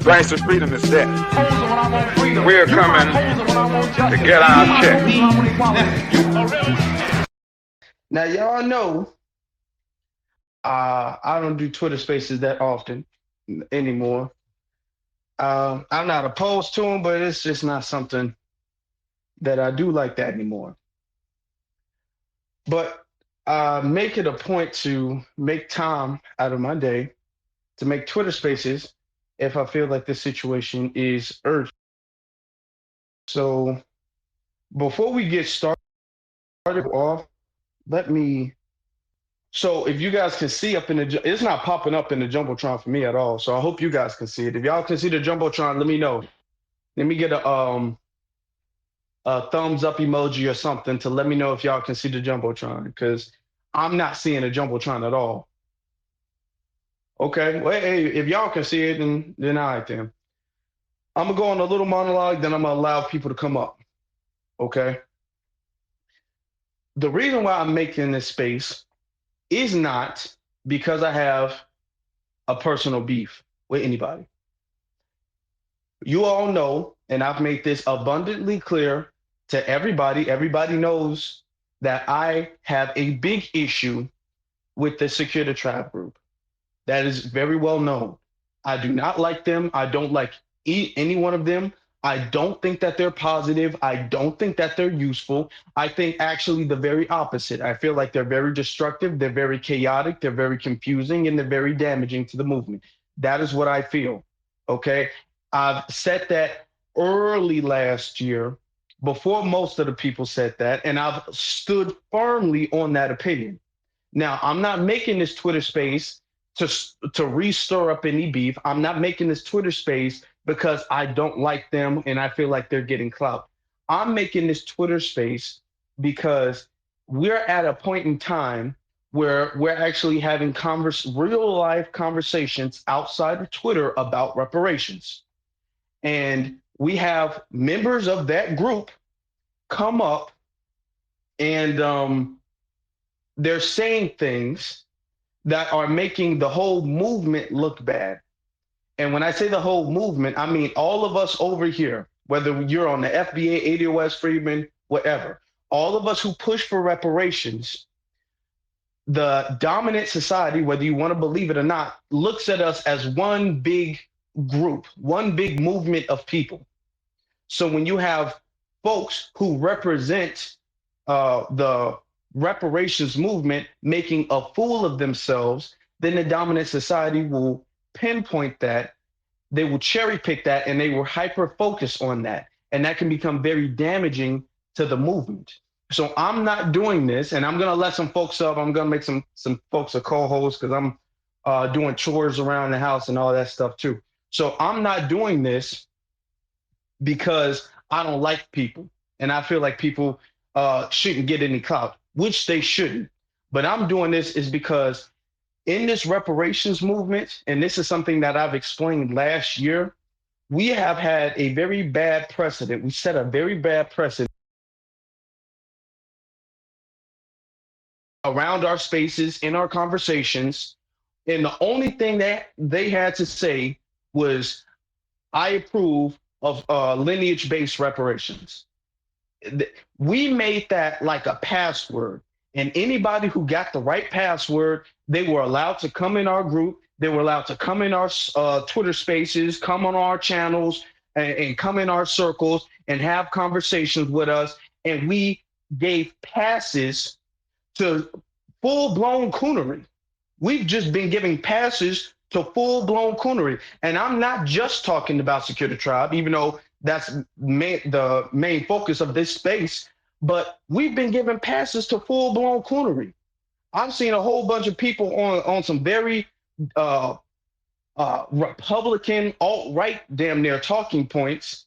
Price of freedom is death. We're coming to get our check. Now, y'all know I don't do Twitter Spaces that often anymore. I'm not opposed to them, but it's just not something that I do like that anymore. But make it a point to make time out of my day to make Twitter Spaces if I feel like this situation is urgent. So before we get started off, let me. So if you guys can see up in it's not popping up in the jumbotron for me at all. So I hope you guys can see it. If y'all can see the jumbotron, let me know. Let me get a thumbs up emoji or something to let me know if y'all can see the jumbotron, because I'm not seeing a jumbotron at all. Okay, well, hey, if y'all can see it, then all right then. I'm gonna go on a little monologue, then I'm gonna allow people to come up. Okay. The reason why I'm making this space is not because I have a personal beef with anybody. You all know, and I've made this abundantly clear to everybody. Everybody knows that I have a big issue with the Secure the Tribe group. That is very well known. I do not like them. I don't like any one of them. I don't think that they're positive. I don't think that they're useful. I think actually the very opposite. I feel like they're very destructive. They're very chaotic. They're very confusing, and they're very damaging to the movement. That is what I feel. Okay. I've said that early last year before most of the people said that, and I've stood firmly on that opinion. Now, I'm not making this Twitter space to re-stir up any beef. I'm not making this Twitter space because I don't like them and I feel like they're getting clout. I'm making this Twitter space because we're at a point in time where we're actually having real life conversations outside of Twitter about reparations. And we have members of that group come up and they're saying things that are making the whole movement look bad. And when I say the whole movement, I mean all of us over here, whether you're on the FBA, ADOS, Freedmen, whatever, all of us who push for reparations, the dominant society, whether you want to believe it or not, looks at us as one big group, one big movement of people. So when you have folks who represent the reparations movement making a fool of themselves, then the dominant society will pinpoint that, they will cherry pick that, and they will hyper focus on that. And that can become very damaging to the movement. So I'm not doing this, and I'm gonna let some folks up. I'm gonna make some folks a co-host because I'm doing chores around the house and all that stuff too. So I'm not doing this because I don't like people, and I feel like people shouldn't get any clout, which they shouldn't. But I'm doing this is because in this reparations movement, and this is something that I've explained last year, we have had a very bad precedent. We set a very bad precedent around our spaces, in our conversations. And the only thing that they had to say was, I approve of lineage-based reparations. We made that like a password. And anybody who got the right password, they were allowed to come in our group. They were allowed to come in our Twitter spaces, come on our channels, and come in our circles and have conversations with us. And we gave passes to full-blown coonery. We've just been giving passes to full-blown coonery. And I'm not just talking about Secure the Tribe, even though that's the main focus of this space, but we've been giving passes to full-blown coonery. I've seen a whole bunch of people on some very Republican, alt-right damn near talking points,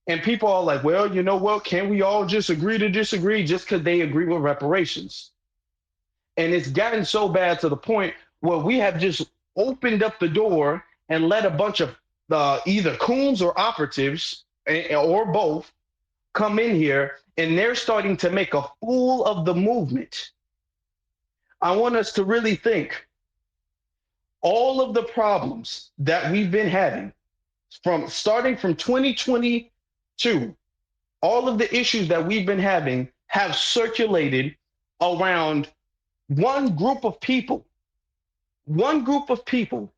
and people are like, well, you know what, can we all just agree to disagree just because they agree with reparations? And it's gotten so bad to the point where we have just opened up the door and let a bunch of either coons or operatives, or both, come in here, and they're starting to make a fool of the movement. I want us to really think all of the problems that we've been having, From starting from 2022, all of the issues that we've been having have circulated around one group of people. One group of people.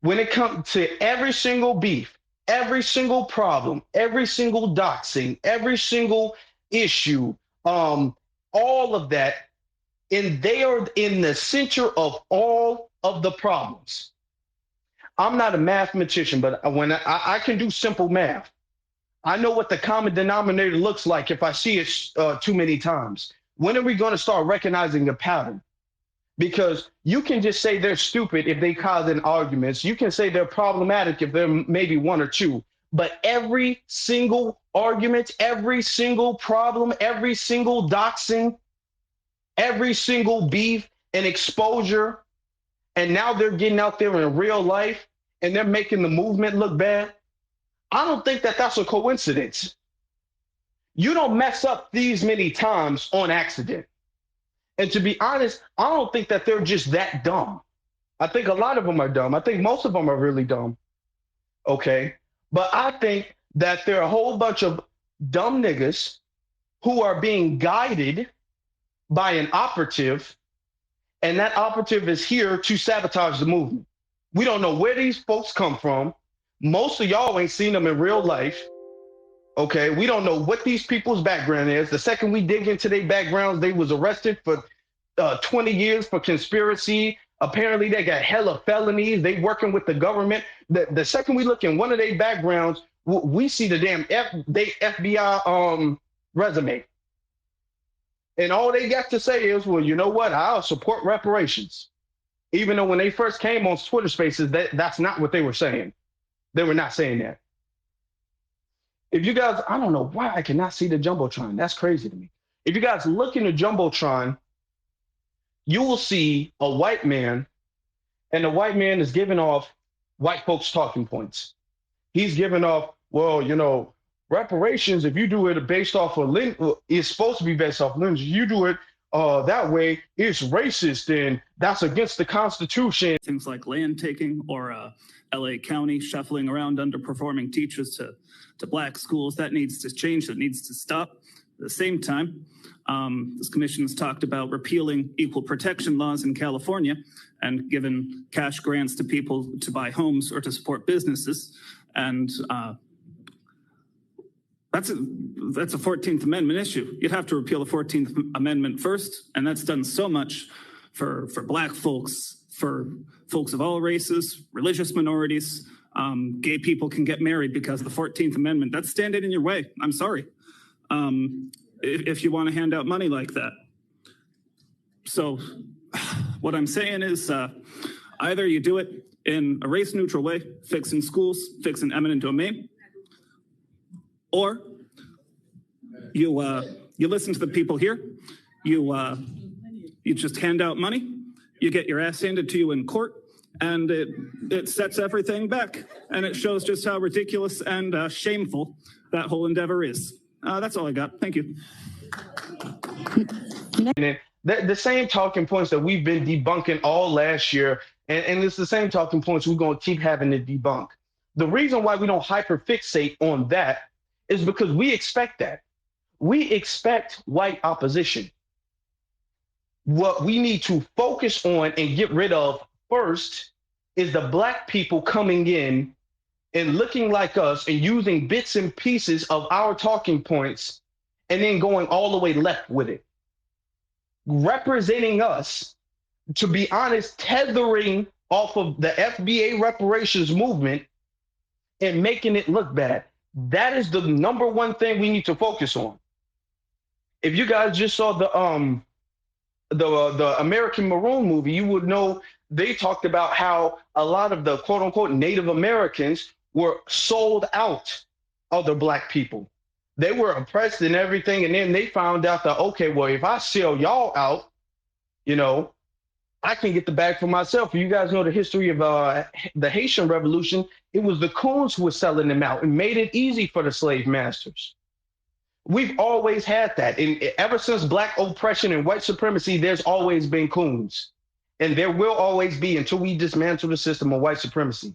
When it comes to every single beef, every single problem, every single doxing, every single issue, all of that, and they are in the center of all of the problems. I'm not a mathematician, but when I can do simple math, I know what the common denominator looks like if I see it too many times. When are we going to start recognizing a pattern? Because you can just say they're stupid if they cause an arguments. You can say they're problematic if they're maybe one or two. But every single argument, every single problem, every single doxing, every single beef and exposure, and now they're getting out there in real life and they're making the movement look bad. I don't think that that's a coincidence. You don't mess up these many times on accident. And to be honest, I don't think that they're just that dumb. I think a lot of them are dumb. I think most of them are really dumb. Okay. But I think that there are a whole bunch of dumb niggas who are being guided by an operative, and that operative is here to sabotage the movement. We don't know where these folks come from. Most of y'all ain't seen them in real life. Okay, we don't know what these people's background is. The second we dig into their backgrounds, they was arrested for 20 years for conspiracy. Apparently, they got hella felonies. They working with the government. The second we look in one of their backgrounds, we see the damn FBI resume. And all they got to say is, well, you know what? I'll support reparations. Even though when they first came on Twitter Spaces, that's not what they were saying. They were not saying that. If you guys, I don't know why I cannot see the Jumbotron. That's crazy to me. If you guys look in the Jumbotron, you will see a white man, and the white man is giving off white folks' talking points. He's giving off, well, you know, reparations, if you do it based off of, it's supposed to be based off lineage. You do it that way, it's racist, and that's against the Constitution. Things like land taking or LA County shuffling around underperforming teachers to black schools, that needs to change, that needs to stop. At the same time, this commission has talked about repealing equal protection laws in California and given cash grants to people to buy homes or to support businesses. And that's a 14th Amendment issue. You'd have to repeal the 14th Amendment first, and that's done so much for black folks, for folks of all races, religious minorities. Gay people can get married because of the 14th Amendment. That's standing in your way. I'm sorry. If you want to hand out money like that. So what I'm saying is either you do it in a race-neutral way, fixing schools, fixing eminent domain, or you listen to the people here, you just hand out money, you get your ass handed to you in court, and it sets everything back, and it shows just how ridiculous and shameful that whole endeavor is. That's all I got. Thank you. The same talking points that we've been debunking all last year, and it's the same talking points we're going to keep having to debunk. The reason why we don't hyperfixate on that is because we expect that. We expect white opposition. What we need to focus on and get rid of first is the black people coming in and looking like us and using bits and pieces of our talking points and then going all the way left with it. Representing us, to be honest, tethering off of the FBA reparations movement and making it look bad. That is the number one thing we need to focus on. If you guys just saw the American Maroon movie, you would know they talked about how a lot of the quote unquote Native Americans were sold out other black people. They were oppressed and everything. And then they found out that, okay, well, if I sell y'all out, you know, I can get the bag for myself. You guys know the history of the Haitian Revolution. It was the coons who were selling them out and made it easy for the slave masters. We've always had that. And ever since black oppression and white supremacy, there's always been coons. And there will always be until we dismantle the system of white supremacy.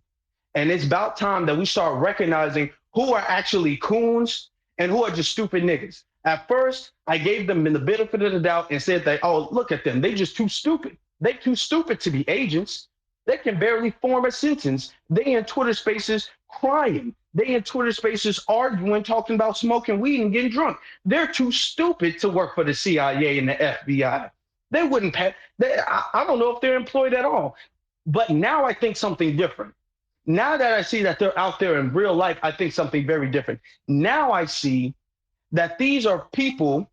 And it's about time that we start recognizing who are actually coons and who are just stupid niggas. At first, I gave them the benefit of the doubt and said that, oh, look at them. They just too stupid. They too stupid to be agents. They can barely form a sentence. They in Twitter spaces crying. They in Twitter spaces arguing, talking about smoking weed and getting drunk. They're too stupid to work for the CIA and the FBI. They wouldn't pay. I don't know if they're employed at all. But now I think something different. Now that I see that they're out there in real life, I think something very different. Now I see that these are people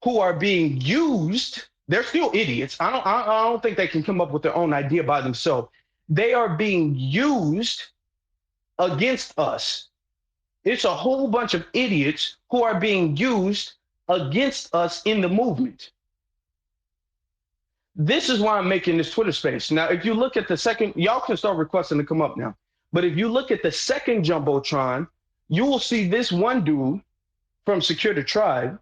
who are being used. They're still idiots. I don't think they can come up with their own idea by themselves. They are being used against us. It's a whole bunch of idiots who are being used against us in the movement. This is why I'm making this Twitter space. Now, if you look at the second, y'all can start requesting to come up now. But if you look at the second Jumbotron, you will see this one dude from Secure the Tribe.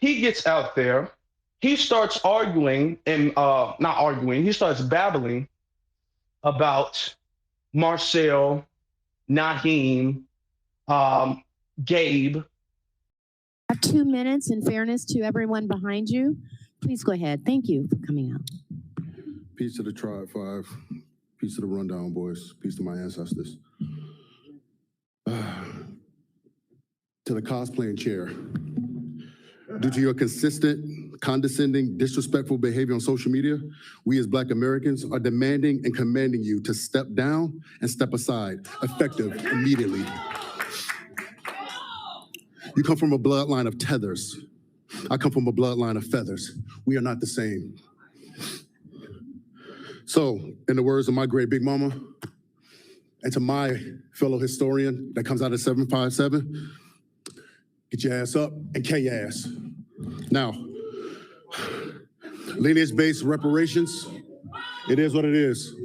He gets out there. He starts arguing and not arguing. He starts babbling about Marcel, Naheem, Gabe. Have 2 minutes in fairness to everyone behind you. Please go ahead. Thank you for coming out. Peace to the Tribe 5. Peace to the Rundown Boys. Peace to my ancestors. To the cosplaying chair. Due to your consistent, condescending, disrespectful behavior on social media, we as Black Americans are demanding and commanding you to step down and step aside, effective immediately. You come from a bloodline of tethers. I come from a bloodline of feathers. We are not the same. So, in the words of my great big mama, and to my fellow historian that comes out of 757, get your ass up and K your ass. Now, lineage-based reparations, it is what it is.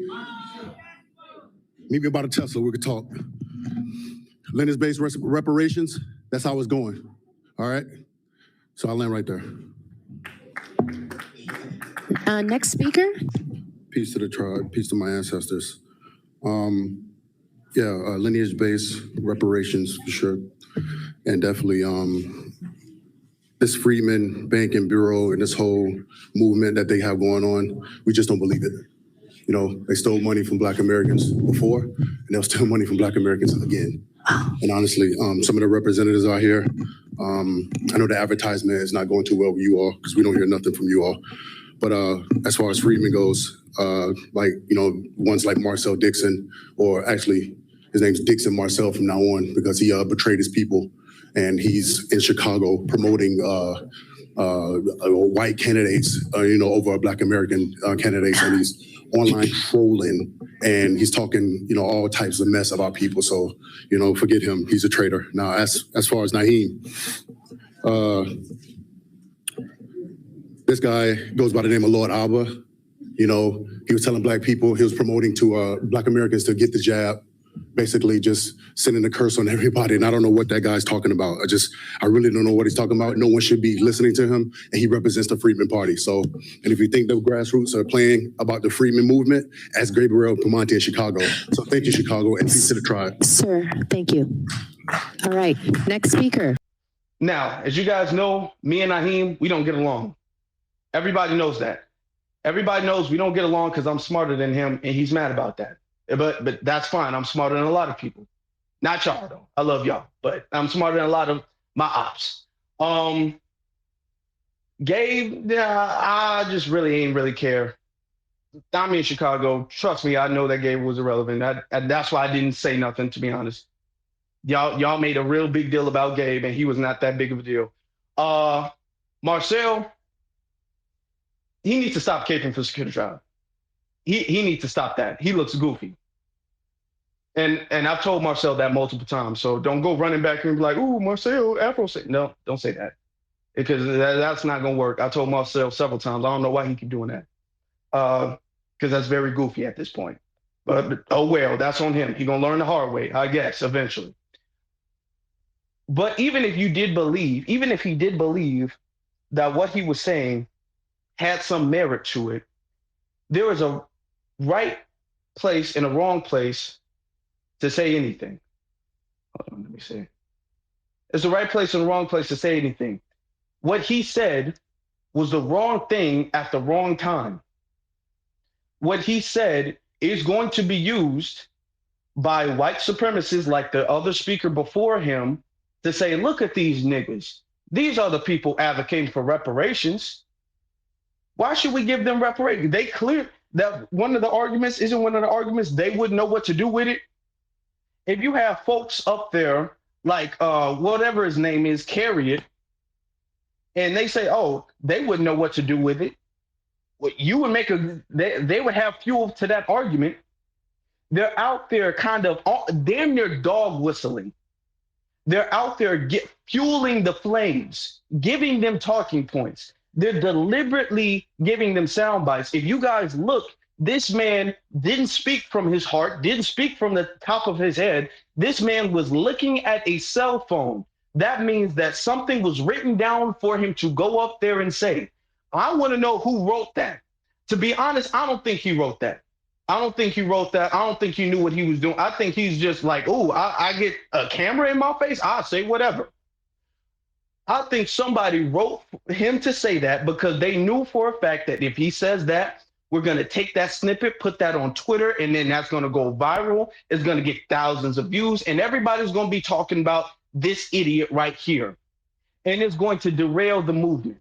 Meet me about a Tesla, we could talk. Lineage-based reparations, that's how it's going, all right? So I'll land right there. Next speaker. Peace to the tribe, peace to my ancestors. Lineage-based reparations for sure. And definitely this Freedmen Banking Bureau and this whole movement that they have going on, we just don't believe it. You know, they stole money from Black Americans before, and they'll steal money from Black Americans again. And honestly, some of the representatives out here, I know the advertisement is not going too well with you all because we don't hear nothing from you all. But as far as Freedmen goes, ones like Marcel Dixon, or actually his name's Dixon Marcel from now on because he betrayed his people, and he's in Chicago promoting white candidates, over Black American candidates, and he's online trolling, and he's talking, all types of mess about people. So, forget him. He's a traitor. Now, as far as Naheem, this guy goes by the name of Lord Abba. He was telling Black people, he was promoting to Black Americans to get the jab, basically just sending a curse on everybody. And I don't know what that guy's talking about. I really don't know what he's talking about. No one should be listening to him, and he represents the Freedmen Party. So, and if you think the grassroots are playing about the Freedmen movement, ask Gabriel Pamonte in Chicago. So thank you, Chicago, and peace to the tribe. Sir, thank you. All right, next speaker. Now, as you guys know, me and Naheem, we don't get along. Everybody knows that. Everybody knows we don't get along because I'm smarter than him, and he's mad about that. But that's fine. I'm smarter than a lot of people. Not y'all, though. I love y'all. But I'm smarter than a lot of my ops. Gabe, I just really ain't really care. I'm in Chicago. Trust me, I know that Gabe was irrelevant. That's why I didn't say nothing, to be honest. Y'all made a real big deal about Gabe, and he was not that big of a deal. Marcel, he needs to stop caping for Secure the Tribe. He needs to stop that. He looks goofy. And I've told Marcel that multiple times. So don't go running back and be like, ooh, Marcel, Afro. No, don't say that. Because that's not going to work. I told Marcel several times. I don't know why he keep doing that. Because that's very goofy at this point. But oh well, that's on him. He's going to learn the hard way, I guess, eventually. But even if he did believe that what he was saying had some merit to it, there is a right place and a wrong place to say anything. Hold on, let me see. It's the right place and the wrong place to say anything. What he said was the wrong thing at the wrong time. What he said is going to be used by white supremacists like the other speaker before him to say, look at these niggas. These are the people advocating for reparations. Why should we give them reparations? They clear that one of the arguments they wouldn't know what to do with it. If you have folks up there like whatever his name is, carry it, and they say, oh, they wouldn't know what to do with it. Well, you would make they would have fuel to that argument. They're out there kind of damn near dog whistling. They're out there fueling the flames, giving them talking points. They're deliberately giving them sound bites. If you guys look, this man didn't speak from his heart, didn't speak from the top of his head. This man was looking at a cell phone. That means that something was written down for him to go up there and say. I want to know who wrote that. To be honest, I don't think he wrote that. I don't think he wrote that. I don't think he knew what he was doing. I think he's just like, oh, I get a camera in my face, I'll say whatever. I think somebody wrote him to say that because they knew for a fact that if he says that, we're going to take that snippet, put that on Twitter, and then that's going to go viral. It's going to get thousands of views, and everybody's going to be talking about this idiot right here. And it's going to derail the movement.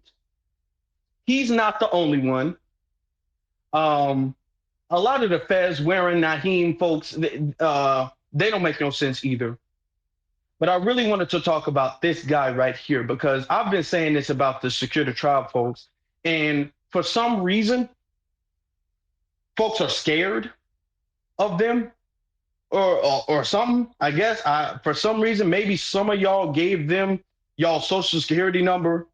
He's not the only one. A lot of the Fez wearing Naheem folks, they don't make no sense either. But I really wanted to talk about this guy right here because I've been saying this about the Secure the Tribe folks. And for some reason, folks are scared of them or something, I guess. For some reason, maybe some of y'all gave them y'all social security number.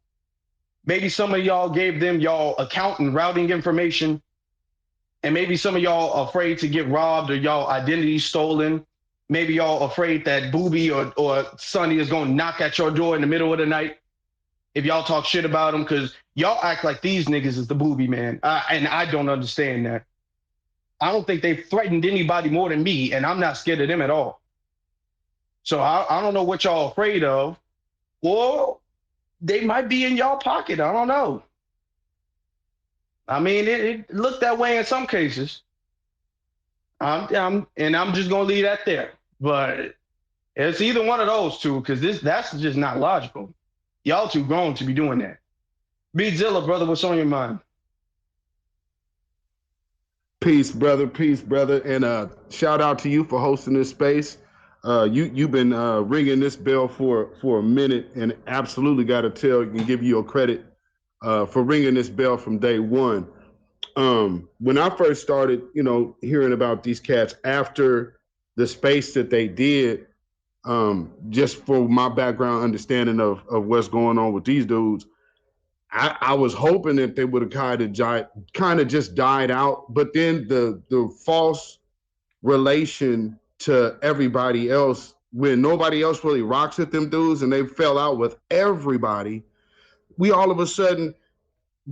Maybe some of y'all gave them y'all account and routing information. And maybe some of y'all are afraid to get robbed or y'all identity stolen. Maybe y'all afraid that Booby or Sonny is going to knock at your door in the middle of the night if y'all talk shit about them because y'all act like these niggas is the Booby man. And I don't understand that. I don't think they've threatened anybody more than me, and I'm not scared of them at all. So I don't know what y'all afraid of. Or they might be in y'all pocket. I don't know. I mean, it looked that way in some cases. I'm just gonna leave that there. But it's either one of those two, because that's just not logical. Y'all too grown to be doing that. B-Zilla, brother, what's on your mind? Peace, brother. Peace, brother. And shout out to you for hosting this space. You've been ringing this bell for a minute, and absolutely got to tell and give you a credit for ringing this bell from day one. When I first started, hearing about these cats after the space that they did, just for my background understanding of what's going on with these dudes, I was hoping that they would have kind of just died out, but then the false relation to everybody else, when nobody else really rocks with them dudes and they fell out with everybody, we all of a sudden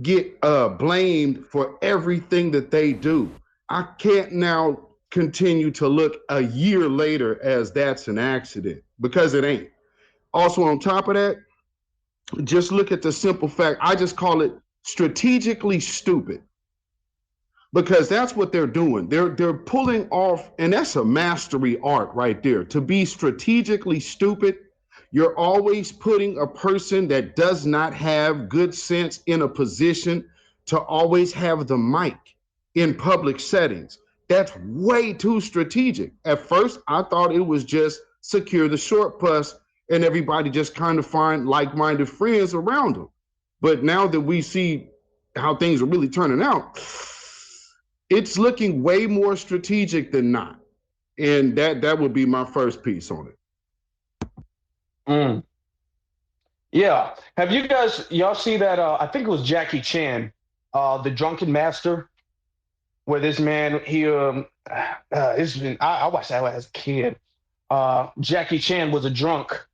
get blamed for everything that they do. I can't now continue to look a year later as that's an accident, because it ain't. Also, on top of that, just look at the simple fact, I just call it strategically stupid, because that's what they're doing. They're pulling off, and that's a mastery art right there. To be strategically stupid, you're always putting a person that does not have good sense in a position to always have the mic in public settings. That's way too strategic. At first, I thought it was just secure the short bus and everybody just kind of find like-minded friends around them. But now that we see how things are really turning out, it's looking way more strategic than not. And that would be my first piece on it. Yeah. Have you guys, y'all see that? I think it was Jackie Chan, the Drunken Master, where this man, I watched that as a kid. Jackie Chan was a drunk,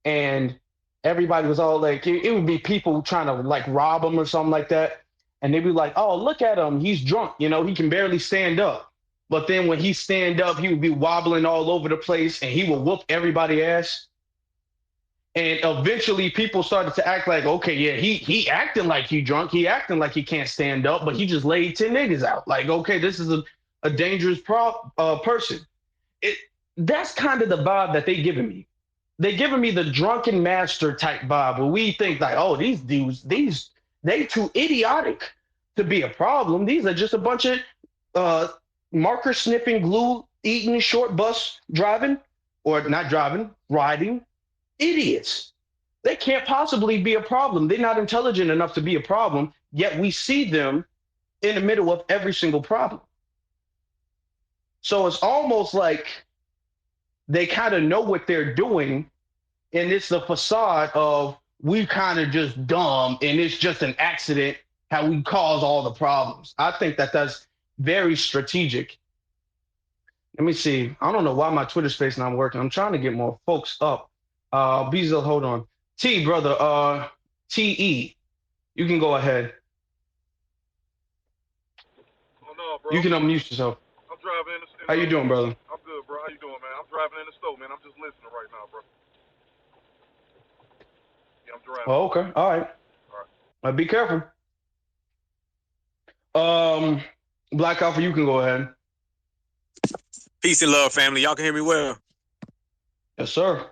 and everybody was all like, it would be people trying to like rob him or something like that. And they'd be like, oh, look at him. He's drunk. He can barely stand up. but then when he stand up, he would be wobbling all over the place and he would whoop everybody ass. And eventually people started to act like, okay, yeah, he acting like he drunk. He acting like he can't stand up, but he just laid 10 niggas out. Like, okay, this is a dangerous person. That's kind of the vibe that they giving me. They giving me the drunken master type vibe where we think like, oh, these dudes, they too idiotic to be a problem. These are just a bunch of marker sniffing, glue eating, short bus driving, or not driving, riding idiots. They can't possibly be a problem. They're not intelligent enough to be a problem, yet we see them in the middle of every single problem. So it's almost like they kind of know what they're doing, and it's the facade of we kind of just dumb and it's just an accident how we cause all the problems. I think that that's very strategic. Let me see. I don't know why my Twitter space not working. I'm trying to get more folks up. Beazle, hold on. T, brother, TE, you can go ahead. Oh, no, bro. You can unmute yourself. I'm driving in the store. How you doing, brother? I'm good, bro. How you doing, man? I'm driving in the store, man. I'm just listening right now, bro. Yeah, I'm driving. Oh, okay. All right. Be careful. Black Alpha, you can go ahead. Peace and love, family. Y'all can hear me well? Yes, sir.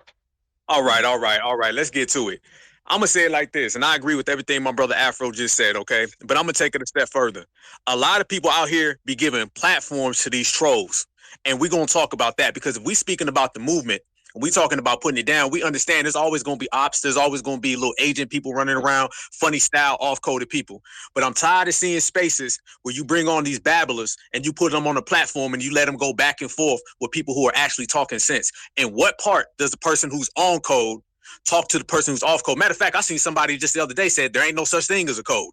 All right. Let's get to it. I'm going to say it like this, and I agree with everything my brother Afro just said, okay? But I'm going to take it a step further. A lot of people out here be giving platforms to these trolls, and we're going to talk about that because if we speaking about the movement, we talking about putting it down, we understand there's always going to be ops, there's always going to be little agent people running around, funny style, off-coded people. But I'm tired of seeing spaces where you bring on these babblers and you put them on a platform and you let them go back and forth with people who are actually talking sense. And what part does the person who's on code talk to the person who's off code? Matter of fact, I seen somebody just the other day said there ain't no such thing as a code.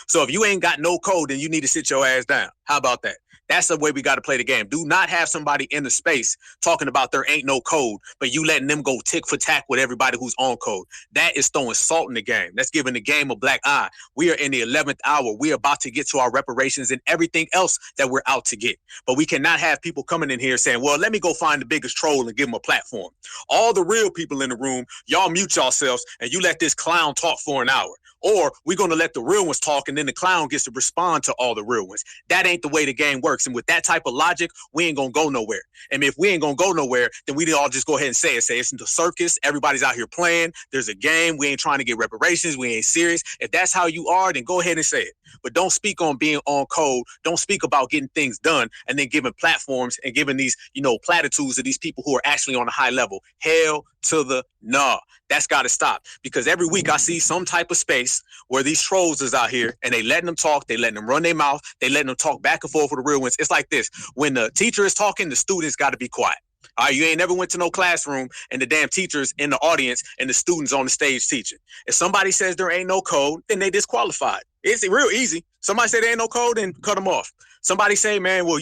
So if you ain't got no code, then you need to sit your ass down. How about that? That's the way we got to play the game. Do not have somebody in the space talking about there ain't no code, but you letting them go tick for tack with everybody who's on code. That is throwing salt in the game. That's giving the game a black eye. We are in the 11th hour. We're about to get to our reparations and everything else that we're out to get. But we cannot have people coming in here saying, well, let me go find the biggest troll and give them a platform. All the real people in the room, y'all mute yourselves and you let this clown talk for an hour. Or we're going to let the real ones talk and then the clown gets to respond to all the real ones. That ain't the way the game works. And with that type of logic, we ain't going to go nowhere. And if we ain't going to go nowhere, then we all just go ahead and say it's the circus. Everybody's out here playing. There's a game. We ain't trying to get reparations. We ain't serious. If that's how you are, then go ahead and say it. But don't speak on being on code. Don't speak about getting things done and then giving platforms and giving these, platitudes to these people who are actually on a high level. Hell to the no. That's got to stop because every week I see some type of space where these trolls is out here and they letting them talk. They letting them run their mouth. They letting them talk back and forth with the real ones. It's like this. When the teacher is talking, the students got to be quiet. All right, you ain't never went to no classroom and the damn teacher's in the audience and the students on the stage teaching. If somebody says there ain't no code, then they disqualified. It's real easy. Somebody say there ain't no code, then cut them off. Somebody say, man, well,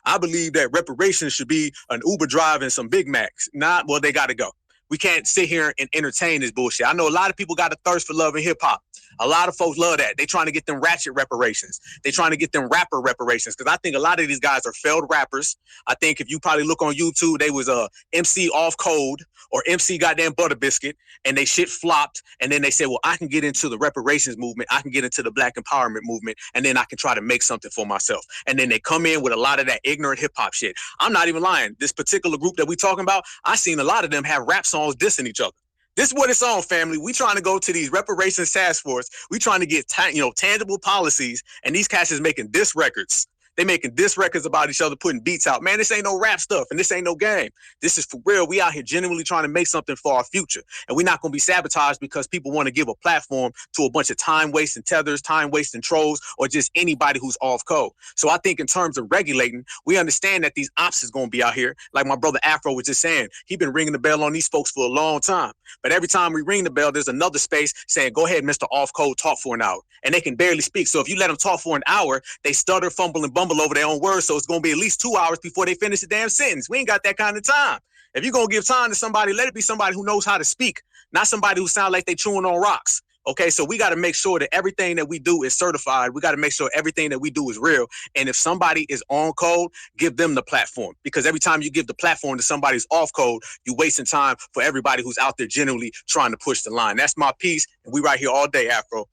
I believe that reparations should be an Uber drive and some Big Macs. Nah, well, they got to go. We can't sit here and entertain this bullshit. I know a lot of people got a thirst for love and hip hop. A lot of folks love that. They trying to get them ratchet reparations. They trying to get them rapper reparations because I think a lot of these guys are failed rappers. I think if you probably look on YouTube, they was a MC off code or MC goddamn butter biscuit and they shit flopped. And then they say, well, I can get into the reparations movement. I can get into the black empowerment movement. And then I can try to make something for myself. And then they come in with a lot of that ignorant hip hop shit. I'm not even lying. This particular group that we talking about, I seen a lot of them have rap songs dissing each other. This is what it's on, family. We trying to go to these reparations task force. We trying to get tangible policies, and these cats is making diss records. They making diss records about each other, putting beats out. Man, this ain't no rap stuff, and this ain't no game. This is for real. We out here genuinely trying to make something for our future, and we're not going to be sabotaged because people want to give a platform to a bunch of time-wasting tethers, time-wasting trolls, or just anybody who's off code. So I think in terms of regulating, we understand that these ops is going to be out here. Like my brother Afro was just saying, he been ringing the bell on these folks for a long time. But every time we ring the bell, there's another space saying, go ahead, Mr. Off Code, talk for an hour. And they can barely speak. So if you let them talk for an hour, they stutter, fumble, and bumble over their own words. So it's going to be at least 2 hours before they finish the damn sentence. We ain't got that kind of time. If you're going to give time to somebody, let it be somebody who knows how to speak, not somebody who sounds like they chewing on rocks. Okay, so we got to make sure that everything that we do is certified. We got to make sure everything that we do is real. And if somebody is on code, give them the platform. Because every time you give the platform to somebody who's off code, you're wasting time for everybody who's out there genuinely trying to push the line. That's my piece. And we right here all day, Afro.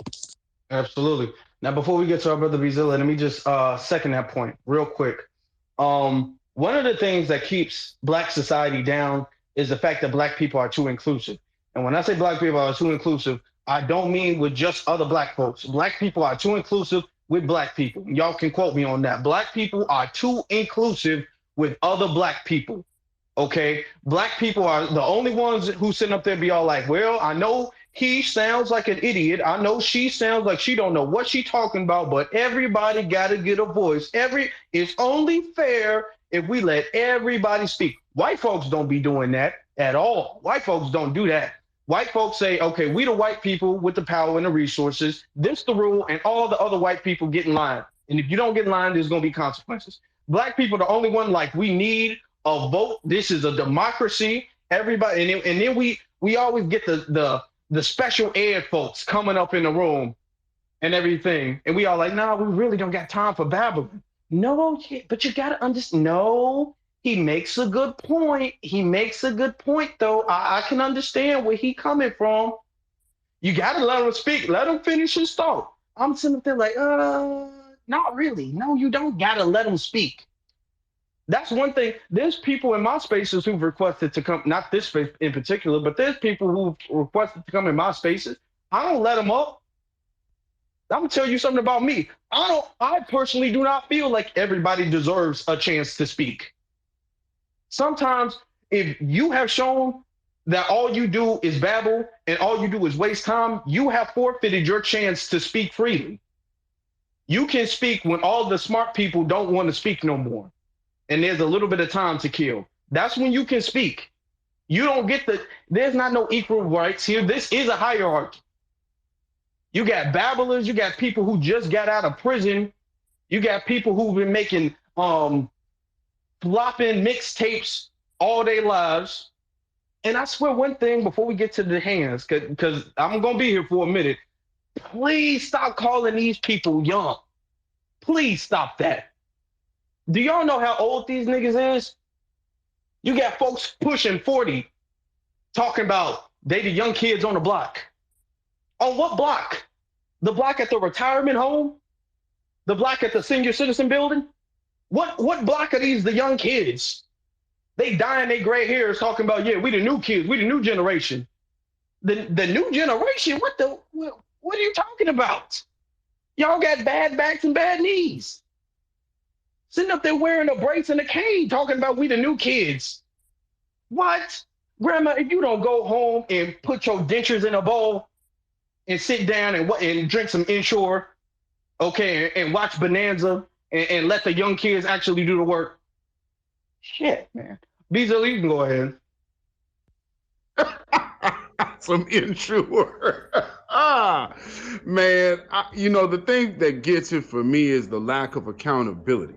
Absolutely. Now, before we get to our brother Bezilla, let me just second that point real quick. One of the things that keeps Black society down is the fact that Black people are too inclusive. And when I say Black people are too inclusive, I don't mean with just other Black folks. Black people are too inclusive with Black people. Y'all can quote me on that. Black people are too inclusive with other Black people. Okay? Black people are the only ones who sit up there and be all like, well, I know he sounds like an idiot. I know she sounds like she don't know what she talking about, but everybody got to get a voice. It's only fair if we let everybody speak. White folks don't be doing that at all. White folks don't do that. White folks say, okay, we the white people with the power and the resources. This the rule, and all the other white people get in line. And if you don't get in line, there's going to be consequences. Black people, the only one like we need a vote. This is a democracy. Everybody, and then we always get the special ed folks coming up in the room and everything. And we all like, no, we really don't got time for babbling. No, but you got to understand. No, he makes a good point. He makes a good point, though. I can understand where he coming from. You got to let him speak. Let him finish his thought. I'm sitting there like, not really. No, you don't got to let him speak. That's one thing. There's people in my spaces who've requested to come, not this space in particular, but there's people who've requested to come in my spaces. I don't let them up. I'm gonna tell you something about me. I personally do not feel like everybody deserves a chance to speak. Sometimes if you have shown that all you do is babble and all you do is waste time, you have forfeited your chance to speak freely. You can speak when all the smart people don't want to speak no more. And there's a little bit of time to kill. That's when you can speak. You don't get there's not no equal rights here. This is a hierarchy. You got babblers, you got people who just got out of prison, you got people who've been making flopping mixtapes all their lives. And I swear one thing before we get to the hands, because I'm gonna be here for a minute. Please stop calling these people young. Please stop that. Do y'all know how old these niggas is? You got folks pushing 40 talking about they the young kids on the block. On what block? The block at the retirement home? The block at the senior citizen building? What block are these the young kids? They dyeing their gray hairs talking about, yeah, we the new kids, we the new generation. The new generation? What are you talking about? Y'all got bad backs and bad knees. Sitting up there wearing a brace and a cane talking about we the new kids. What? Grandma, if you don't go home and put your dentures in a bowl and sit down and drink some Inshore, okay, and watch Bonanza and let the young kids actually do the work. Shit, man. Beasley, you can go ahead. Some Inshore. Man, the thing that gets it for me is the lack of accountability.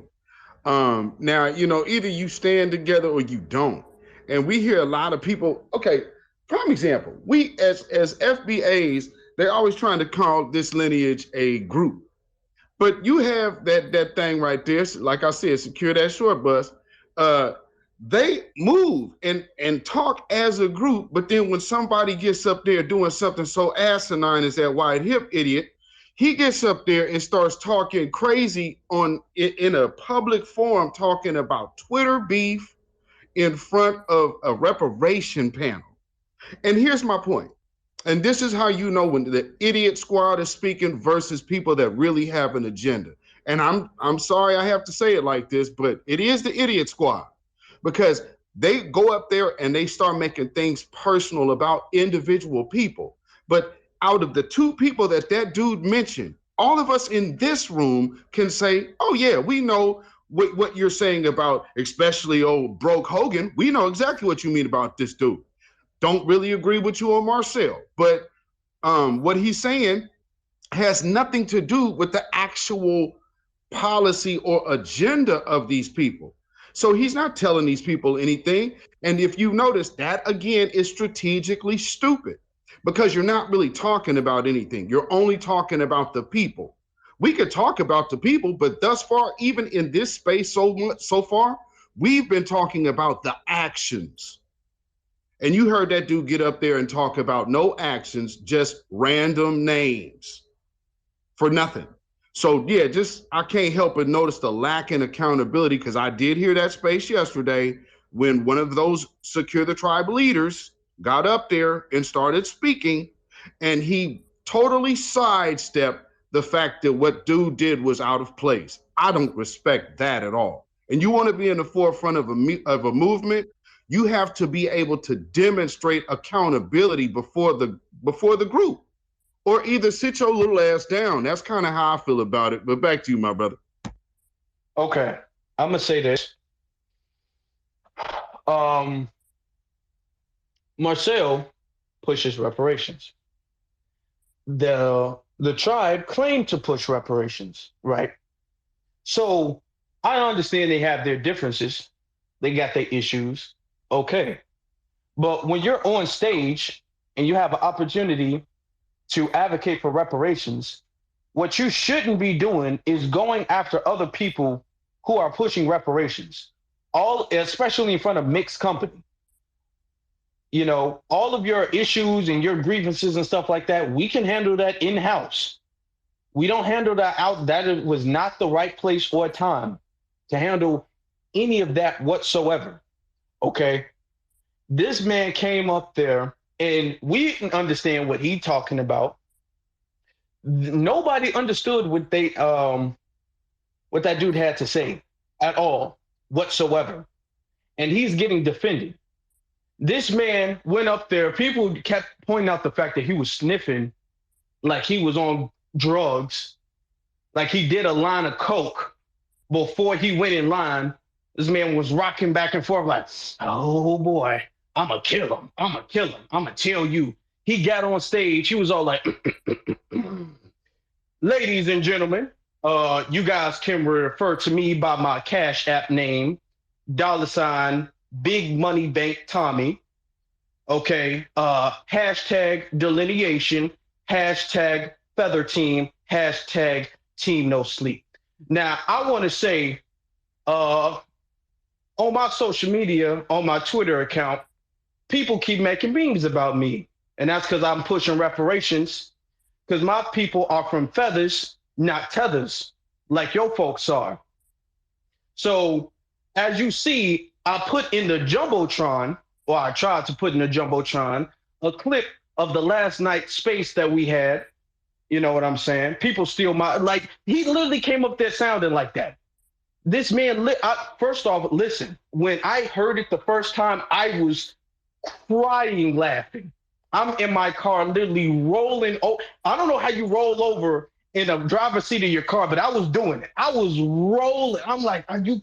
Now, either you stand together or you don't. And we hear a lot of people, okay, prime example, we as FBAs, they're always trying to call this lineage a group. But you have that thing right there, like I said, secure that short bus. They move and talk as a group, but then when somebody gets up there doing something so asinine as that white hip idiot, he gets up there and starts talking crazy in a public forum, talking about Twitter beef in front of a reparation panel. And here's my point. And this is how you know when the idiot squad is speaking versus people that really have an agenda. And I'm sorry I have to say it like this, but it is the idiot squad, because they go up there and they start making things personal about individual people. But out of the two people that dude mentioned, all of us in this room can say, oh yeah, we know what you're saying about, especially old broke Hogan. We know exactly what you mean about this dude. Don't really agree with you on Marcel, but what he's saying has nothing to do with the actual policy or agenda of these people. So he's not telling these people anything. And if you notice, that again is strategically stupid. because you're not really talking about anything. You're only talking about the people. We could talk about the people, but thus far, even in this space so far, we've been talking about the actions. And you heard that dude get up there and talk about no actions, just random names for nothing. So yeah, just I can't help but notice the lack in accountability, because I did hear that space yesterday when one of those Secure the Tribe leaders got up there and started speaking, and he totally sidestepped the fact that what dude did was out of place. I don't respect that at all. And you want to be in the forefront of a movement, you have to be able to demonstrate accountability before the group, or either sit your little ass down. That's kind of how I feel about it. But back to you, my brother. Okay, I'm gonna say this. Marcel pushes reparations. The tribe claimed to push reparations, right? So I understand they have their differences. They got their issues. Okay. But when you're on stage and you have an opportunity to advocate for reparations, what you shouldn't be doing is going after other people who are pushing reparations, all especially in front of mixed company. You know, all of your issues and your grievances and stuff like that, we can handle that in-house. We don't handle that out. That was not the right place or time to handle any of that whatsoever. Okay. This man came up there and we didn't understand what he talking about. Nobody understood what that dude had to say at all whatsoever. And he's getting defended. This man went up there. People kept pointing out the fact that he was sniffing like he was on drugs, like he did a line of coke before he went in line. This man was rocking back and forth like, oh boy, I'm going to kill him. I'm going to kill him. I'm going to tell you. He got on stage. He was all like, ladies and gentlemen, you guys can refer to me by my Cash App name, $ Big Money Bank Tommy. Okay. Hashtag delineation, hashtag feather team, hashtag team no sleep. Now, I want to say on my social media, on my Twitter account, people keep making memes about me. And that's because I'm pushing reparations, because my people are from feathers, not tethers, like your folks are. So as you see, I put in the Jumbotron, or I tried to put in the Jumbotron, a clip of the last night space that we had. You know what I'm saying? People steal like, he literally came up there sounding like that. This man, first off, listen, when I heard it the first time, I was crying laughing. I'm in my car, literally rolling. Oh, I don't know how you roll over in the driver's seat of your car, but I was doing it. I was rolling. I'm like, are you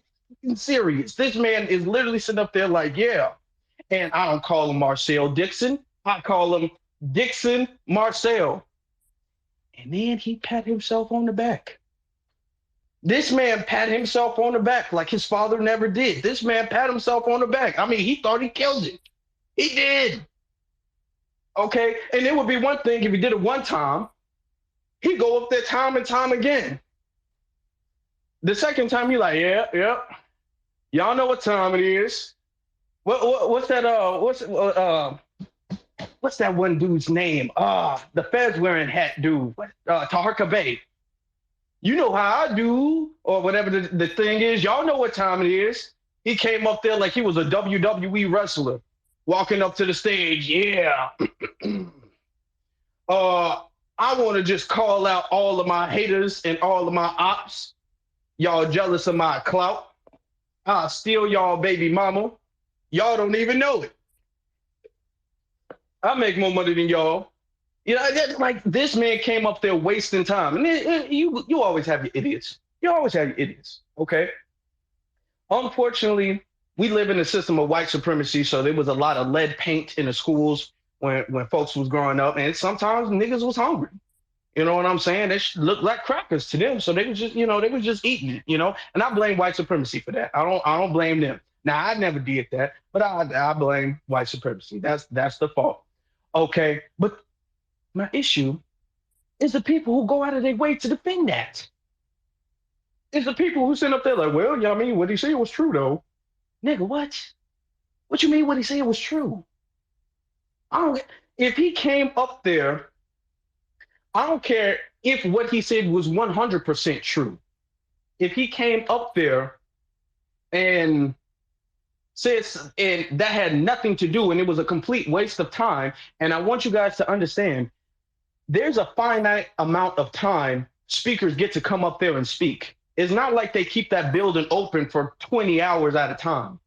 serious? This man is literally sitting up there like, yeah. And I don't call him Marcel Dixon. I call him Dixon Marcel. And then he pat himself on the back. This man pat himself on the back like his father never did. This man pat himself on the back. I mean, he thought he killed it. He did. Okay. And it would be one thing if he did it one time. He'd go up there time and time again. The second time, he like, yeah. Y'all know what time it is. What's that? What's that one dude's name? The feds wearing hat dude. Taharka Bay. You know how I do, or whatever the thing is. Y'all know what time it is. He came up there like he was a WWE wrestler, walking up to the stage. Yeah. I want to just call out all of my haters and all of my ops. Y'all jealous of my clout. I'll steal y'all baby mama. Y'all don't even know it. I make more money than y'all. You know, like this man came up there wasting time. And you always have your idiots. You always have your idiots, okay? Unfortunately, we live in a system of white supremacy, so there was a lot of lead paint in the schools when folks was growing up, and sometimes niggas was hungry. You know what I'm saying? They looked like crackers to them, so they was just, they was just eating it, And I blame white supremacy for that. I don't blame them. Now, I never did that, but I blame white supremacy. That's the fault. Okay, but My issue is the people who go out of their way to defend that. It's the people who sit up there like, well, yeah, I mean, what he said was true, though. Nigga, what? What you mean what he said was true? I don't. If he came up there, I don't care if what he said was 100% true. If he came up there and says, and that had nothing to do, and it was a complete waste of time. And I want you guys to understand, there's a finite amount of time speakers get to come up there and speak. It's not like they keep that building open for 20 hours at a time.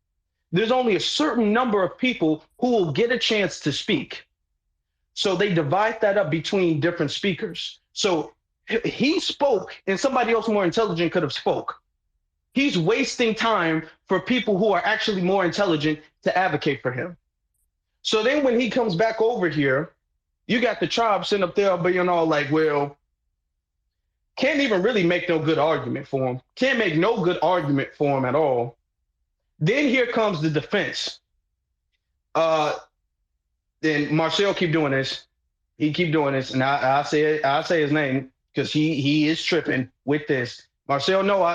There's only a certain number of people who will get a chance to speak. So they divide that up between different speakers. So he spoke, and somebody else more intelligent could have spoke. He's wasting time for people who are actually more intelligent to advocate for him. So then when he comes back over here, you got the tribe sitting up there being all like, well, can't even really make no good argument for him. Can't make no good argument for him at all. Then here comes the defense. Then Marcel keep doing this. He keep doing this, and I say his name because he is tripping with this. Marcel, no,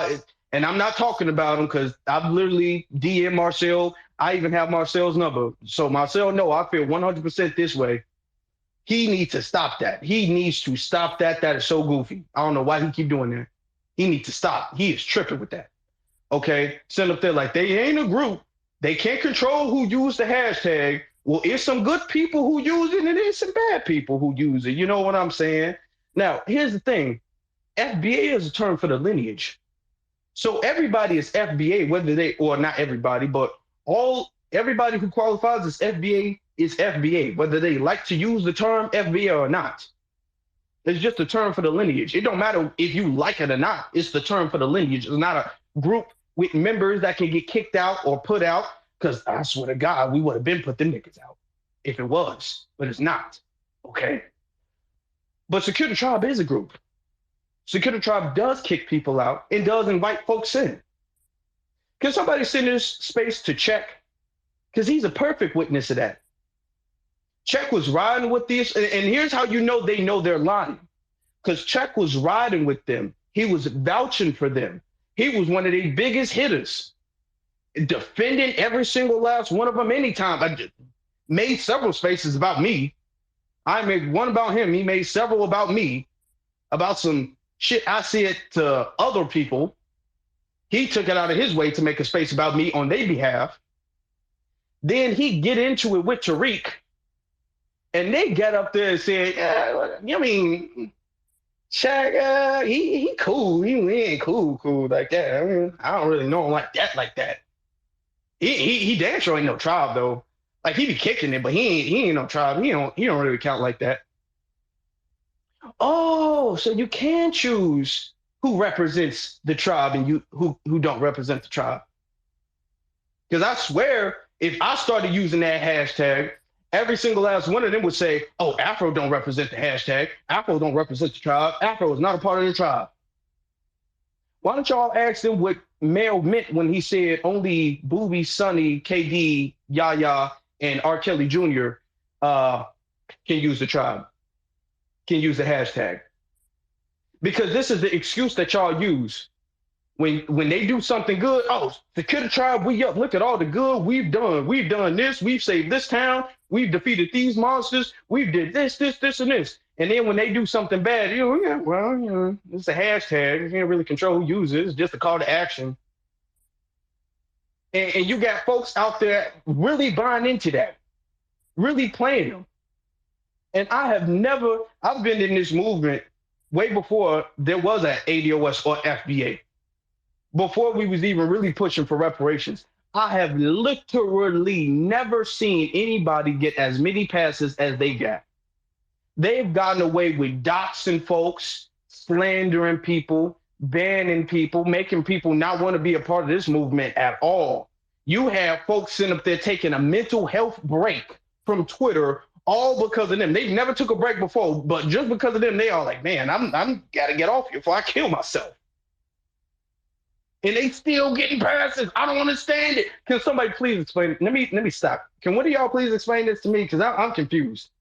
and I'm not talking about him because I've literally DM Marcel. I even have Marcel's number. So Marcel, no, I feel 100% this way. He needs to stop that. He needs to stop that. That is so goofy. I don't know why he keep doing that. He needs to stop. He is tripping with that. Okay, send up there like they ain't a group. They can't control who use the hashtag. Well, it's some good people who use it, and there's some bad people who use it. You know what I'm saying? Now, here's the thing. FBA is a term for the lineage. So everybody is FBA, whether they, or not everybody, but everybody who qualifies as FBA is FBA, whether they like to use the term FBA or not. It's just a term for the lineage. It don't matter if you like it or not. It's the term for the lineage. It's not a group with members that can get kicked out or put out, because I swear to God, we would have been put them niggas out if it was, but it's not. Okay? But Secure the Tribe is a group. Secure the Tribe does kick people out and does invite folks in. Can somebody send this space to Check? Because he's a perfect witness of that. Check was riding with this, and here's how you know they know they're lying. Because Check was riding with them. He was vouching for them. He was one of the biggest hitters, defending every single last one of them anytime. I made several spaces about me. I made one about him. He made several about me, about some shit I said to other people. He took it out of his way to make a space about me on their behalf. Then he get into it with Tariq, and they get up there and say, I mean, Shaq, he cool. He ain't cool like that. I mean, I don't really know him like that. He damn sure ain't no tribe though. Like he be kicking it, but he ain't no tribe. He don't really count like that. Oh, so you can choose who represents the tribe and you who don't represent the tribe. Because I swear, if I started using that hashtag, every single last one of them would say, oh, Afro don't represent the hashtag. Afro don't represent the tribe. Afro is not a part of the tribe. Why don't y'all ask them what Mel meant when he said only Booby, Sonny, KD, Yaya, and R. Kelly Jr. Can use the tribe, can use the hashtag. Because this is the excuse that y'all use. When they do something good, oh, Secure the Tribe, we up. Look at all the good we've done. We've done this. We've saved this town. We've defeated these monsters. We've did this, and this. And then when they do something bad, it's a hashtag. You can't really control who uses it. It's just a call to action. And you got folks out there really buying into that, really playing them. And I've been in this movement way before there was an ADOS or FBA. Before we was even really pushing for reparations. I have literally never seen anybody get as many passes as they got. They've gotten away with doxing folks, slandering people, banning people, making people not want to be a part of this movement at all. You have folks sitting up there taking a mental health break from Twitter all because of them. They never took a break before, but just because of them, they are like, man, I'm gotta get off here before I kill myself. And they still getting passes. I don't understand it. Can somebody please explain it? Let me stop. Can one of y'all please explain this to me? Because I'm confused.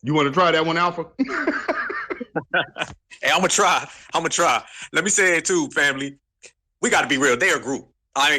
You want to try that one, Alpha? Hey, I'm gonna try. Let me say it too, family. We got to be real. They're a group.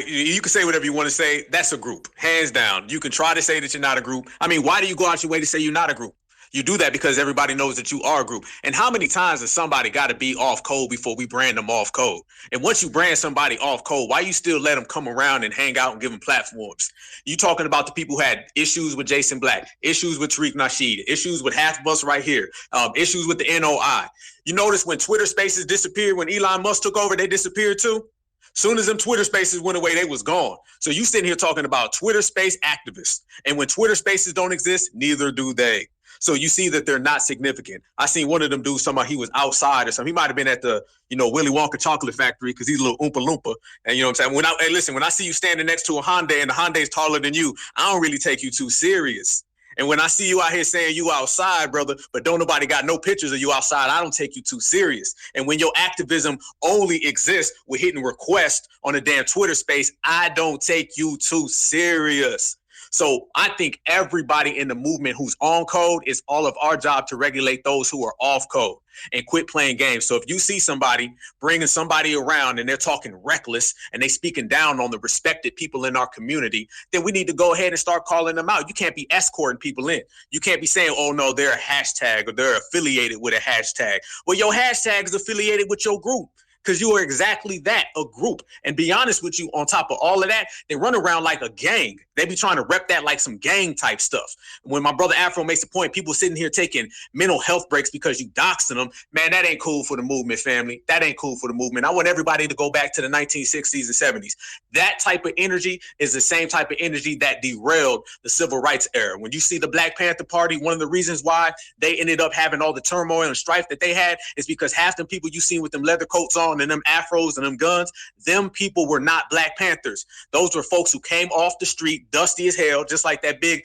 You can say whatever you want to say. That's a group, hands down. You can try to say that you're not a group. I mean, why do you go out your way to say you're not a group? You do that because everybody knows that you are a group. And how many times has somebody got to be off code before we brand them off code? And once you brand somebody off code, why you still let them come around and hang out and give them platforms? You talking about the people who had issues with Jason Black, issues with Tariq Nasheed, issues with half of us right here, issues with the NOI. You notice when Twitter Spaces disappeared, when Elon Musk took over, they disappeared too. Soon as them Twitter Spaces went away, they was gone. So you sitting here talking about Twitter Space activists. And when Twitter Spaces don't exist, neither do they. So you see that they're not significant. I seen one of them dudes talking about he was outside or something. He might have been at the, Willy Wonka chocolate factory because he's a little Oompa Loompa. And you know what I'm saying? When I see you standing next to a Hyundai and the Hyundai's taller than you, I don't really take you too serious. And when I see you out here saying you outside, brother, but don't nobody got no pictures of you outside, I don't take you too serious. And when your activism only exists with hitting request on a damn Twitter space, I don't take you too serious. So I think everybody in the movement who's on code, it's all of our job to regulate those who are off code and quit playing games. So if you see somebody bringing somebody around and they're talking reckless and they speaking down on the respected people in our community, then we need to go ahead and start calling them out. You can't be escorting people in. You can't be saying, oh no, they're a hashtag or they're affiliated with a hashtag. Well, your hashtag is affiliated with your group. Because you are exactly that, a group. And be honest with you, on top of all of that, they run around like a gang. They be trying to rep that like some gang type stuff. When my brother Afro makes a point, people sitting here taking mental health breaks because you doxing them, man, that ain't cool for the movement, family. That ain't cool for the movement. I want everybody to go back to the 1960s and 70s. That type of energy is the same type of energy that derailed the civil rights era. When you see the Black Panther Party, one of the reasons why they ended up having all the turmoil and strife that they had is because half the people you seen with them leather coats on and them afros and them guns, them people were not Black Panthers. Those were folks who came off the street, dusty as hell, just like that big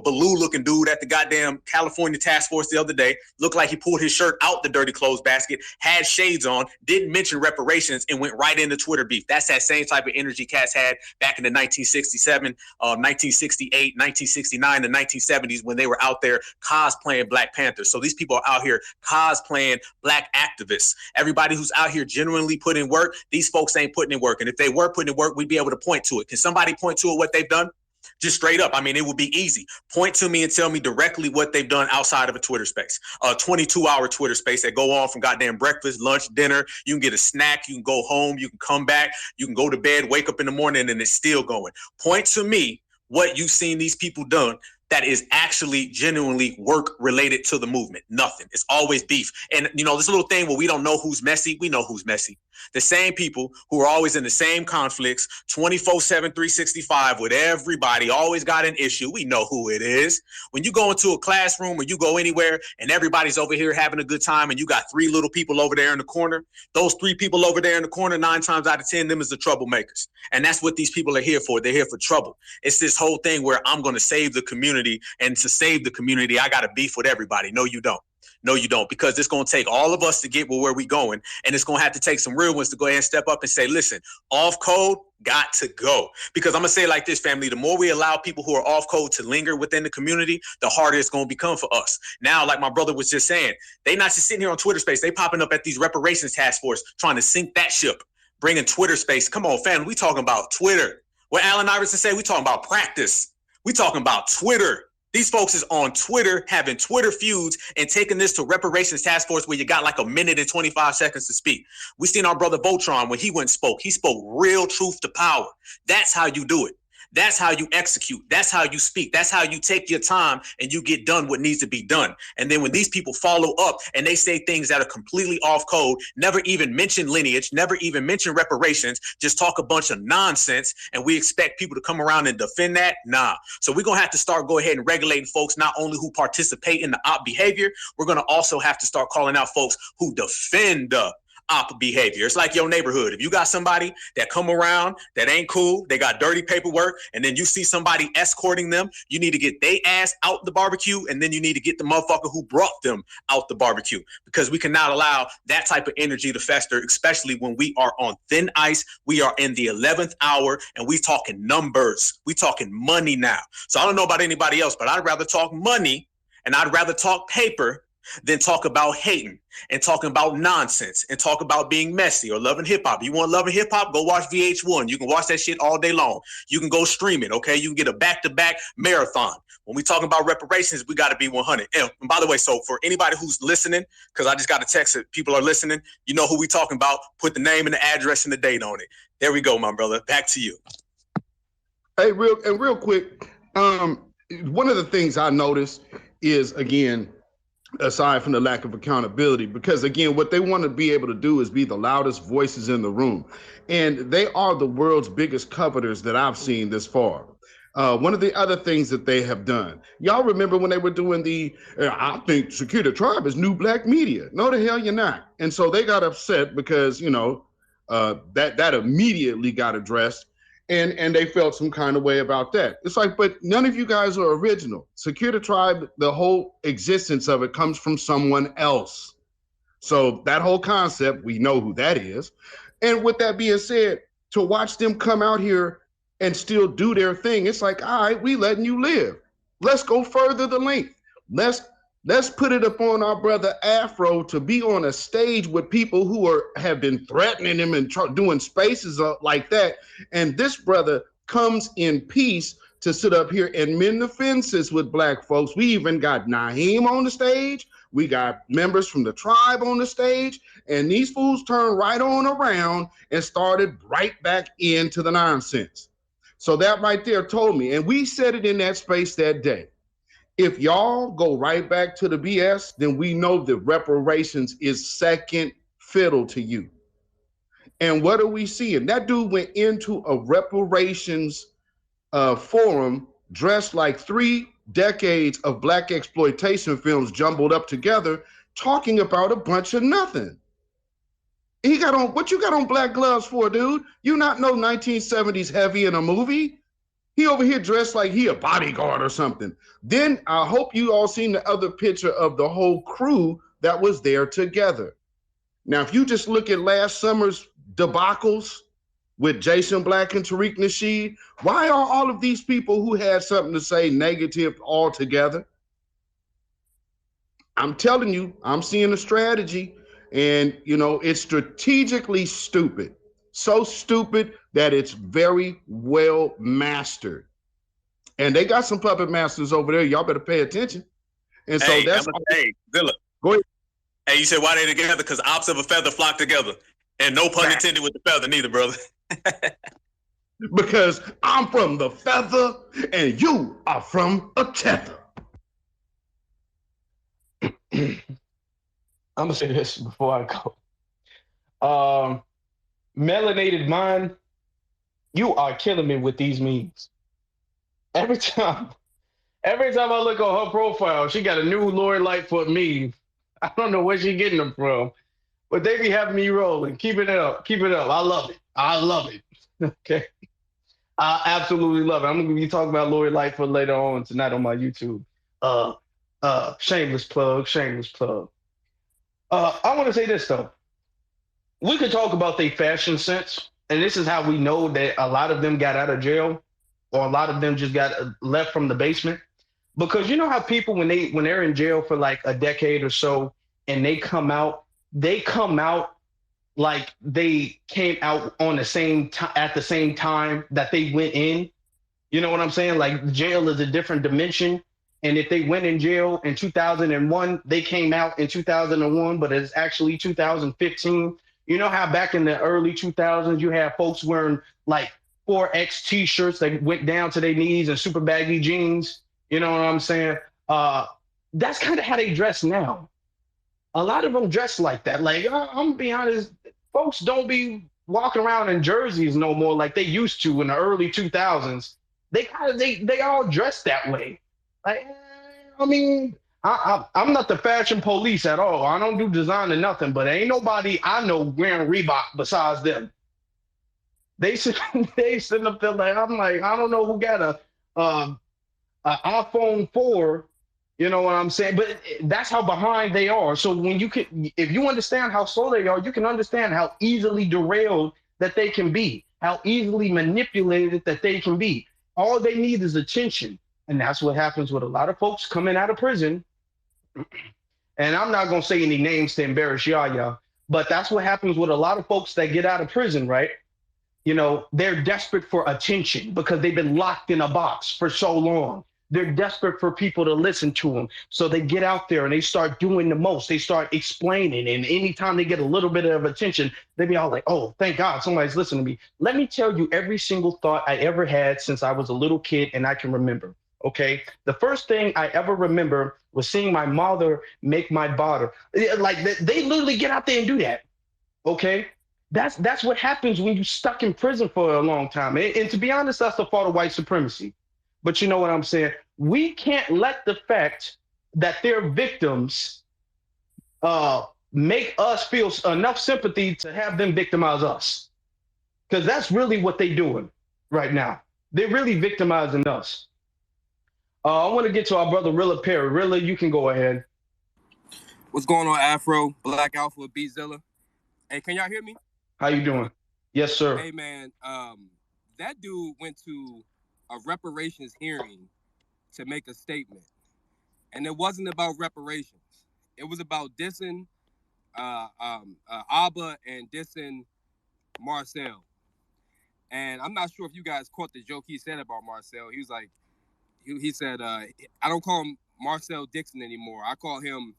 Baloo looking dude at the goddamn California task force the other day. Looked like he pulled his shirt out the dirty clothes basket, had shades on, didn't mention reparations, and went right into Twitter beef. That's that same type of energy cats had back in the 1967, 1968, 1969, and 1970s when they were out there cosplaying Black Panthers. So these people are out here cosplaying Black activists. Everybody who's out here genuinely putting work, these folks ain't putting in work. And if they were putting in work, we'd be able to point to it. Can somebody point to it what they've done? Just straight up. I mean, it would be easy. Point to me and tell me directly what they've done outside of a Twitter space, a 22-hour Twitter space that go on from goddamn breakfast, lunch, dinner. You can get a snack. You can go home. You can come back. You can go to bed, wake up in the morning, and it's still going. Point to me what you've seen these people done that is actually genuinely work related to the movement. Nothing. It's always beef. And, this little thing where we don't know who's messy, we know who's messy. The same people who are always in the same conflicts, 24/7, 365 with everybody, always got an issue. We know who it is. When you go into a classroom or you go anywhere and everybody's over here having a good time and you got three little people over there in the corner, those three people over there in the corner, 9 times out of 10, them is the troublemakers. And that's what these people are here for. They're here for trouble. It's this whole thing where I'm going to save the community, and to save the community, I got to beef with everybody. No, you don't. No, you don't, because it's going to take all of us to get where we going, and it's going to have to take some real ones to go ahead and step up and say, listen, off code got to go. Because I'm going to say it like this, family, the more we allow people who are off code to linger within the community, the harder it's going to become for us. Now, like my brother was just saying, they not just sitting here on Twitter space, they popping up at these reparations task force trying to sink that ship, bringing Twitter space. Come on, family, we talking about Twitter. What Allen Iverson said, we talking about practice. We talking about Twitter. These folks is on Twitter having Twitter feuds and taking this to reparations task force where you got like a minute and 25 seconds to speak. We seen our brother Voltron when he went and spoke. He spoke real truth to power. That's how you do it. That's how you execute. That's how you speak. That's how you take your time and you get done what needs to be done. And then when these people follow up and they say things that are completely off code, never even mention lineage, never even mention reparations, just talk a bunch of nonsense, and we expect people to come around and defend that? Nah. So we're going to have to go ahead and regulating folks not only who participate in the op behavior, we're going to also have to start calling out folks who defend op behavior. It's like your neighborhood. If you got somebody that come around that ain't cool, they got dirty paperwork, and then you see somebody escorting them, you need to get their ass out the barbecue, and then you need to get the motherfucker who brought them out the barbecue, because we cannot allow that type of energy to fester, especially when we are on thin ice. We are in the 11th hour, and we talking numbers. We talking money now. So I don't know about anybody else, but I'd rather talk money And I'd rather talk paper than talk about hating and talking about nonsense and talk about being messy or loving hip hop. You want loving hip hop? Go watch VH1. You can watch that shit all day long. You can go stream it, okay? You can get a back-to-back marathon. When we talking about reparations, we got to be 100. And by the way, so for anybody who's listening, because I just got a text that people are listening, you know who we talking about. Put the name and the address and the date on it. There we go, my brother. Back to you. Hey, real quick. One of the things I noticed is, again, aside from the lack of accountability, because again, what they want to be able to do is be the loudest voices in the room. And they are the world's biggest coveters that I've seen this far. One of the other things that they have done, y'all remember when they were doing I think Secure the Tribe is new black media. No, the hell you're not. And so they got upset because, that immediately got addressed. And they felt some kind of way about that. It's like, but none of you guys are original. Secure the Tribe, the whole existence of it comes from someone else. So that whole concept, we know who that is. And with that being said, to watch them come out here and still do their thing, it's like, all right, we letting you live. Let's go further the length. Let's put it upon our brother Afro to be on a stage with people who have been threatening him and doing spaces like that. And this brother comes in peace to sit up here and mend the fences with black folks. We even got Naheem on the stage. We got members from the tribe on the stage. And these fools turned right on around and started right back into the nonsense. So that right there told me, and we said it in that space that day. If y'all go right back to the BS, then we know that reparations is second fiddle to you. And what are we seeing? That dude went into a reparations forum dressed like 3 decades of black exploitation films jumbled up together, talking about a bunch of nothing. He got on, what you got on black gloves for, dude? You not know 1970s heavy in a movie? He over here dressed like he a bodyguard or something. Then I hope you all seen the other picture of the whole crew that was there together. Now, if you just look at last summer's debacles with Jason Black and Tariq Nasheed, why are all of these people who had something to say negative all together? I'm telling you, I'm seeing a strategy, and it's strategically stupid. So stupid that it's very well mastered. And they got some puppet masters over there. Y'all better pay attention. And so hey, Zilla. Go ahead. Hey, you said why they together? Because ops of a feather flock together. And no pun intended with the feather neither, brother. Because I'm from the feather and you are from a tether. I'm gonna say this before I go. Melanated Mind, you are killing me with these memes. Every time I look on her profile, she got a new Lori Lightfoot meme. I don't know where she's getting them from, but they be having me rolling. Keep it up. I love it. Okay. I absolutely love it. I'm gonna be talking about Lori Lightfoot later on tonight on my YouTube. Shameless plug. I want to say this though. We could talk about their fashion sense, and this is how we know that a lot of them got out of jail, or a lot of them just got left from the basement. Because you know how people, when they're in jail for like a decade or so, and they come out like they came out on the same at the same time that they went in. You know what I'm saying? Like jail is a different dimension. And if they went in jail in 2001, they came out in 2001, but it's actually 2015. You know how back in the early 2000s, you had folks wearing like 4X t-shirts that went down to their knees and super baggy jeans. You know what I'm saying? That's kind of how they dress now. A lot of them dress like that. Like, I'm gonna be honest, folks don't be walking around in jerseys no more like they used to in the early 2000s. They all dress that way. Like, I mean, I'm not the fashion police at all. I don't do design or nothing, but ain't nobody I know wearing Reebok besides them. They sit up there like, I'm like, I don't know who got a iPhone 4, you know what I'm saying? But that's how behind they are. So if you understand how slow they are, you can understand how easily derailed that they can be, how easily manipulated that they can be. All they need is attention. And that's what happens with a lot of folks coming out of prison And I'm not gonna say any names to embarrass y'all, but that's what happens with a lot of folks that get out of prison, right? You know, they're desperate for attention because they've been locked in a box for so long. They're desperate for people to listen to them. So they get out there and they start doing the most. They start explaining. And anytime they get a little bit of attention, they be all like, oh, thank God somebody's listening to me. Let me tell you every single thought I ever had since I was a little kid and I can remember. Okay. The first thing I ever remember was seeing my mother make my butter. Like they literally get out there and do that. Okay. That's what happens when you're stuck in prison for a long time. And to be honest, that's the fault of white supremacy. But you know what I'm saying? We can't let the fact that they're victims make us feel enough sympathy to have them victimize us. Because that's really what they're doing right now. They're really victimizing us. I want to get to our brother Rilla Perry. Rilla, you can go ahead. What's going on, Afro, Black Alpha, Beatzilla? Hey, can y'all hear me? How you doing? Yes, sir. Hey, man, that dude went to a reparations hearing to make a statement. And it wasn't about reparations. It was about dissing Abba and dissing Marcel. And I'm not sure if you guys caught the joke he said about Marcel. He was like, he said, I don't call him Marcel Dixon anymore. I call him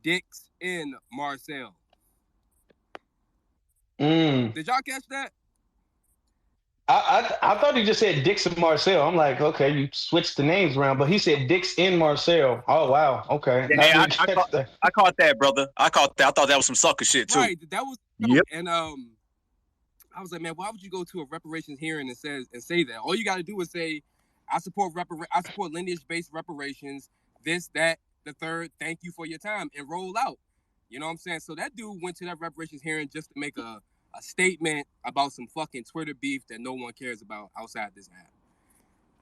Dix in Marcel. Did y'all catch that? I thought he just said Dix and Marcel. I'm like, okay, you switched the names around, but he said Dix in Marcel. Oh wow, okay. Yeah, I caught that, brother. I caught that. I thought that was some sucker shit too. Right, that was. Yep. And I was like, man, why would you go to a reparations hearing and say that? All you got to do is say, I support lineage-based reparations. This, that, the third. Thank you for your time, and roll out. You know what I'm saying? So that dude went to that reparations hearing just to make a statement about some fucking Twitter beef that no one cares about outside this app.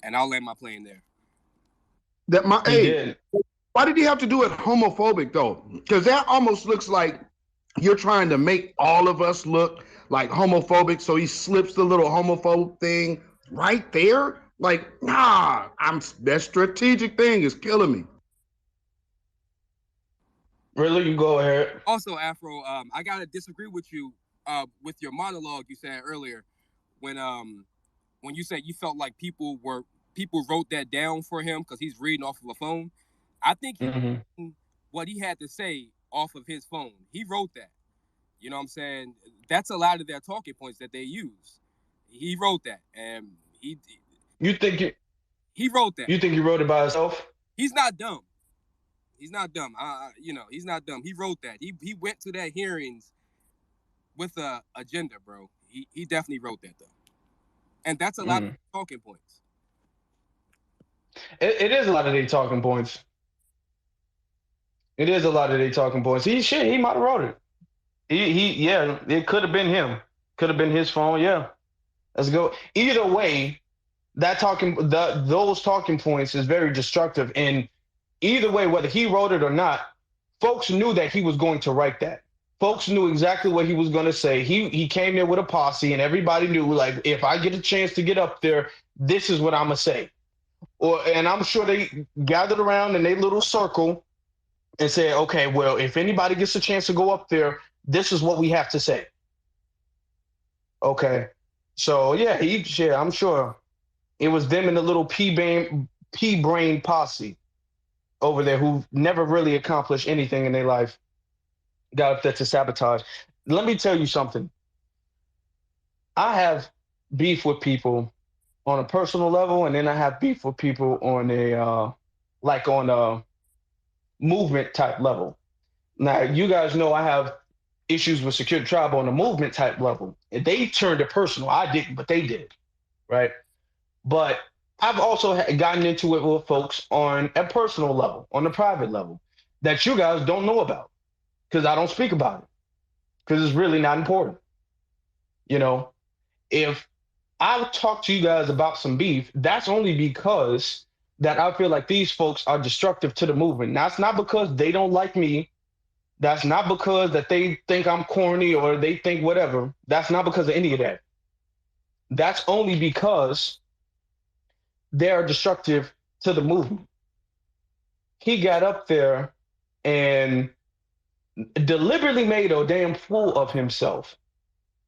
And I'll land my plane there. Why did he have to do it homophobic though? Because that almost looks like you're trying to make all of us look like homophobic. So he slips the little homophobe thing right there. Like, nah, that strategic thing is killing me. Really, you go ahead. Also, Afro, I gotta disagree with you with your monologue you said earlier when you said you felt like people wrote that down for him because he's reading off of a phone. I think what he had to say off of his phone, he wrote that. You know what I'm saying? That's a lot of their talking points that they use. He wrote that, and he wrote that. You think he wrote it by himself? He's not dumb. He's not dumb. He's not dumb. He wrote that. He went to that hearings with a agenda, bro. He definitely wrote that though, and that's a lot of talking points. It is a lot of their talking points. It is a lot of their talking points. He might have wrote it. Yeah, it could have been him. Could have been his phone. Yeah, let's go. Either way, those talking points is very destructive. And either way, whether he wrote it or not, folks knew that he was going to write that. Folks knew exactly what he was going to say. He came there with a posse, and everybody knew, like, if I get a chance to get up there, this is what I'm gonna say. And I'm sure they gathered around in their little circle and said, okay, well, if anybody gets a chance to go up there, this is what we have to say. Okay. So yeah, I'm sure it was them and the little pea-brain posse over there who never really accomplished anything in their life. Got up there to sabotage. Let me tell you something. I have beef with people on a personal level, and then I have beef with people on a movement type level. Now, you guys know I have issues with Secure Tribe on a movement type level. And they turned it personal. I didn't, but they did, right? But I've also gotten into it with folks on a personal level, on a private level, that you guys don't know about because I don't speak about it because it's really not important. You know, if I talk to you guys about some beef, that's only because that I feel like these folks are destructive to the movement. That's not because they don't like me. That's not because that they think I'm corny or they think whatever. That's not because of any of that. That's only because they're destructive to the movement. He got up there and deliberately made a damn fool of himself.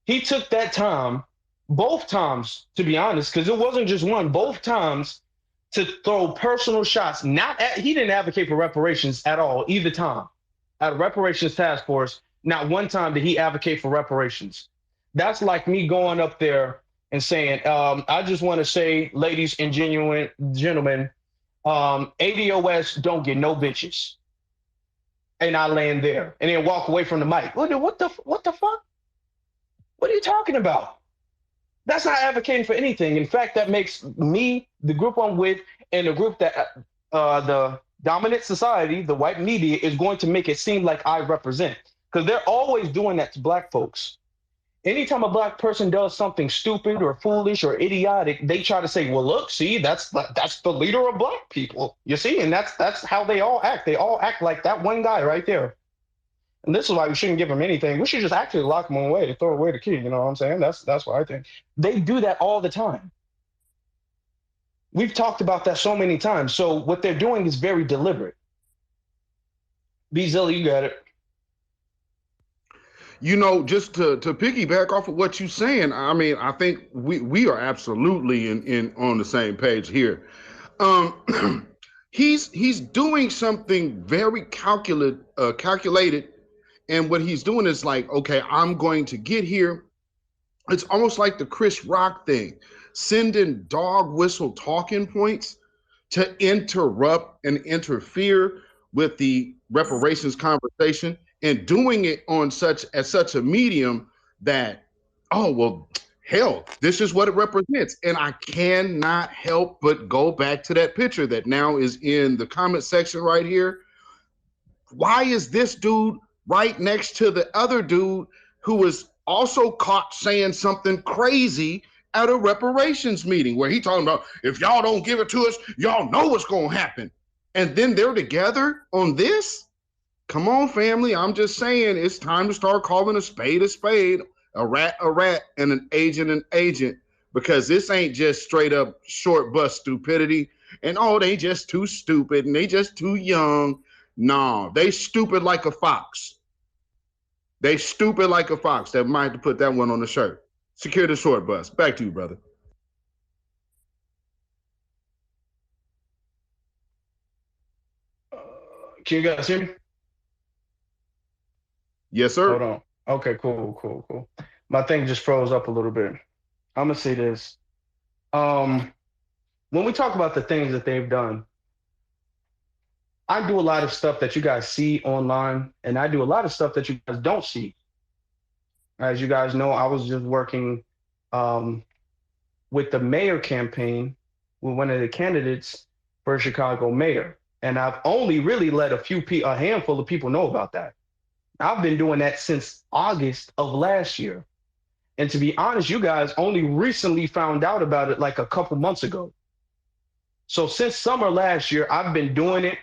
He took that time, both times, to be honest, because it wasn't just one, both times to throw personal shots. He didn't advocate for reparations at all, either time. At a reparations task force, not one time did he advocate for reparations. That's like me going up there and saying, I just want to say, ladies and genuine gentlemen, ADOS don't get no bitches. And I land there and then walk away from the mic. What the fuck? What are you talking about? That's not advocating for anything. In fact, that makes me, the group I'm with, and the group that the dominant society, the white media, is going to make it seem like I represent. Because they're always doing that to black folks. Anytime a black person does something stupid or foolish or idiotic, they try to say, well, look, see, that's the leader of black people. You see, and that's how they all act. They all act like that one guy right there. And this is why we shouldn't give him anything. We should just actually lock him away to throw away the key. You know what I'm saying? That's what I think. They do that all the time. We've talked about that so many times. So what they're doing is very deliberate. Zilla, you got it. You know, just to piggyback off of what you're saying, I mean, I think we are absolutely in on the same page here. He's doing something very calculated. And what he's doing is like, okay, I'm going to get here. It's almost like the Chris Rock thing, sending dog whistle talking points to interrupt and interfere with the reparations conversation, and doing it on such a medium that, oh, well, hell, this is what it represents. And I cannot help but go back to that picture that now is in the comment section right here. Why is this dude right next to the other dude who was also caught saying something crazy at a reparations meeting where he talking about, if y'all don't give it to us, y'all know what's going to happen. And then they're together on this? Come on, family. I'm just saying it's time to start calling a spade, a rat, and an agent, because this ain't just straight up short bus stupidity. And oh, they just too stupid and they just too young. No, they stupid like a fox. They stupid like a fox. That might have to put that one on the shirt. Secure the short bus. Back to you, brother. Can you guys hear me? Yes, sir. Hold on. Okay, cool. My thing just froze up a little bit. I'm gonna say this. When we talk about the things that they've done, I do a lot of stuff that you guys see online, and I do a lot of stuff that you guys don't see. As you guys know, I was just working with the mayor campaign with one of the candidates for Chicago mayor. And I've only really let a handful of people know about that. I've been doing that since August of last year. And to be honest, you guys only recently found out about it like a couple months ago. So since summer last year, I've been doing it.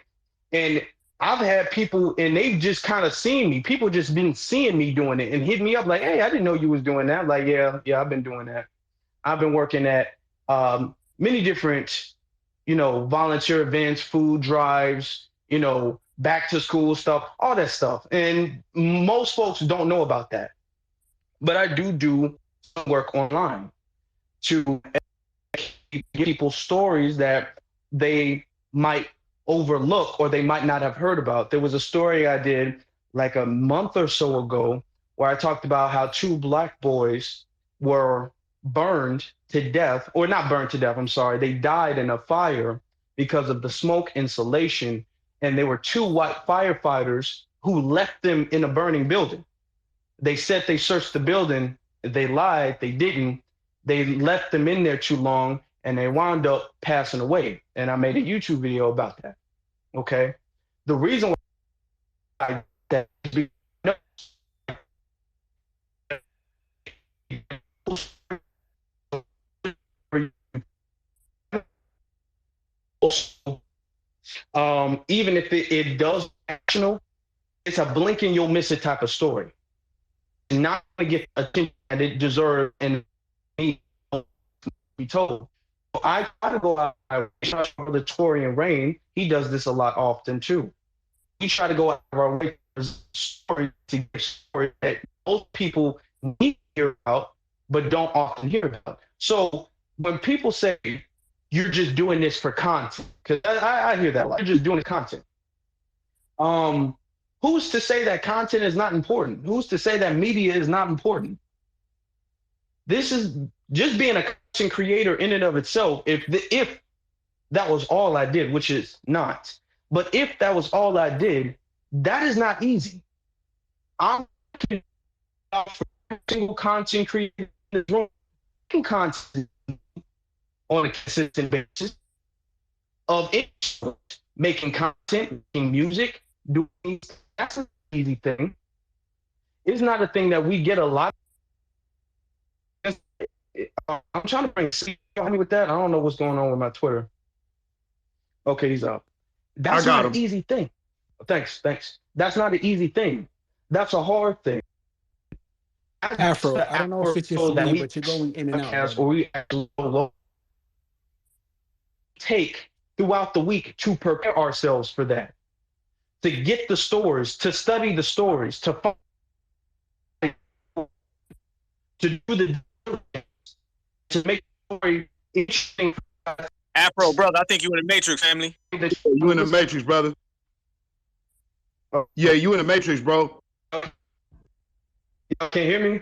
And I've had people, and they've just kind of seen me. People just been seeing me doing it and hit me up like, hey, I didn't know you was doing that. Like, yeah, I've been doing that. I've been working at many different, volunteer events, food drives, back to school stuff, all that stuff. And most folks don't know about that. But I do some work online to give people stories that they might overlook or they might not have heard about. There was a story I did like a month or so ago where I talked about how two black boys were burned to death, or not burned to death, I'm sorry. They died in a fire because of the smoke insulation. And there were two white firefighters who left them in a burning building. They said they searched the building. They lied. They didn't. They left them in there too long, and they wound up passing away. And I made a YouTube video about that. Okay. The reason why that even if it does actional, it's a blink and you'll miss it type of story. Not to get attention that it deserves and be told. So I try to go out with Torian Rain. He does this a lot often too. we try to go out of our way for story to get story that most people need to hear about, but don't often hear about. So when people say you're just doing this for content, because I hear that a lot, you're just doing content. Who's to say that content is not important? Who's to say that media is not important? This is just being a content creator in and of itself. If that was all I did, which is not, but if that was all I did, that is not easy. I'm out for every single content creator in this room, content on a consistent basis of making content, making music, doing things. That's an easy thing. It's not a thing that we get a lot. I'm trying to bring me with that. I don't know what's going on with my Twitter. Okay, he's up. That's not an easy thing. Thanks. That's not an easy thing. That's a hard thing. Afro, I don't know if it's just me, but you're going in and out. Or we take throughout the week to prepare ourselves for that, to get the stories, to study the stories, to find, to do the, to make the story interesting. Afro, brother, I think you in the Matrix, family. You in the Matrix, brother. Yeah, you in the Matrix, bro. Y'all can't hear me?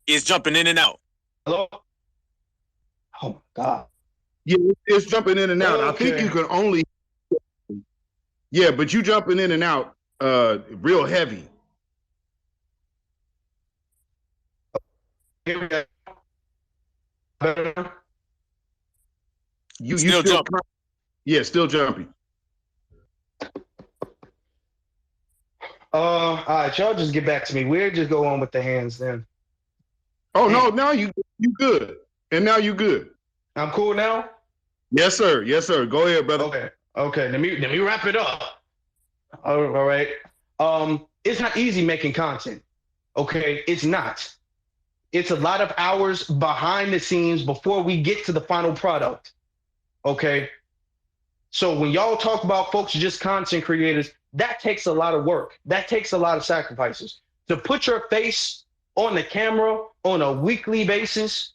It's jumping in and out. Hello? Oh my God. Yeah, it's jumping in and out. Okay. I think you can only. Yeah, but you jumping in and out real heavy. You still jumping. Yeah, still jumping. All right, y'all just get back to me. We'll just go on with the hands then. Oh no, now you good. And now you good. I'm cool now? Yes, sir. Yes, sir. Go ahead, brother. Okay. Let me wrap it up. All right. It's not easy making content. Okay, it's not. It's a lot of hours behind the scenes before we get to the final product. Okay. So when y'all talk about folks just content creators, that takes a lot of work. That takes a lot of sacrifices. To put your face on the camera on a weekly basis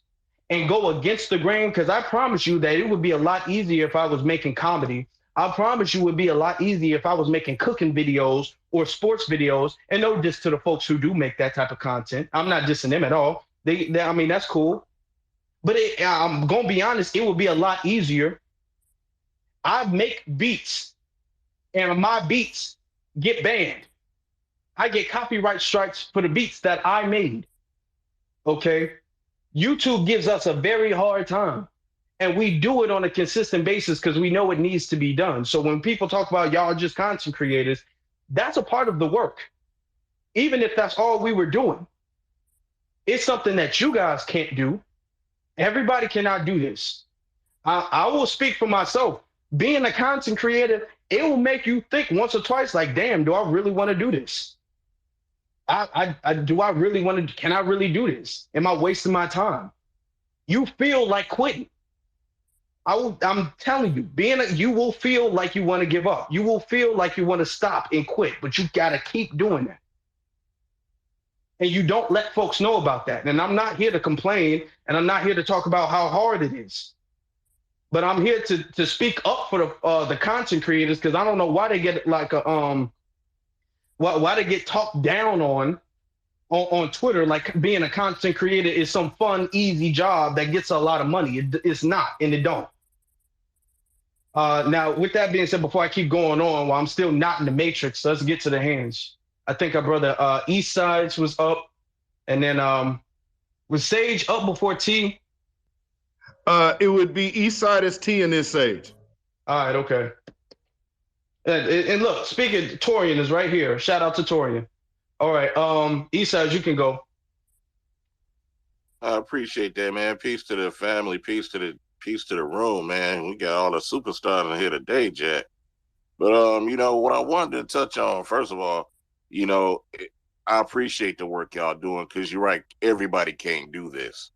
and go against the grain, because I promise you that it would be a lot easier if I was making comedy. I promise you it would be a lot easier if I was making cooking videos or sports videos. And no diss to the folks who do make that type of content. I'm not dissing them at all. I mean, that's cool. But I'm going to be honest, it would be a lot easier. I make beats and my beats get banned. I get copyright strikes for the beats that I made. Okay. YouTube gives us a very hard time. And we do it on a consistent basis because we know it needs to be done. So when people talk about y'all just content creators, that's a part of the work. Even if that's all we were doing. It's something that you guys can't do. Everybody cannot do this. I will speak for myself. Being a content creator, it will make you think once or twice, like, damn, do I really want to do this? Do I really want to, can I really do this? Am I wasting my time? You feel like quitting. I'm telling you, you will feel like you want to give up. You will feel like you want to stop and quit, but you got to keep doing that. And you don't let folks know about that. And I'm not here to complain, and I'm not here to talk about how hard it is. But I'm here to speak up for the content creators, because I don't know why they get like why they get talked down on Twitter, like being a content creator is some fun, easy job that gets a lot of money. It's not, and it don't. Now, with that being said, before I keep going on, while I'm still not in the matrix, let's get to the hands. I think our brother East Sides was up, and then was Sage up before T? It would be East Side as T and then Sage. All right, okay. And look, speaking, Torian is right here. Shout out to Torian. All right, East Side, you can go. I appreciate that, man. Peace to the family. Peace to the room, man. We got all the superstars in here today, Jack. But what I wanted to touch on, first of all, I appreciate the work y'all doing, because you're right, everybody can't do this.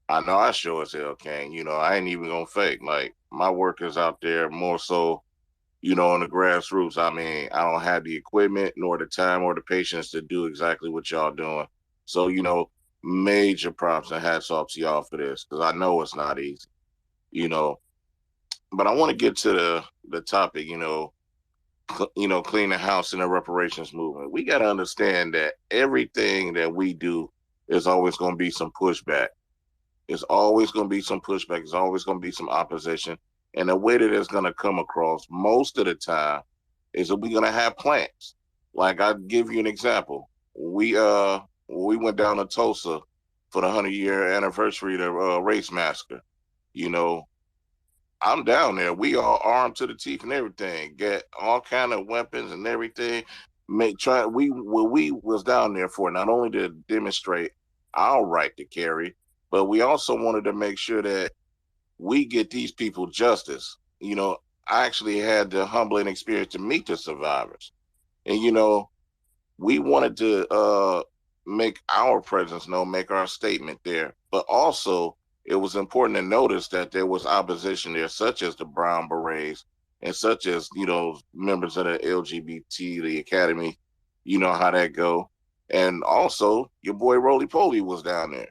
I know I sure as hell can. I ain't even gonna fake. Like, my work is out there more so on the grassroots. I mean, I don't have the equipment nor the time or the patience to do exactly what y'all doing. So, major props and hats off to y'all for this, because I know it's not easy, But I want to get to the topic, clean the house in the reparations movement. We got to understand that everything that we do is always going to be some pushback. It's always going to be some pushback. It's always going to be some opposition. And the way that it's going to come across most of the time is that we're going to have plans. Like, I'll give you an example. We went down to Tulsa for the 100-year anniversary of the race massacre. I'm down there. We all armed to the teeth and everything. Get all kind of weapons and everything. We was down there for not only to demonstrate our right to carry, but we also wanted to make sure that we get these people justice. I actually had the humbling experience to meet the survivors, and we wanted to make our presence known, make our statement there, but also it was important to notice that there was opposition there, such as the Brown Berets and such as, members of the LGBT, the Academy, how that go. And also your boy Roly Poly was down there.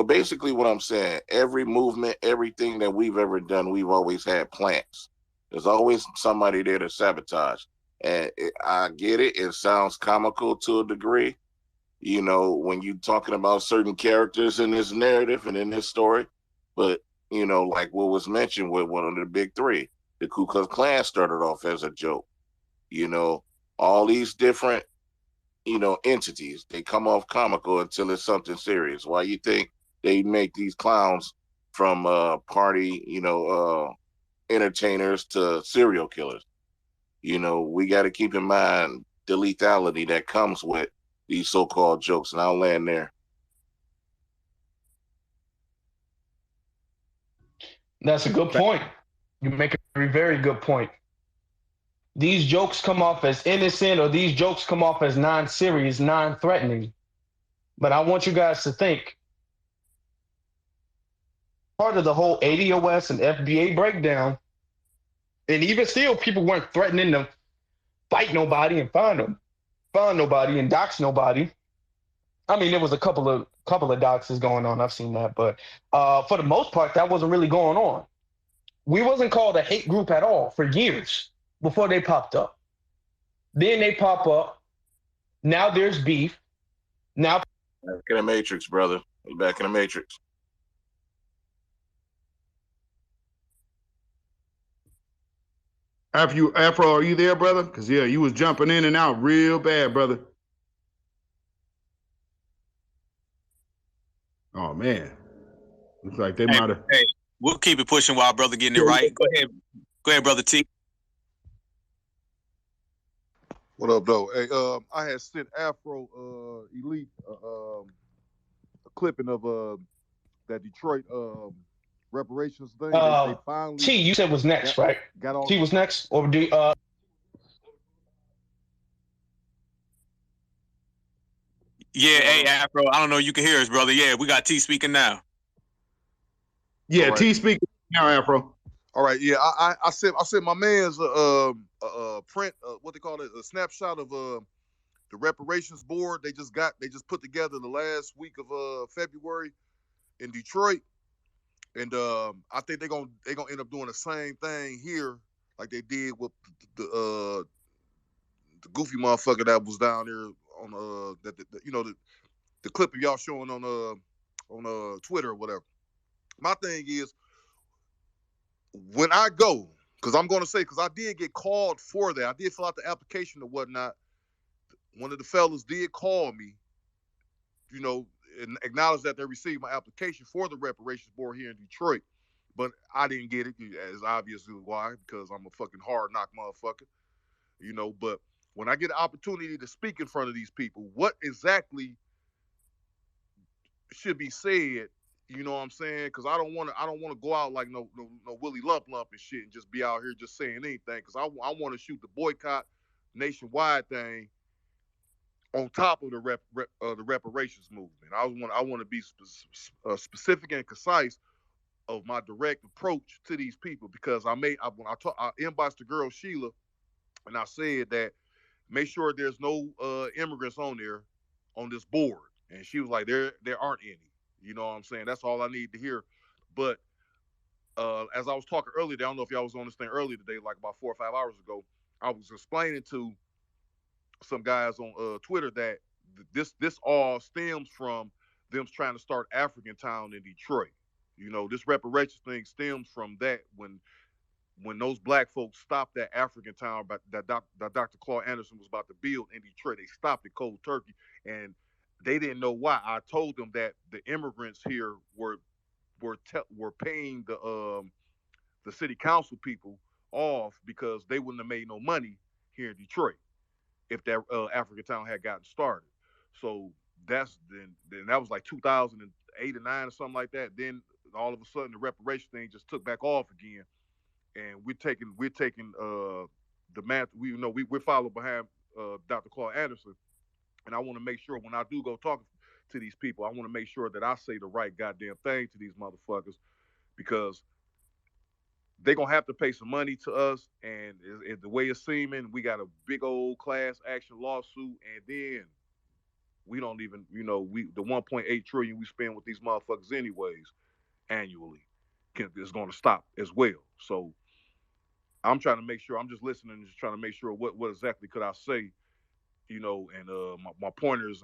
Basically what I'm saying, every movement, everything that we've ever done, we've always had plans. There's always somebody there to sabotage. And I get it. It sounds comical to a degree, when you're talking about certain characters in this narrative and in this story. But, like what was mentioned with one of the big three, the Ku Klux Klan started off as a joke. All these different, entities, they come off comical until it's something serious. Why you think they make these clowns from party, entertainers to serial killers? We got to keep in mind the lethality that comes with these so-called jokes, and I'll land there. That's a good point. You make a very, very good point. These jokes come off as innocent, or these jokes come off as non-serious, non-threatening. But I want you guys to think, part of the whole ADOS and FBA breakdown, and even still, people weren't threatening to fight nobody and find nobody and dox nobody. I mean, there was a couple of doxes going on. I've seen that, but for the most part, that wasn't really going on. We wasn't called a hate group at all for years before they popped up. Then they pop up. Now there's beef. Now back in the Matrix, brother. You're back in the Matrix. Afro, are you there, brother? Because you was jumping in and out real bad, brother. Oh man, looks like they might have. Hey, we'll keep it pushing while brother getting it right. Go ahead, brother T. What up, though? Hey, I had sent Afro Elite a clipping of that Detroit reparations thing. They finally. T, you said was next, right? T was next, or do Yeah, hey Afro, I don't know. You can hear us, brother. Yeah, we got T speaking now. Yeah, right. T speaking now, Afro. All right, yeah, I sent my man's print, what they call it, a snapshot of the reparations board they just put together the last week of February in Detroit, and I think they're gonna end up doing the same thing here like they did with the goofy motherfucker that was down there on the clip of y'all showing on Twitter or whatever. My thing is, when I go, because I'm going to say, because I did get called for that. I did fill out the application or whatnot. One of the fellas did call me, and acknowledge that they received my application for the reparations board here in Detroit. But I didn't get it, as obviously why, because I'm a fucking hard knock motherfucker. But when I get an opportunity to speak in front of these people, what exactly should be said? You know what I'm saying? Because I don't want to go out like no Willie Lump and shit and just be out here just saying anything. Because I want to shoot the boycott nationwide thing on top of the reparations movement. I want to be specific and concise of my direct approach to these people, because when I inboxed the girl Sheila, and I said that make sure there's no immigrants on there on this board, and she was like, there aren't any. You know what I'm saying? That's all I need to hear. But as I was talking earlier, I don't know if y'all was on this thing earlier today, like about 4 or 5 hours ago, I was explaining to some guys on Twitter that this all stems from them trying to start African Town in Detroit. You know, this reparations thing stems from that when those black folks stopped that African Town that Dr. Claude Anderson was about to build in Detroit. They stopped it cold turkey, and they didn't know why. I told them that the immigrants here were paying the city council people off because they wouldn't have made no money here in Detroit if that African Town had gotten started. So that's then that was like 2008 or 9 or something like that. Then all of a sudden the reparation thing just took back off again, and we're taking the man. We follow behind Dr. Claude Anderson, and I want to make sure when I do go talk to these people, I want to make sure that I say the right goddamn thing to these motherfuckers, because they're going to have to pay some money to us. And the way it's seeming, we got a big old class action lawsuit. And then we don't even, the 1.8 trillion we spend with these motherfuckers anyways annually is going to stop as well. So I'm trying to make sure, I'm just listening and just trying to make sure what exactly could I say, and my pointers,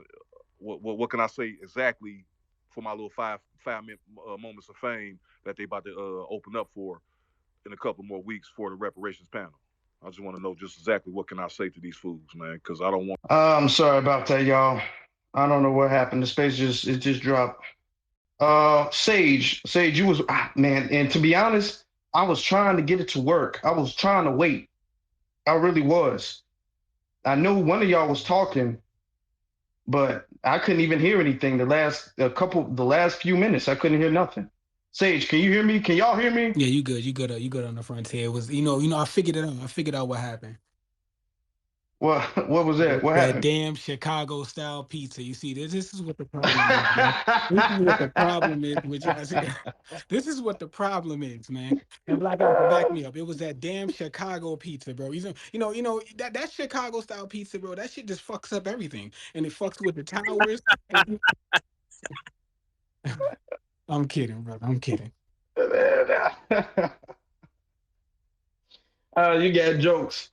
what can I say exactly for my little five minute moments of fame that they about to open up for in a couple more weeks for the reparations panel. I just want to know just exactly what can I say to these fools, man, because I don't want. I'm sorry about that, y'all. I don't know what happened. The space just dropped. Sage, you was man, and to be honest, I was trying to get it to work. I was trying to wait. I really was. I knew one of y'all was talking, but I couldn't even hear anything. The last few minutes, I couldn't hear nothing. Sage, can you hear me? Can y'all hear me? Yeah, you good. You good on the frontier. It was, I figured it out. I figured out what happened. What was that? What That happened? damn Chicago style pizza. You see, this is what the problem is, man. This is what the problem is with y'all. This is what the problem is, man. And Black Alpha, back me up. It was that damn Chicago pizza, bro. That Chicago style pizza, bro. That shit just fucks up everything, and it fucks with the towers. I'm kidding, brother. I'm kidding. You got jokes.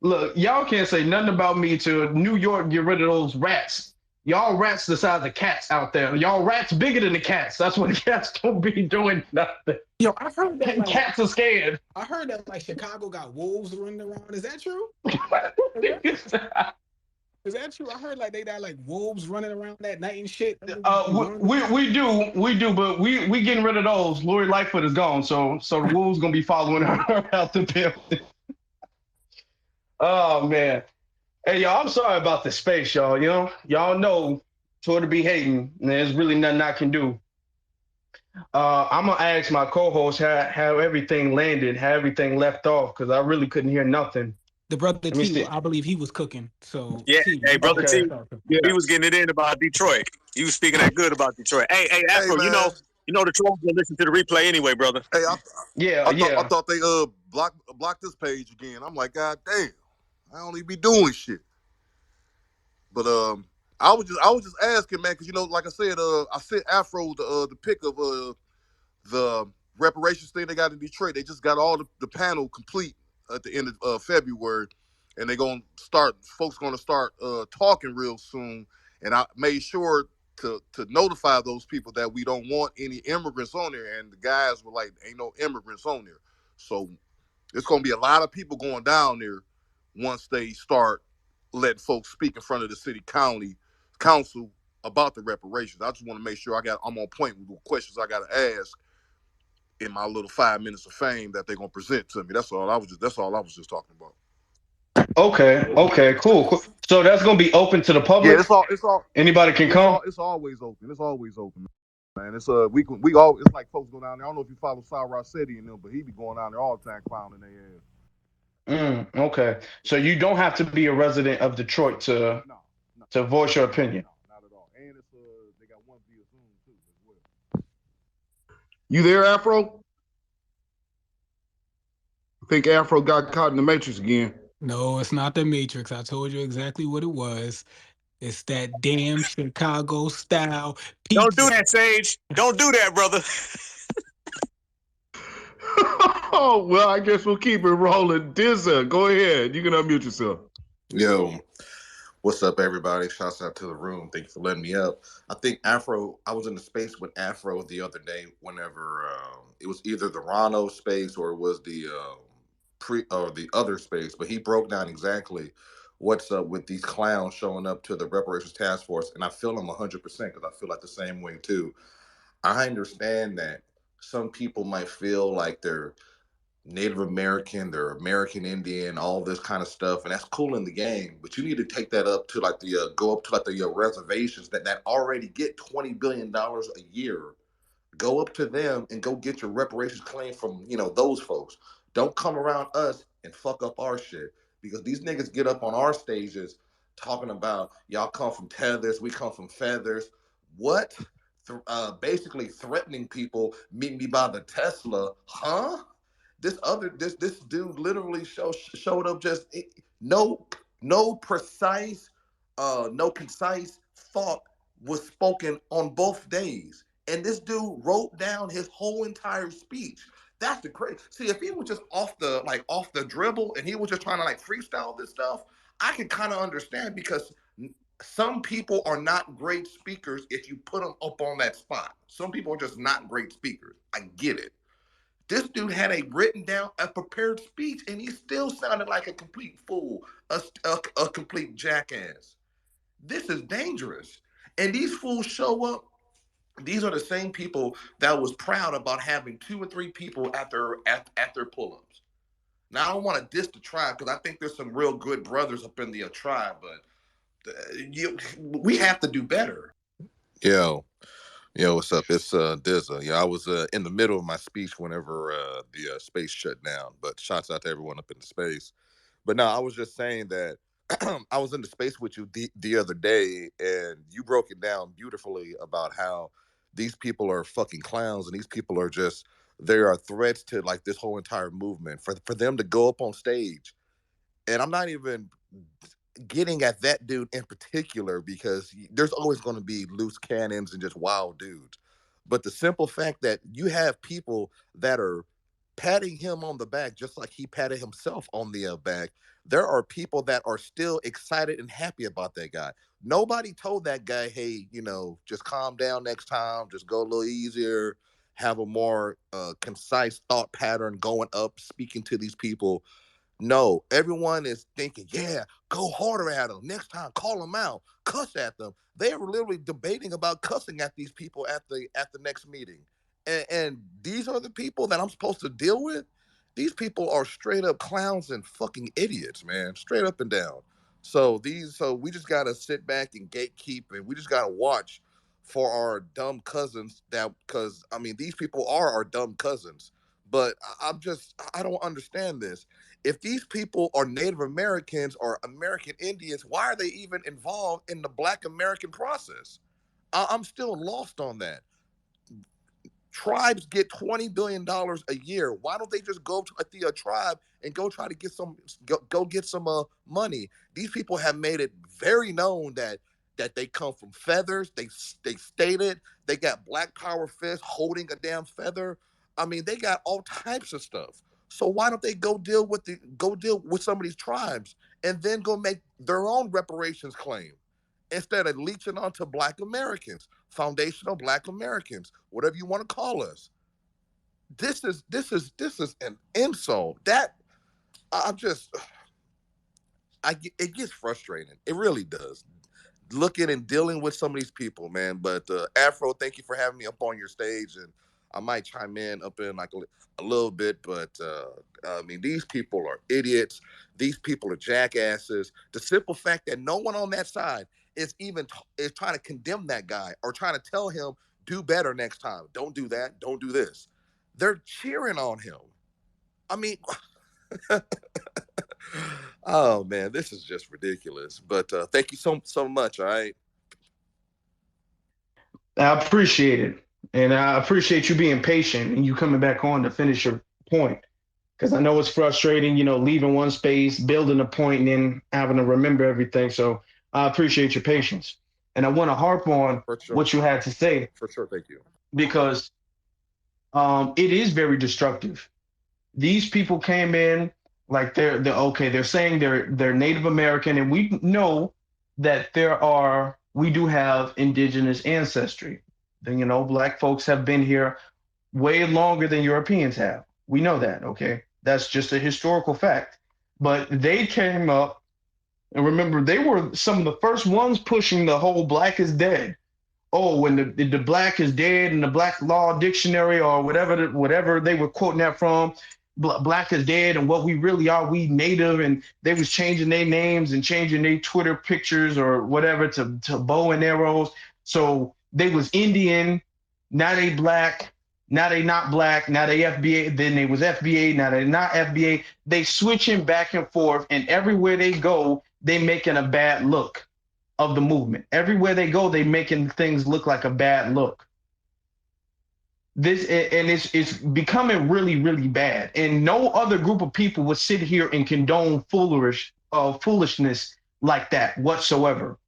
Look, y'all can't say nothing about me to New York get rid of those rats. Y'all rats the size of cats out there. Y'all rats bigger than the cats. That's what the cats don't be doing nothing. Yo, I heard that cats are scared. I heard that Chicago got wolves running around. Is that true? Is that true? I heard they got wolves running around that night and shit. We do, but we getting rid of those. Lori Lightfoot is gone, so the wolves gonna be following her out the building. Oh man, hey y'all, I'm sorry about the space, y'all. Y'all know Twitter be hating, and there's really nothing I can do. I'm gonna ask my co-host how everything landed, how everything left off, because I really couldn't hear nothing. The brother T, I believe he was cooking. So yeah, T, hey brother T, he was getting it in about Detroit. He was speaking that good about Detroit. Hey, Afro, you know the trolls will listen to the replay anyway, brother. Hey, I thought they blocked this page again. I'm like, God damn, I only be doing shit. But I was just asking, man, because like I said, I sent Afro the pic of the reparations thing they got in Detroit. They just got all the panel complete at the end of February, and folks gonna start talking real soon. And I made sure to notify those people that we don't want any immigrants on there. And the guys were like, ain't no immigrants on there. So it's gonna be a lot of people going down there once they start letting folks speak in front of the city council about the reparations. I just want to make sure I'm on point with the questions I gotta ask in my little 5 minutes of fame that they're gonna present to me. That's all I was just talking about. Okay, cool. So that's gonna be open to the public. Yeah, it's all. Anybody can come. It's always open. It's always open, man. It's it's like folks go down there. I don't know if you follow Sal Rossetti and them, but he be going down there all the time clowning their ass. Okay. So you don't have to be a resident of Detroit to voice your opinion. No, not at all. And it's they got one via Zoom too as well. You there, Afro? I think Afro got caught in the matrix again. No, it's not the Matrix. I told you exactly what it was. It's that damn Chicago style Don't do pizza. that, Sage. Don't do that, brother. Oh, well, I guess we'll keep it rolling. Dizza, go ahead. You can unmute yourself. Yo, what's up, everybody? Shouts out to the room. Thank you for letting me up. I think Afro, I was in the space with Afro the other day whenever it was either the Rano space or it was the the other space, but he broke down exactly what's up with these clowns showing up to the reparations task force, and I feel them 100% because I feel like the same way too. I understand that some people might feel like they're Native American, they're American Indian, all this kind of stuff, and that's cool in the game. But you need to take that up to like the go up to like the reservations that already get $20 billion a year. Go up to them and go get your reparations claim from those folks. Don't come around us and fuck up our shit because these niggas get up on our stages talking about y'all come from tethers, we come from feathers. What? Basically threatening people. Meet me by the Tesla, huh? This dude literally showed up just no no precise no concise thought was spoken on both days, and this dude wrote down his whole entire speech. That's the crazy. See, if he was just off the dribble and he was just trying to like freestyle this stuff, I can kind of understand because some people are not great speakers if you put them up on that spot. Some people are just not great speakers. I get it. This dude had a written down, a prepared speech, and he still sounded like a complete fool, a complete jackass. This is dangerous. And these fools show up. These are the same people that was proud about having 2 or 3 people at their pull-ups. Now I don't want to diss the tribe because I think there's some real good brothers up in the tribe, but we have to do better. Yo, what's up? It's Dizza. Yeah, I was in the middle of my speech whenever the space shut down. But shouts out to everyone up in the space. But no, I was just saying that I was in the space with you the other day, and you broke it down beautifully about how these people are fucking clowns, and these people are just they are threats to like this whole entire movement. For them to go up on stage, and I'm not even getting at that dude in particular because there's always going to be loose cannons and just wild dudes. But the simple fact that you have people that are patting him on the back just like he patted himself on the back, there are people that are still excited and happy about that guy. Nobody told that guy, hey, just calm down next time, just go a little easier, have a more concise thought pattern going up, speaking to these people. No, everyone is thinking, yeah, go harder at them. Next time, call them out, cuss at them. They were literally debating about cussing at these people at the next meeting. And these are the people that I'm supposed to deal with. These people are straight up clowns and fucking idiots, man. Straight up and down. So we just gotta sit back and gatekeep, and we just gotta watch for our dumb cousins because I mean these people are our dumb cousins. But I don't understand this. If these people are Native Americans or American Indians, why are they even involved in the Black American process? I'm still lost on that. Tribes get $20 billion a year. Why don't they just go to the tribe and go try to get go get some money? These people have made it very known that they come from feathers. They stated they got black power fists holding a damn feather. I mean, they got all types of stuff. So why don't they go deal with some of these tribes and then go make their own reparations claim? Instead of leeching onto Black Americans, foundational Black Americans, whatever you want to call us. This is an insult. That I'm just, it gets frustrating. It really does. Looking and dealing with some of these people, man. But Afro, thank you for having me up on your stage, and I might chime in up in like a little bit. But I mean, these people are idiots. These people are jackasses. The simple fact that no one on that side is trying to condemn that guy or trying to tell him do better next time. Don't do that. Don't do this. They're cheering on him. I mean. Oh man, this is just ridiculous. But thank you so much. All right. I appreciate it. And I appreciate you being patient and you coming back on to finish your point. Because I know it's frustrating, leaving one space, building a point, and then having to remember everything. So I appreciate your patience. And I want to harp on For sure. what you had to say For sure. Thank you. because it is very destructive. These people came in like they're okay. They're saying they're Native American, and we know that we do have indigenous ancestry. Then black folks have been here way longer than Europeans have. We know that, okay? That's just a historical fact. But they came up, and remember, they were some of the first ones pushing the whole black is dead. Oh, when the black is dead in the Black Law Dictionary or whatever they were quoting that from, black is dead, and what we really are, we native, and they was changing their names and changing their Twitter pictures or whatever to bow and arrows. So they was Indian, now they black, now they not black, now they FBA, then they was FBA, now they not FBA. They switching back and forth, and everywhere they go, they making a bad look of the movement. Everywhere they go, they making things look like a bad look. It's becoming really, really bad. And no other group of people would sit here and condone foolishness like that whatsoever.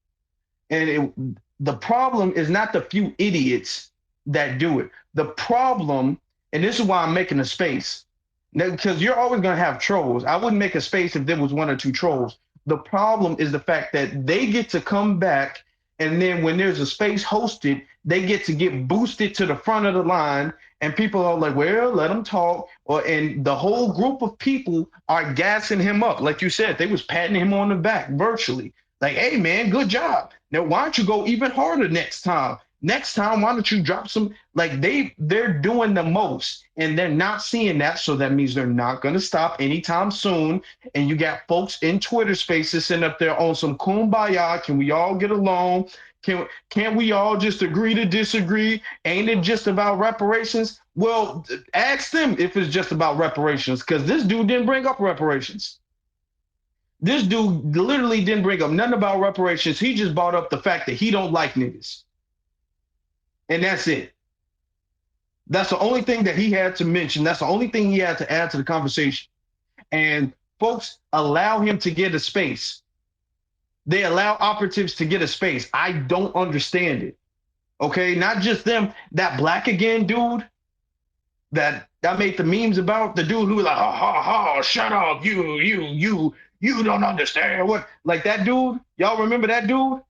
And the problem is not the few idiots that do it. The problem, and this is why I'm making a space, because you're always going to have trolls. I wouldn't make a space if there was one or two trolls. The problem is the fact that they get to come back, and then when there's a space hosted, they get to get boosted to the front of the line, and people are like, well, let them talk. And the whole group of people are gassing him up. Like you said, they was patting him on the back virtually. Like, hey, man, good job. Now, why don't you go even harder next time? Next time, why don't you drop some? Like they're doing the most, and they're not seeing that, so that means they're not going to stop anytime soon. And you got folks in Twitter Spaces sitting up there on some kumbaya. Can we all get along? Can't we all just agree to disagree? Ain't it just about reparations? Well, ask them if it's just about reparations, because this dude didn't bring up reparations. This dude literally didn't bring up nothing about reparations. He just brought up the fact that he don't like niggas. And that's it. That's the only thing that he had to mention. That's the only thing he had to add to the conversation. And folks allow him to get a space. They allow operatives to get a space. I don't understand it. Okay, not just them. That black again dude that made the memes about, the dude who was like, ha ha ha, shut up, you don't understand what, like that dude. Y'all remember that dude?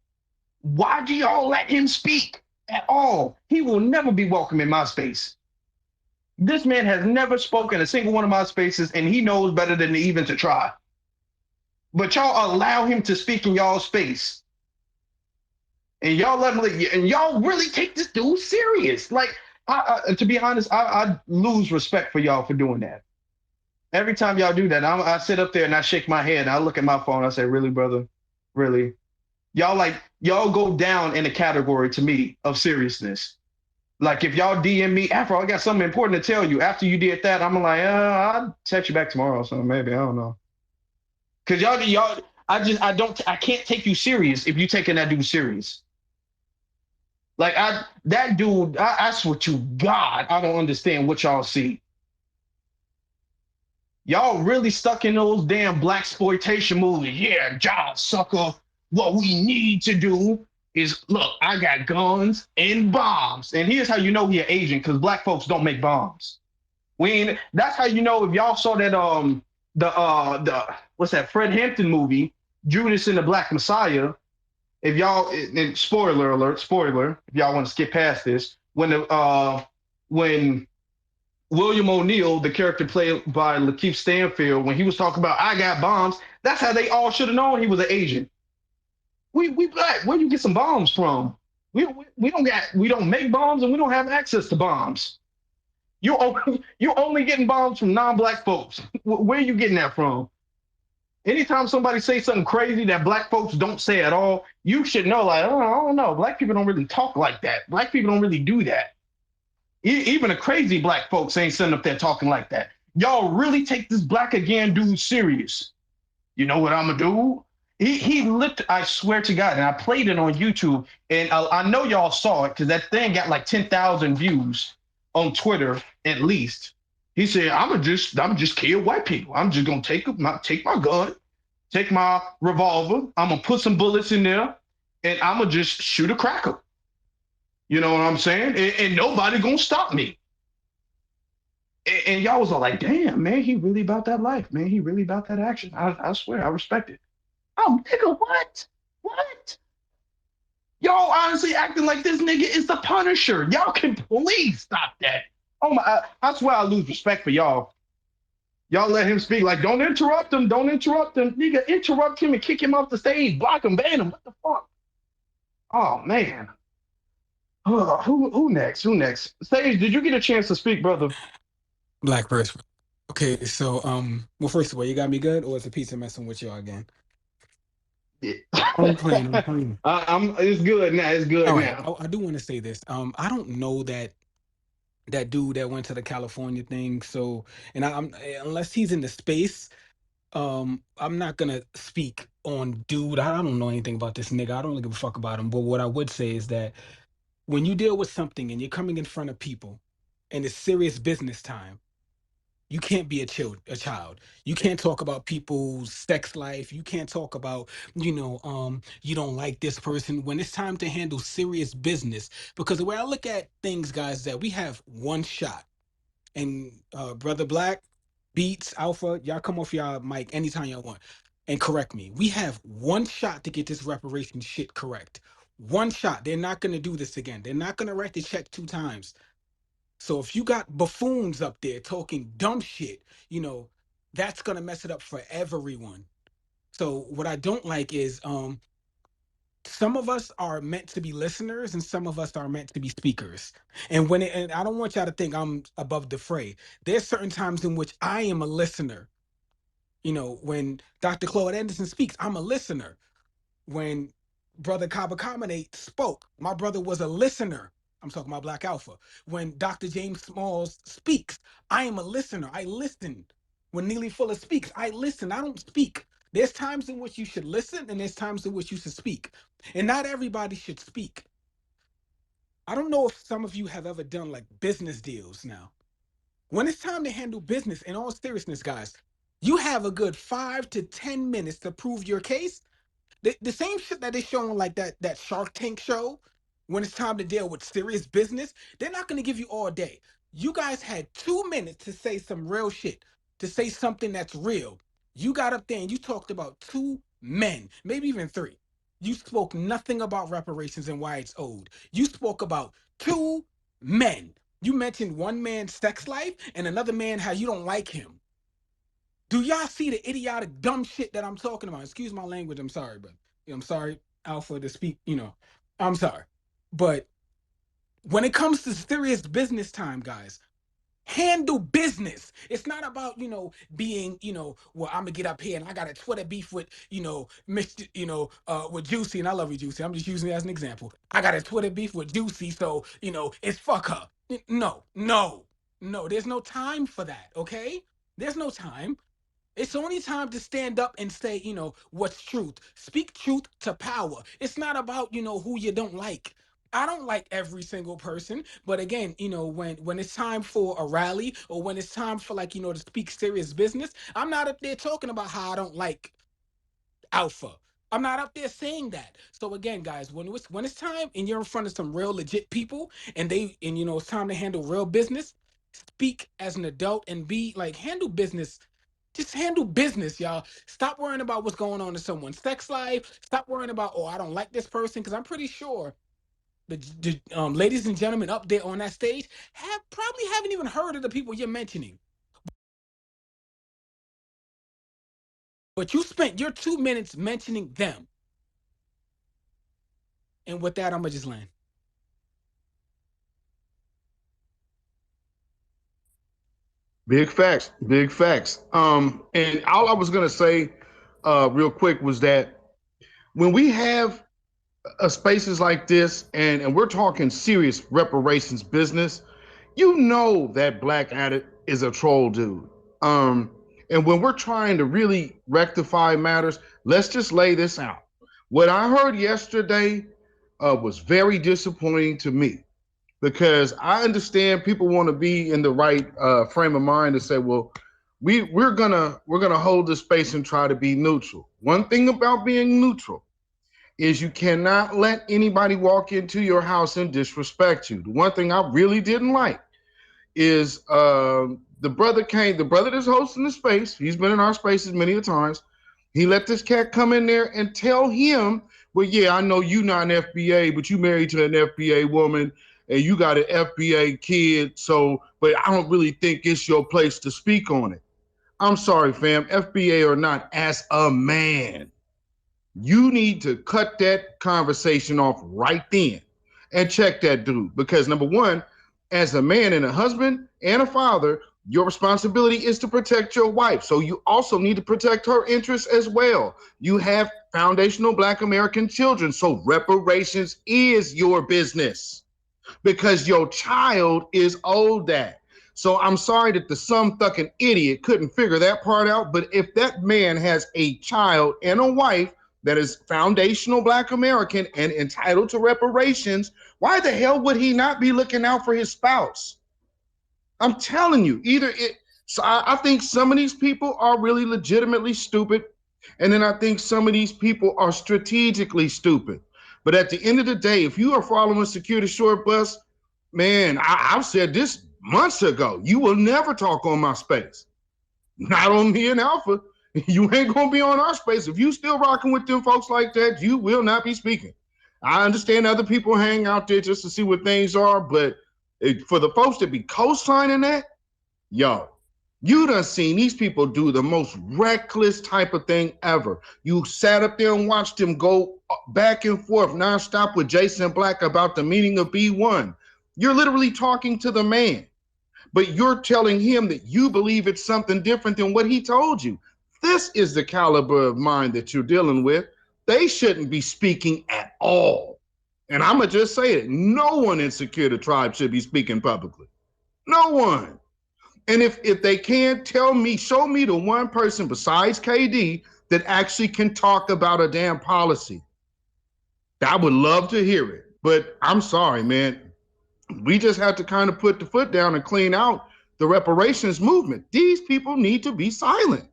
Why do y'all let him speak at all? He will never be welcome in my space. This man has never spoken a single one of my spaces, and he knows better than even to try. But y'all allow him to speak in y'all space. And y'all let him, and y'all really take this dude serious. Like, to be honest, I lose respect for y'all for doing that. Every time y'all do that, I sit up there and I shake my head and I look at my phone. I say, really, brother? Really? Y'all go down in a category to me of seriousness. Like if y'all DM me, Afro, I got something important to tell you. After you did that, I'm like, I'll text you back tomorrow or something, maybe. I don't know. Cause I can't take you serious if you taking that dude serious. Like that dude, I swear to God, I don't understand what y'all see. Y'all really stuck in those damn blaxploitation movies. Yeah, job sucker. What we need to do is, look, I got guns and bombs. And here's how you know he an agent, because black folks don't make bombs. That's how you know if y'all saw that the what's that Fred Hampton movie, Judas and the Black Messiah. If y'all, and spoiler alert, spoiler, if y'all want to skip past this, when William O'Neill, the character played by Lakeith Stanfield, when he was talking about I got bombs, that's how they all should have known he was an agent. We black. Where you get some bombs from? We don't make bombs and we don't have access to bombs. You're only getting bombs from non-black folks. Where are you getting that from? Anytime somebody says something crazy that black folks don't say at all, you should know, like, oh, I don't know. Black people don't really talk like that. Black people don't really do that. Even the crazy black folks ain't sitting up there talking like that. Y'all really take this black again dude serious. You know what I'm gonna do? He looked. I swear to God, and I played it on YouTube, and I know y'all saw it because that thing got like 10,000 views on Twitter at least. He said, I'm just kill white people. I'm just gonna take my gun, take my revolver. I'm gonna put some bullets in there, and I'm gonna just shoot a cracker. You know what I'm saying? And nobody gonna stop me. And y'all was all like, damn, man, he really about that life, man. He really about that action. I swear, I respect it. Oh, nigga, what? What? Y'all honestly acting like this nigga is the Punisher. Y'all can please stop that. Oh my, I swear I lose respect for y'all. Y'all let him speak. Like, don't interrupt him. Don't interrupt him. Nigga, interrupt him and kick him off the stage. Block him, ban him. What the fuck? Oh, man. Who next? Who next? Sage, did you get a chance to speak, brother? Black person. Okay, so well, first of all, you got me good, or is the pizza messing with y'all again? Yeah. I'm playing. I'm playing. It's good now. It's good All right, now. I do want to say this. I don't know that dude that went to the California thing. So, and I'm unless he's in the space, I'm not gonna speak on dude. I don't know anything about this nigga. I don't give a fuck about him. But what I would say is that when you deal with something and you're coming in front of people, and it's serious business time, you can't be a child. You can't talk about people's sex life. You can't talk about, you don't like this person when it's time to handle serious business. Because the way I look at things, guys, is that we have one shot. And Brother Black, Beats, Alpha, y'all come off y'all mic anytime y'all want and correct me. We have one shot to get this reparation shit correct. One shot. They're not gonna do this again. They're not gonna write the check 2 times. So if you got buffoons up there talking dumb shit, that's gonna mess it up for everyone. So what I don't like is some of us are meant to be listeners and some of us are meant to be speakers. And I don't want y'all to think I'm above the fray. There's certain times in which I am a listener. When Dr. Claude Anderson speaks, I'm a listener. When Brother Kabakamane spoke, my brother was a listener. I'm talking about Black Alpha. When Dr. James Smalls speaks, I am a listener. I listen. When Neely Fuller speaks, I listen. I don't speak. There's times in which you should listen, and there's times in which you should speak. And not everybody should speak. I don't know if some of you have ever done like business deals now. When it's time to handle business, in all seriousness, guys, you have a good 5 to 10 minutes to prove your case. The same shit that they show on like that Shark Tank show, when it's time to deal with serious business, they're not going to give you all day. You guys had 2 minutes to say some real shit, to say something that's real. You got up there and you talked about 2 men, maybe even 3. You spoke nothing about reparations and why it's owed. You spoke about 2 men. You mentioned one man's sex life and another man how you don't like him. Do y'all see the idiotic dumb shit that I'm talking about? Excuse my language. I'm sorry, but I'm sorry, Alpha, to speak. I'm sorry. But when it comes to serious business time, guys, handle business. It's not about, being, well, I'm gonna get up here and I got a Twitter beef with, Mr. With Juicy, and I love you, Juicy. I'm just using it as an example. I got a Twitter beef with Juicy, so, it's fuck her. No, no, no. There's no time for that, okay? There's no time. It's only time to stand up and say, what's truth. Speak truth to power. It's not about, who you don't like. I don't like every single person, but again, when it's time for a rally or when it's time for to speak serious business, I'm not up there talking about how I don't like Alpha. I'm not up there saying that. So again, guys, when it's time and you're in front of some real legit people and it's time to handle real business, speak as an adult and be handle business. Just handle business, y'all. Stop worrying about what's going on in someone's sex life. Stop worrying about, I don't like this person, because I'm pretty sure the ladies and gentlemen up there on that stage probably haven't even heard of the people you're mentioning. But you spent your 2 minutes mentioning them. And with that, I'm gonna just land. Big facts, big facts. And all I was gonna say, real quick, was that when we have spaces like this, and we're talking serious reparations business, that Black Addict is a troll dude. And when we're trying to really rectify matters, let's just lay this out. What I heard yesterday was very disappointing to me, because I understand people want to be in the right frame of mind to say, well, we're gonna hold the space and try to be neutral. One thing about being neutral is you cannot let anybody walk into your house and disrespect you. The one thing I really didn't like is the brother that's hosting the space. He's been in our spaces many a times. He let this cat come in there and tell him, well, yeah, I know you not an FBA, but you married to an FBA woman and you got an FBA kid. So, but I don't really think it's your place to speak on it. I'm sorry, fam, FBA or not, as a man, you need to cut that conversation off right then and check that dude. Because number one, as a man and a husband and a father, your responsibility is to protect your wife. So you also need to protect her interests as well. You have foundational Black American children. So reparations is your business because your child is owed that. So I'm sorry that some fucking idiot couldn't figure that part out. But if that man has a child and a wife that is foundational Black American and entitled to reparations, why the hell would he not be looking out for his spouse? I'm telling you, so I think some of these people are really legitimately stupid. And then I think some of these people are strategically stupid. But at the end of the day, if you are following Security Short Bus, man, I've said this months ago, you will never talk on my space. Not on me and Alpha. You ain't gonna be on our space. If you still rocking with them folks like that, you will not be speaking. I understand other people hang out there just to see what things are, but for the folks that be co-signing that, yo, you done seen these people do the most reckless type of thing ever. You sat up there and watched them go back and forth nonstop with Jason Black about the meaning of B1. You're literally talking to the man, but you're telling him that you believe it's something different than what he told you. This is the caliber of mind that you're dealing with. They shouldn't be speaking at all. And I'm going to just say it. No one in Secure the Tribe should be speaking publicly. No one. And if they can't tell me, show me the one person besides KD that actually can talk about a damn policy. I would love to hear it. But I'm sorry, man. We just have to kind of put the foot down and clean out the reparations movement. These people need to be silent,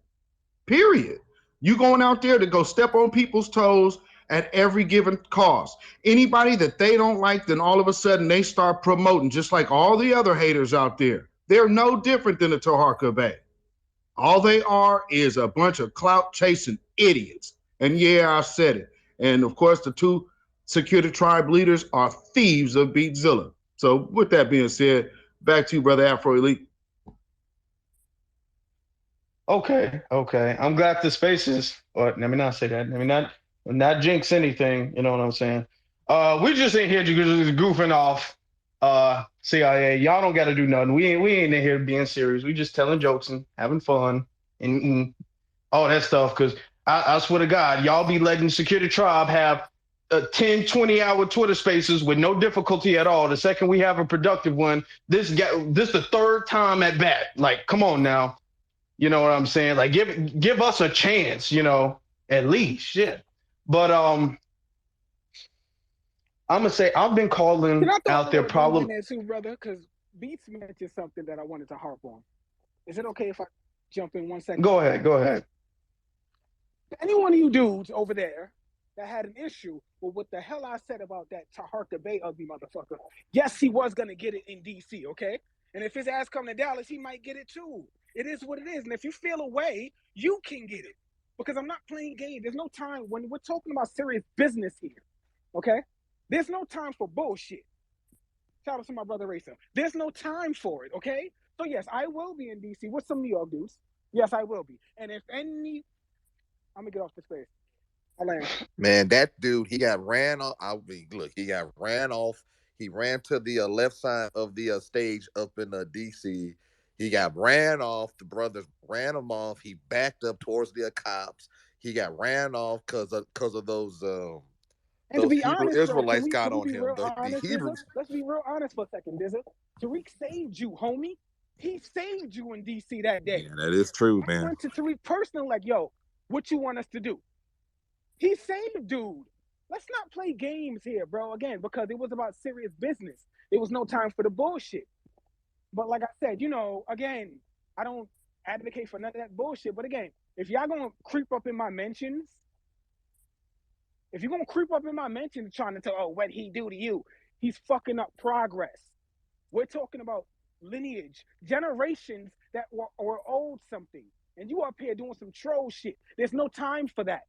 period. You going out there to go step on people's toes at every given cost. Anybody that they don't like, then all of a sudden they start promoting, just like all the other haters out there. They're no different than the Toharka Bay. All they are is a bunch of clout chasing idiots. And yeah, I said it. And of course, the two Security Tribe leaders are thieves of Beatzilla. So with that being said, back to you, Brother Afro Elite. Okay. I'm glad the spaces, or let me not say that. Let me not jinx anything. You know what I'm saying? We just in here just goofing off. CIA, y'all don't got to do nothing. We ain't in here being serious. We just telling jokes and having fun and all that stuff. Because I swear to God, y'all be letting Security Tribe have 10, 20-hour Twitter spaces with no difficulty at all. The second we have a productive one, this the third time at bat. Like, come on now. You know what I'm saying? Like, give us a chance, at least. Shit. But I'm gonna say I've been calling out their problem. There too, brother, because Beats mentioned something that I wanted to harp on. Is it okay if I jump in 1 second? Go ahead. Any one of you dudes over there that had an issue with what the hell I said about that Taharka Bay ugly motherfucker, yes, he was gonna get it in DC, okay? And if his ass come to Dallas, he might get it too. It is what it is. And if you feel away, you can get it. Because I'm not playing games. There's no time when we're talking about serious business here. Okay? There's no time for bullshit. Shout out to my brother Racer. There's no time for it, okay? So yes, I will be in DC with some New York dudes. Yes, I will be. And if any, I'm gonna get off the space. Man, that dude, he got ran off. He got ran off. He ran to the left side of the stage up in DC. He got ran off. The brothers ran him off. He backed up towards the cops. He got ran off because of those. And to be honest, Israelites got on him. Let's be real honest for a second, Dizza. Tariq saved you, homie. He saved you in DC that day. Yeah, that is true, I man. went to Tariq personally, like, yo, what you want us to do? He saved dude. Let's not play games here, bro. Again, because it was about serious business. There was no time for the bullshit. But like I said, again, I don't advocate for none of that bullshit. But again, if y'all gonna creep up in my mentions, if you're gonna creep up in my mentions trying to tell, oh, what he do to you, he's fucking up progress. We're talking about lineage, generations that were owed something. And you up here doing some troll shit. There's no time for that.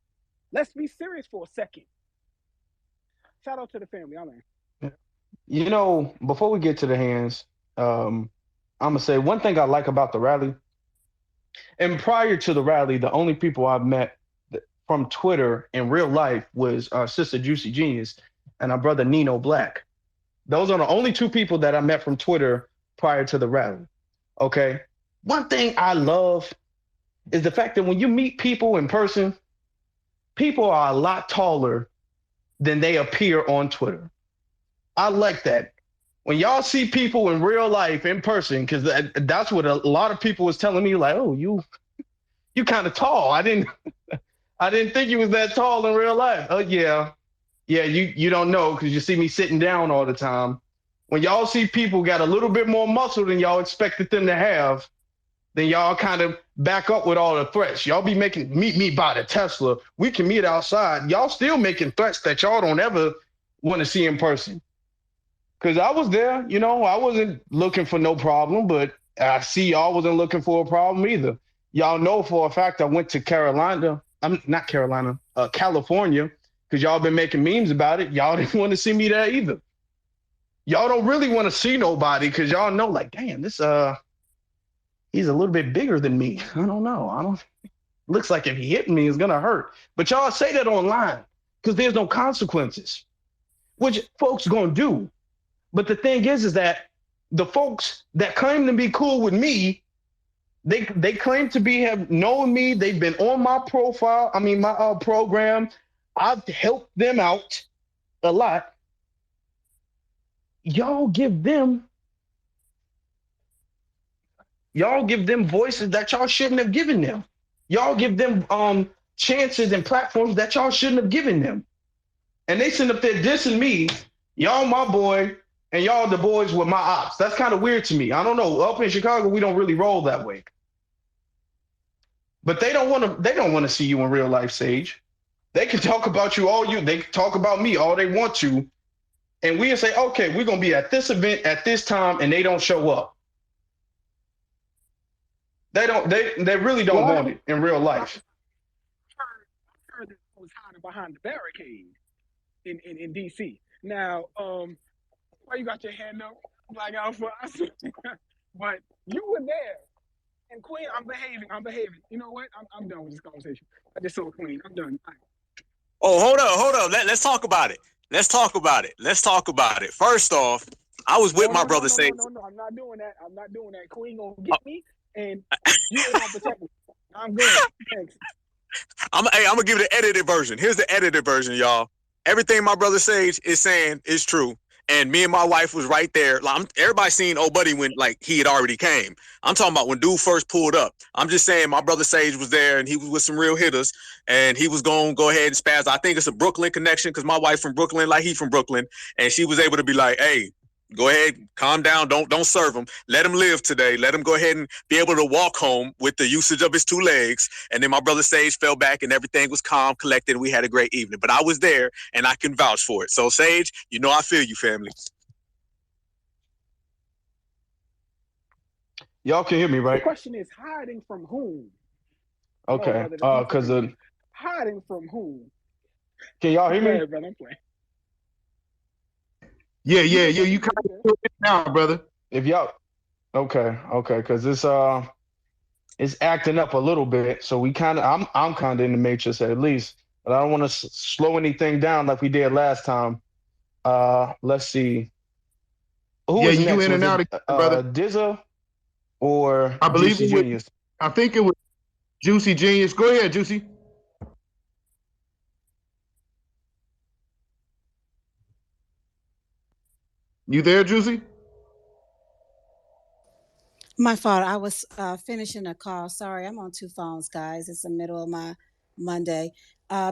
Let's be serious for a second. Shout out to the family. I mean, Before we get to the hands, I'm gonna say one thing I like about the rally. And prior to the rally, the only people I've met from Twitter in real life was our sister Juicy Genius and our brother Nino Black. Those are the only two people that I met from Twitter prior to the rally. Okay. One thing I love is the fact that when you meet people in person, people are a lot taller than they appear on Twitter. I like that. When y'all see people in real life in person, because that's what a lot of people was telling me, like, oh, you kind of tall. I didn't think you was that tall in real life. Oh yeah. Yeah, you don't know because you see me sitting down all the time. When y'all see people got a little bit more muscle than y'all expected them to have, then y'all kind of back up with all the threats. Y'all be meet me by the Tesla. We can meet outside. Y'all still making threats that y'all don't ever want to see in person. Because I was there, I wasn't looking for no problem, but I see y'all wasn't looking for a problem either. Y'all know for a fact I went to Carolina. I'm not Carolina, California, because y'all been making memes about it. Y'all didn't want to see me there either. Y'all don't really want to see nobody because y'all know, like, damn, this he's a little bit bigger than me. I don't know. Looks like if he hit me, it's gonna hurt. But y'all say that online because there's no consequences, which folks gonna do. But the thing is that the folks that claim to be cool with me, they claim to have known me. They've been on my profile. I mean, my program. I've helped them out a lot. Y'all give them voices that y'all shouldn't have given them. Y'all give them chances and platforms that y'all shouldn't have given them. And they send up there dissing me. Y'all my boy, and y'all the boys with my ops. That's kind of weird to me. I don't know. Up in Chicago, we don't really roll that way. But they don't want to see you in real life, Sage. They can talk about they can talk about me all they want to. And we'll say, okay, we're gonna be at this event at this time, and they don't show up. They really don't want it in real life. I heard that I was hiding behind the barricade in DC. Now, why you got your hand up like Alpha? But you were there. And Queen, I'm behaving. You know what? I'm done with this conversation. I just saw Queen. I'm done. Right. Oh, hold up. Let's talk about it. Let's talk about it. First off, I was with my brother Sage. No, I'm not doing that. Queen gonna get me, and you ain't gonna protect me. I'm good. Thanks. I'm gonna give you the edited version. Here's the edited version, y'all. Everything my brother Sage is saying is true. And me and my wife was right there. Everybody seen old buddy when he had already came. I'm talking about when dude first pulled up. I'm just saying my brother Sage was there and he was with some real hitters and he was going to go ahead and spaz. I think it's a Brooklyn connection because my wife from Brooklyn, like he from Brooklyn, and she was able to be like, hey, go ahead, calm down. Don't serve him. Let him live today. Let him go ahead and be able to walk home with the usage of his two legs. And then my brother Sage fell back and everything was calm, collected, and we had a great evening. But I was there and I can vouch for it. So Sage, I feel you, family. Y'all can hear me, right? The question is hiding from whom? Okay. Because hiding from whom? Can y'all hear me? Ahead, brother, I'm playing. Yeah. You kind of feel it now, brother. If y'all, okay, because it's acting up a little bit. So I'm kind of in the matrix at least, but I don't want to slow anything down like we did last time. Let's see. Who was next? You in and out again, brother. Dizza or I believe Juicy Genius? I think it was Juicy Genius. Go ahead, Juicy. You there, Juicy? My fault. I was finishing a call. Sorry, I'm on two phones, guys. It's the middle of my Monday.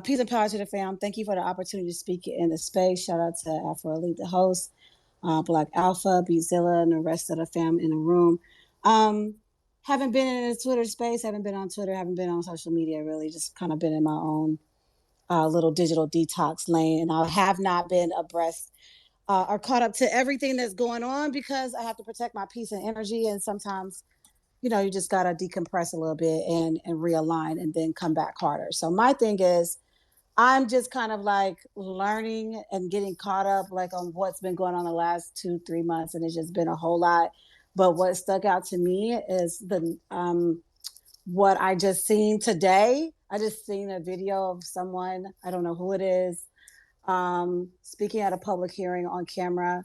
Peace and power to the fam. Thank you for the opportunity to speak in the space. Shout out to Afro Elite, the host, Black Alpha, Beezilla, and the rest of the fam in the room. Haven't been in the Twitter space. Haven't been on Twitter. Haven't been on social media, really. Just kind of been in my own little digital detox lane. And I have not been abreast or caught up to everything that's going on because I have to protect my peace and energy. And sometimes, you just got to decompress a little bit and realign and then come back harder. So my thing is, I'm just kind of like learning and getting caught up like on what's been going on the last 2-3 months. And it's just been a whole lot. But what stuck out to me is what I just seen today. I just seen a video of someone, I don't know who it is, speaking at a public hearing on camera,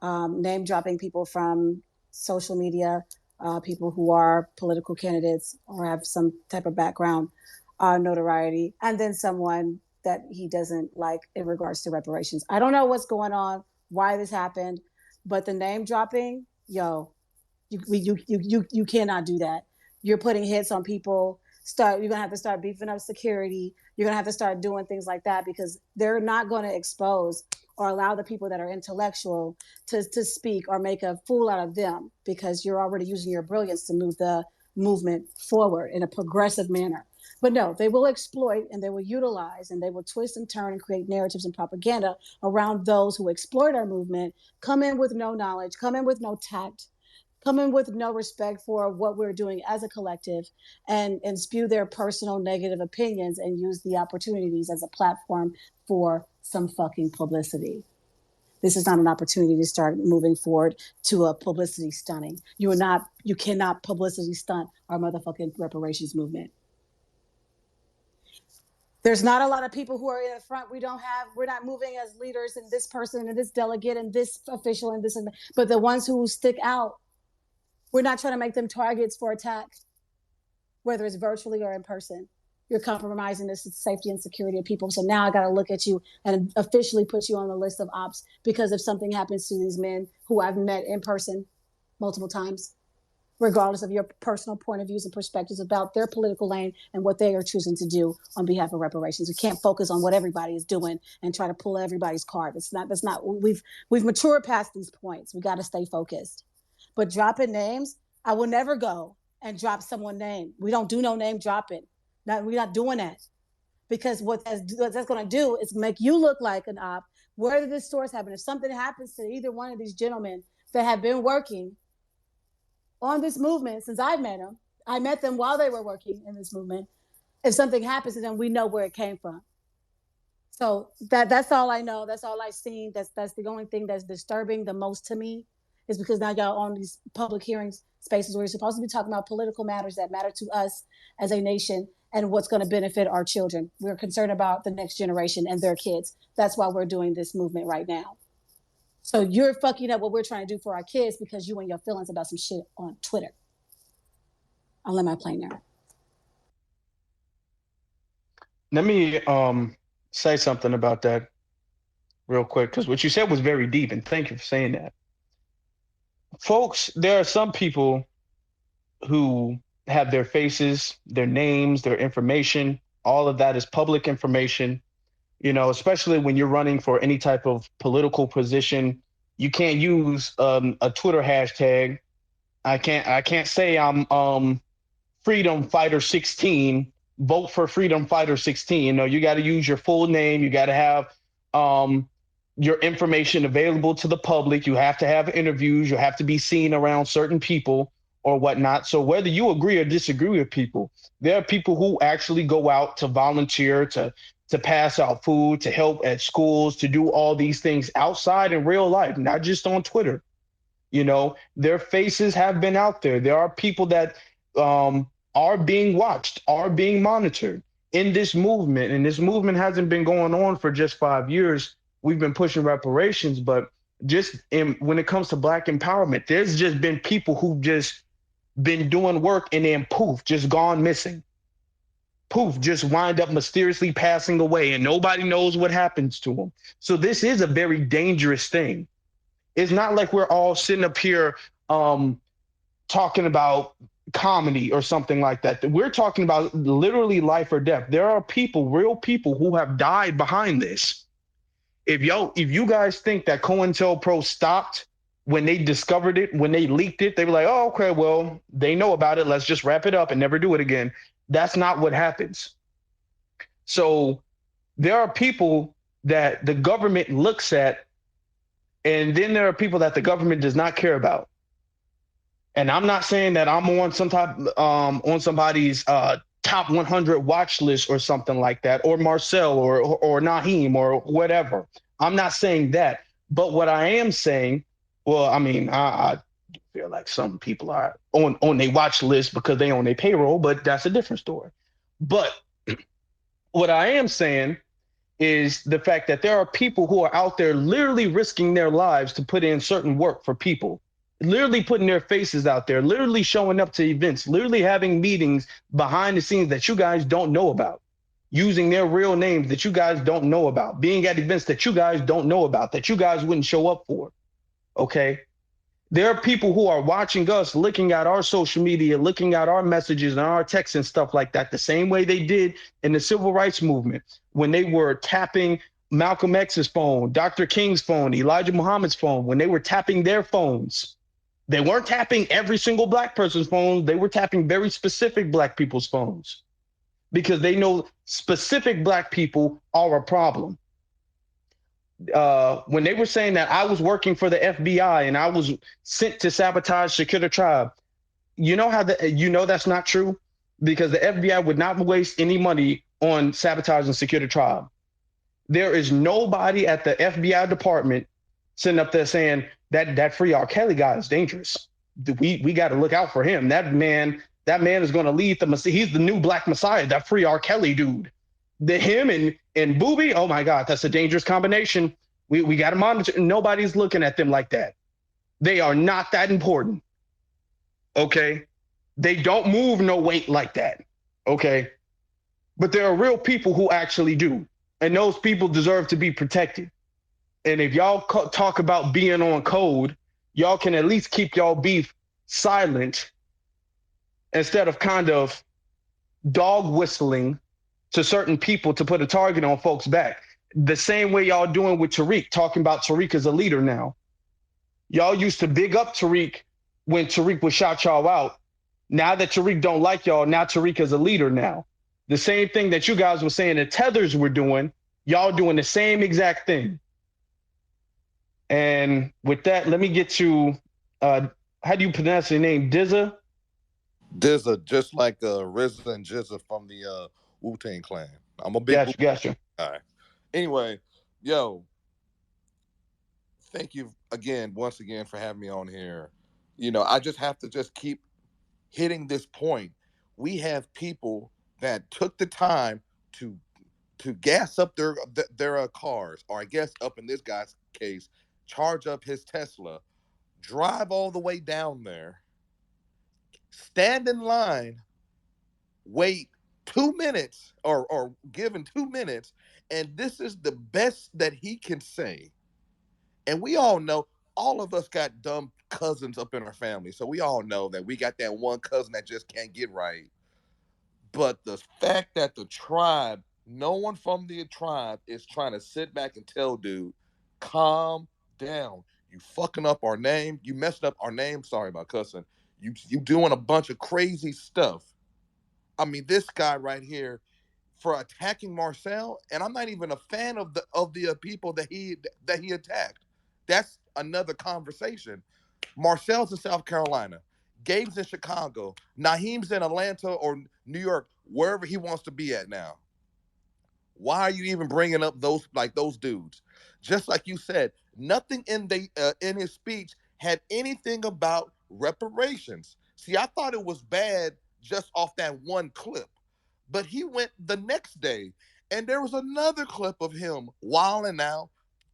name dropping people from social media, people who are political candidates or have some type of background notoriety, and then someone that he doesn't like in regards to reparations. I don't know what's going on, why this happened, but the name dropping, you cannot do that. You're putting hits on people. You're gonna have to start beefing up security. You're gonna have to start doing things like that because they're not gonna expose or allow the people that are intellectual to speak or make a fool out of them because you're already using your brilliance to move the movement forward in a progressive manner. But no, they will exploit and they will utilize and they will twist and turn and create narratives and propaganda around those who exploit our movement, come in with no knowledge, come in with no tact, come in with no respect for what we're doing as a collective and spew their personal negative opinions and use the opportunities as a platform for some fucking publicity. This is not an opportunity to start moving forward to a publicity stunning. You cannot publicity stunt our motherfucking reparations movement. There's not a lot of people who are in the front. We're not moving as leaders and this person and this delegate and this official and this and that. But the ones who stick out, we're not trying to make them targets for attack, whether it's virtually or in person. You're compromising the safety and security of people. So now I got to look at you and officially put you on the list of ops because if something happens to these men who I've met in person multiple times, regardless of your personal point of views and perspectives about their political lane and what they are choosing to do on behalf of reparations. We can't focus on what everybody is doing and try to pull everybody's card. We've matured past these points. We got to stay focused. But dropping names, I will never go and drop someone's name. We don't do no name dropping. We're not doing that. Because what that's going to do is make you look like an op. Where did this source happen? If something happens to either one of these gentlemen that have been working on this movement since I met them while they were working in this movement. If something happens to them, we know where it came from. So that's all I know. That's all I've seen. That's the only thing that's disturbing the most to me is because now y'all on these public hearings spaces where you're supposed to be talking about political matters that matter to us as a nation and what's going to benefit our children. We're concerned about the next generation and their kids. That's why we're doing this movement right now. So you're fucking up what we're trying to do for our kids because you and your feelings about some shit on Twitter. I'll let my plane there. Let me say something about that real quick because what you said was very deep, and thank you for saying that. Folks, there are some people who have their faces, their names, their information. All of that is public information. Especially when you're running for any type of political position, you can't use a Twitter hashtag. I can't say I'm Freedom Fighter 16. Vote for Freedom Fighter 16. You got to use your full name. You got to have your information available to the public. You have to have interviews. You have to be seen around certain people or whatnot. So whether you agree or disagree with people, there are people who actually go out to volunteer, to pass out food, to help at schools, to do all these things outside in real life, not just on Twitter. Their faces have been out there. There are people that are being watched, are being monitored in this movement. And this movement hasn't been going on for just 5 years. We've been pushing reparations, but when it comes to Black empowerment, there's just been people who've just been doing work and then poof, just gone missing. Poof, just wind up mysteriously passing away and nobody knows what happens to them. So this is a very dangerous thing. It's not like we're all sitting up here talking about comedy or something like that. We're talking about literally life or death. There are people, real people, who have died behind this. If you guys think that COINTELPRO stopped when they discovered it, when they leaked it, they were like, oh, okay, well, they know about it. Let's just wrap it up and never do it again. That's not what happens. So there are people that the government looks at, and then there are people that the government does not care about. And I'm not saying that I'm on on somebody's top 100 watch list or something like that, or Marcel or Naheem or whatever. I'm not saying that. But what I am saying, well, I mean, I feel like some people are on their watch list because they on their payroll, but that's a different story. But what I am saying is the fact that there are people who are out there literally risking their lives to put in certain work for people, literally putting their faces out there, literally showing up to events, literally having meetings behind the scenes that you guys don't know about, using their real names that you guys don't know about, being at events that you guys don't know about, that you guys wouldn't show up for. Okay. There are people who are watching us, looking at our social media, looking at our messages and our texts and stuff like that, the same way they did in the civil rights movement when they were tapping Malcolm X's phone, Dr. King's phone, Elijah Muhammad's phone, when they were tapping their phones. They weren't tapping every single black person's phone. They were tapping very specific black people's phones because they know specific black people are a problem. When they were saying that I was working for the FBI and I was sent to sabotage Secure the Tribe, you know that's not true, because the FBI would not waste any money on sabotaging Secure the Tribe. There is nobody at the FBI department sitting up there saying that Free R. Kelly guy is dangerous. We got to look out for him. That man is going to lead he's the new Black Messiah. That Free R. Kelly dude. Him and Booby, oh my God, that's a dangerous combination. We got to monitor. Nobody's looking at them like that. They are not that important. Okay. They don't move no weight like that. Okay. But there are real people who actually do. And those people deserve to be protected. And if y'all talk about being on code, y'all can at least keep y'all beef silent instead of kind of dog whistling to certain people to put a target on folks' back. The same way y'all doing with Tariq, talking about Tariq as a leader now. Y'all used to big up Tariq when Tariq would shout y'all out. Now that Tariq don't like y'all, now Tariq is a leader now. The same thing that you guys were saying the Tethers were doing, y'all doing the same exact thing. And with that, let me get to, how do you pronounce your name? Dizza? Dizza, just like RZA and Jizza from the Wu-Tang Clan. I'm a big Gotcha. All right. Anyway, yo, thank you once again for having me on here. You know, I just have to just keep hitting this point. We have people that took the time to gas up their cars, or I guess up in this guy's case, charge up his Tesla, drive all the way down there, stand in line, wait 2 minutes or given 2 minutes, and this is the best that he can say. And we all know, all of us got dumb cousins up in our family, so we all know that we got that one cousin that just can't get right. But the fact that the tribe, no one from the tribe is trying to sit back and tell dude, calm down. You fucking up our name. You messed up our name. Sorry about cussing. You doing a bunch of crazy stuff. I mean, this guy right here, for attacking Marcel, and I'm not even a fan of the people that he attacked. That's another conversation. Marcel's in South Carolina. Gabe's in Chicago. Naheem's in Atlanta or New York, wherever he wants to be at now. Why are you even bringing up those dudes? Just like you said, nothing in his speech had anything about reparations. See, I thought it was bad just off that one clip, but he went the next day and there was another clip of him wilding out,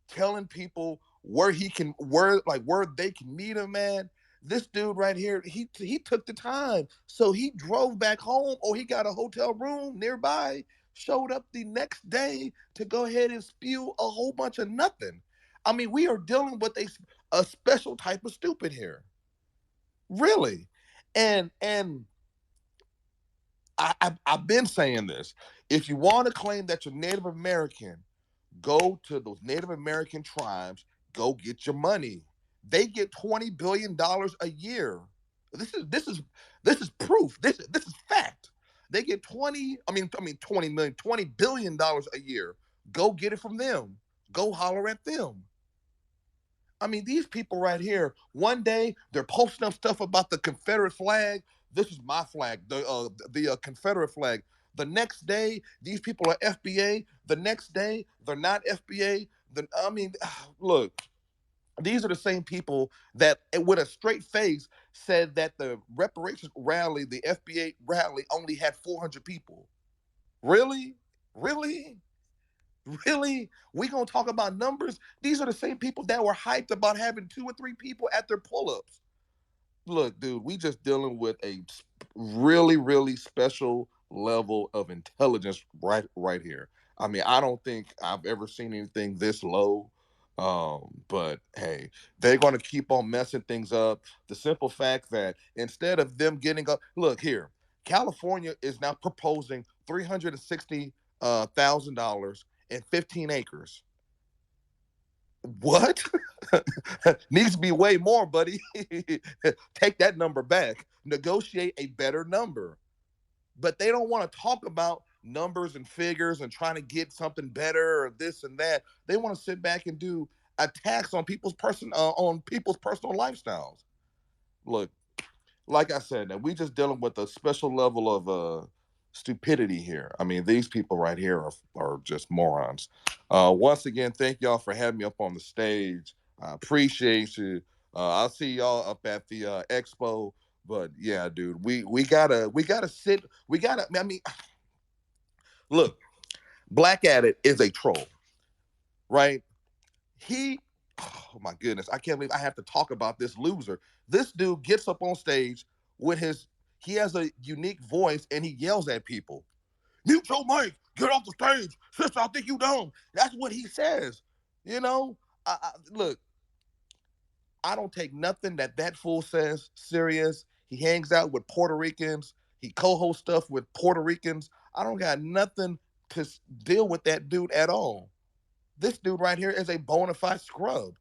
telling people where they can meet him, man. This dude right here, he took the time. So he drove back home, or he got a hotel room nearby, showed up the next day to go ahead and spew a whole bunch of nothing. I mean, we are dealing with a special type of stupid here. Really. And I've been saying this. If you want to claim that you're Native American, go to those Native American tribes, go get your money. They get $20 billion a year. This is proof. This is fact. They get 20 million, $20 billion a year. Go get it from them. Go holler at them. I mean, these people right here, one day they're posting up stuff about the Confederate flag. This is my flag, the Confederate flag. The next day, these people are FBA. The next day, they're not FBA. Look, these are the same people that, with a straight face, said that the reparations rally, the FBA rally, only had 400 people. Really? Really? Really? We gonna talk about numbers? These are the same people that were hyped about having 2 or 3 people at their pull-ups. Look, dude, we just dealing with a really, really special level of intelligence right here. I mean, I don't think I've ever seen anything this low. But hey, they're gonna keep on messing things up. The simple fact that instead of them getting up, look here, California is now proposing $360,000 and 15 acres. What? Needs to be way more, buddy. Take that number back. Negotiate a better number. But they don't want to talk about numbers and figures and trying to get something better or this and that. They want to sit back and do attacks on people's personal lifestyles. Look, like I said, that we just dealing with a special level of stupidity here. I mean, these people right here are just morons. Once again, thank y'all for having me up on the stage. I appreciate you. I'll see y'all up at the expo. But yeah, dude, we gotta sit. I mean, look, Black Addict is a troll, right? Oh my goodness, I can't believe I have to talk about this loser. This dude gets up on stage with he has a unique voice and he yells at people. Mute your mic, get off the stage, sister, I think you dumb. That's what he says. You know, look, I don't take nothing that fool says serious. He hangs out with Puerto Ricans. He co-hosts stuff with Puerto Ricans. I don't got nothing to deal with that dude at all. This dude right here is a bona fide scrub,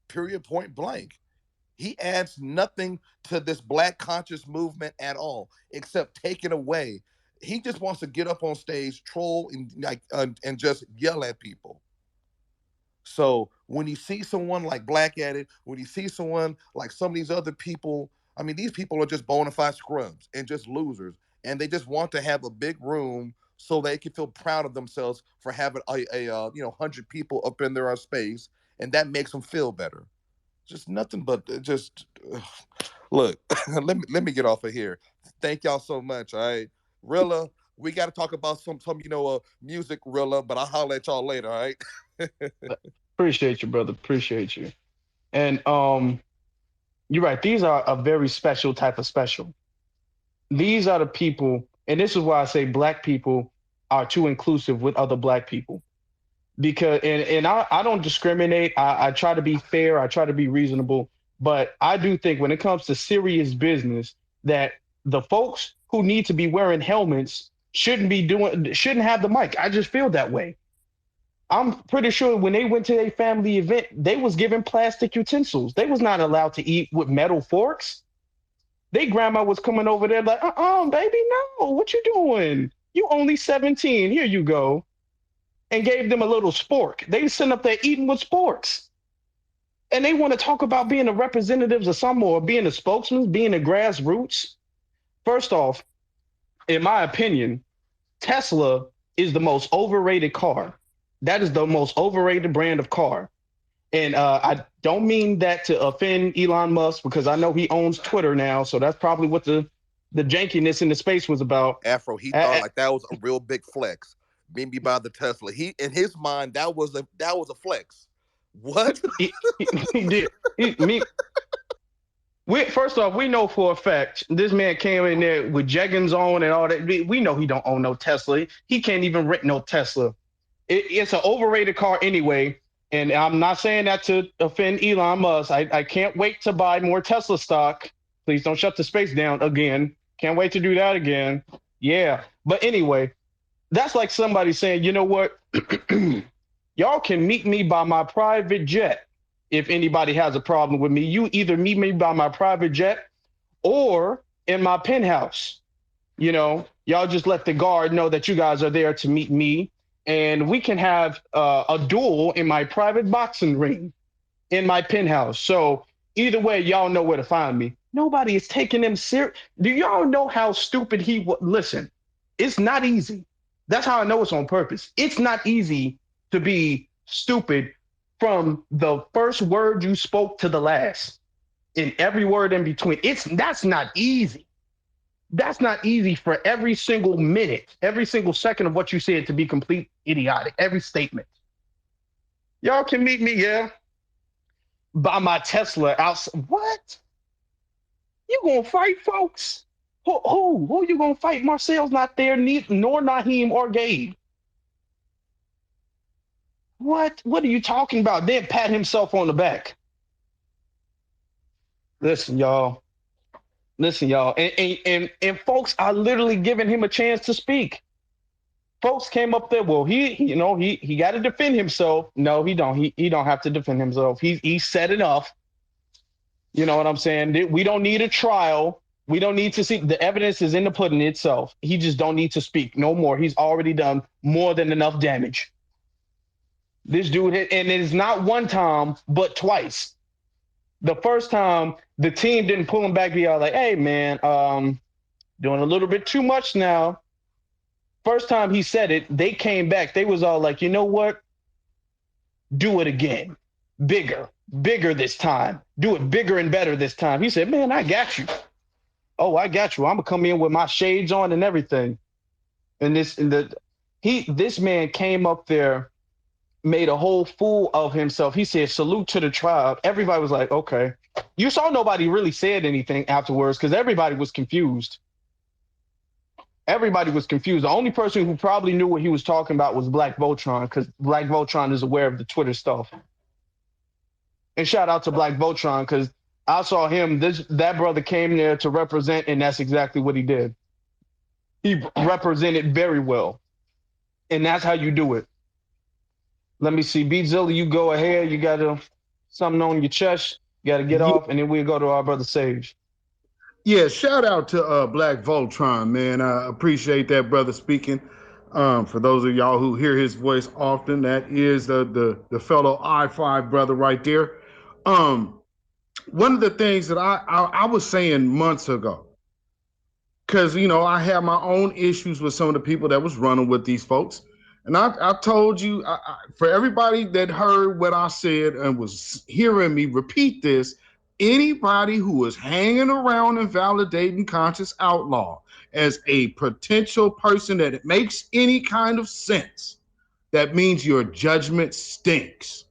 period, point blank. He adds nothing to this Black conscious movement at all, except taking away. He just wants to get up on stage, troll, and just yell at people. So when you see someone like Black Addict, when you see someone like some of these other people, I mean, these people are just bona fide scrubs and just losers, and they just want to have a big room so they can feel proud of themselves for having a 100 people up in their space, and that makes them feel better. Just nothing but just look. let me get off of here. Thank y'all so much. All right, Rilla, we got to talk about some music, Rilla, but I'll holler at y'all later. All right. Appreciate you, brother. Appreciate you. And you're right. These are a very special type of special. These are the people, and this is why I say Black people are too inclusive with other Black people. Because I don't discriminate. I try to be fair. I try to be reasonable. But I do think when it comes to serious business, that the folks who need to be wearing helmets shouldn't have the mic. I just feel that way. I'm pretty sure when they went to a family event, they was given plastic utensils. They was not allowed to eat with metal forks. They grandma was coming over there like, baby, no, what you doing? You only 17. Here you go. And gave them a little spork. They sitting up there eating with sporks. And they want to talk about being the representatives of some or being the spokesmen, being the grassroots. First off, in my opinion, Tesla is the most overrated car. That is the most overrated brand of car. And I don't mean that to offend Elon Musk because I know he owns Twitter now. So that's probably what the jankiness in the space was about. Afro, he thought like that was a real big flex. Maybe by the Tesla. He, in his mind, that was a flex. What? He did. First off, we know for a fact this man came in there with jeggings on and all that. We know he don't own no Tesla. He can't even rent no Tesla. It's an overrated car anyway. And I'm not saying that to offend Elon Musk. I can't wait to buy more Tesla stock. Please don't shut the space down again. Can't wait to do that again. Yeah. But anyway, that's like somebody saying, you know what? Y'all can meet me by my private jet. If anybody has a problem with me, you either meet me by my private jet or in my penthouse. You know, y'all just let the guard know that you guys are there to meet me, and we can have a duel in my private boxing ring in my penthouse. So either way, y'all know where to find me. Nobody is taking him serious. Do y'all know how stupid he was? Listen, it's not easy. That's how I know it's on purpose. It's not easy to be stupid from the first word you spoke to the last, in every word in between. That's not easy. That's not easy for every single minute, every single second of what you said to be complete idiotic. Every statement. Y'all can meet me, yeah, by my Tesla outside. What? You gonna fight, folks? Who you gonna fight? Marcel's not there, nor Naheem or Gabe. What? What are you talking about? Then pat himself on the back. Listen, y'all. Listen, y'all. And folks are literally giving him a chance to speak. Folks came up there. Well, he got to defend himself. No, he don't. He don't have to defend himself. He's said enough. You know what I'm saying? We don't need a trial. We don't need to see. The evidence is in the pudding itself. He just don't need to speak no more. He's already done more than enough damage. This dude, and it is not one time, but twice. The first time, the team didn't pull him back. Be all like, "Hey, man, doing a little bit too much now." First time he said it, they came back. They was all like, "You know what? Do it again, bigger this time. Do it bigger and better this time." He said, "Man, I got you. Oh, I got you. I'm gonna come in with my shades on and everything." And this man came up there, made a whole fool of himself. He said, "Salute to the tribe." Everybody was like, "Okay." You saw nobody really said anything afterwards because everybody was confused. Everybody was confused. The only person who probably knew what he was talking about was Black Voltron, because Black Voltron is aware of the Twitter stuff. And shout out to Black Voltron, because I saw him. That brother came there to represent, and that's exactly what he did. He represented very well, and that's how you do it. Let me see, Beatzilla, you go ahead. You got something on your chest. You got to get off, and then we'll go to our brother Sage. Yeah, shout out to Black Voltron, man. I appreciate that brother speaking. For those of y'all who hear his voice often, that is the fellow I5 brother right there. One of the things that I was saying months ago, because I had my own issues with some of the people that was running with these folks, and I told you, for everybody that heard what I said and was hearing me repeat this, anybody who is hanging around and validating Conscious Outlaw as a potential person that it makes any kind of sense, that means your judgment stinks.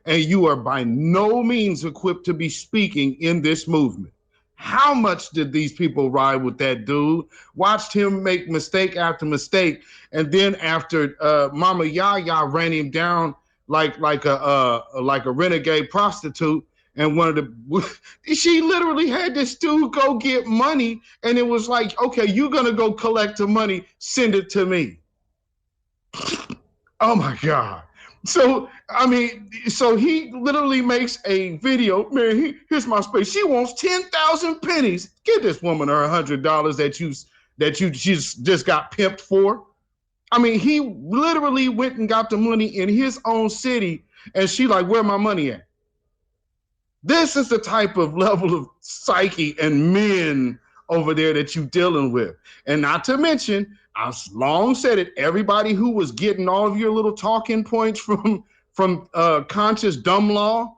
And you are by no means equipped to be speaking in this movement. How much did these people ride with that dude? Watched him make mistake after mistake, and then after Mama Yaya ran him down like a renegade prostitute, and she literally had this dude go get money, and it was like, okay, you're gonna go collect the money, send it to me. Oh my God. So he literally makes a video, man, here's my space. She wants 10,000 pennies. Give this woman her $100 that she's just got pimped for. I mean, he literally went and got the money in his own city, and she like, where my money at? This is the type of level of psyche and men over there that you're dealing with. And not to mention, I've long said it, everybody who was getting all of your little talking points from Conscious Dumb Law,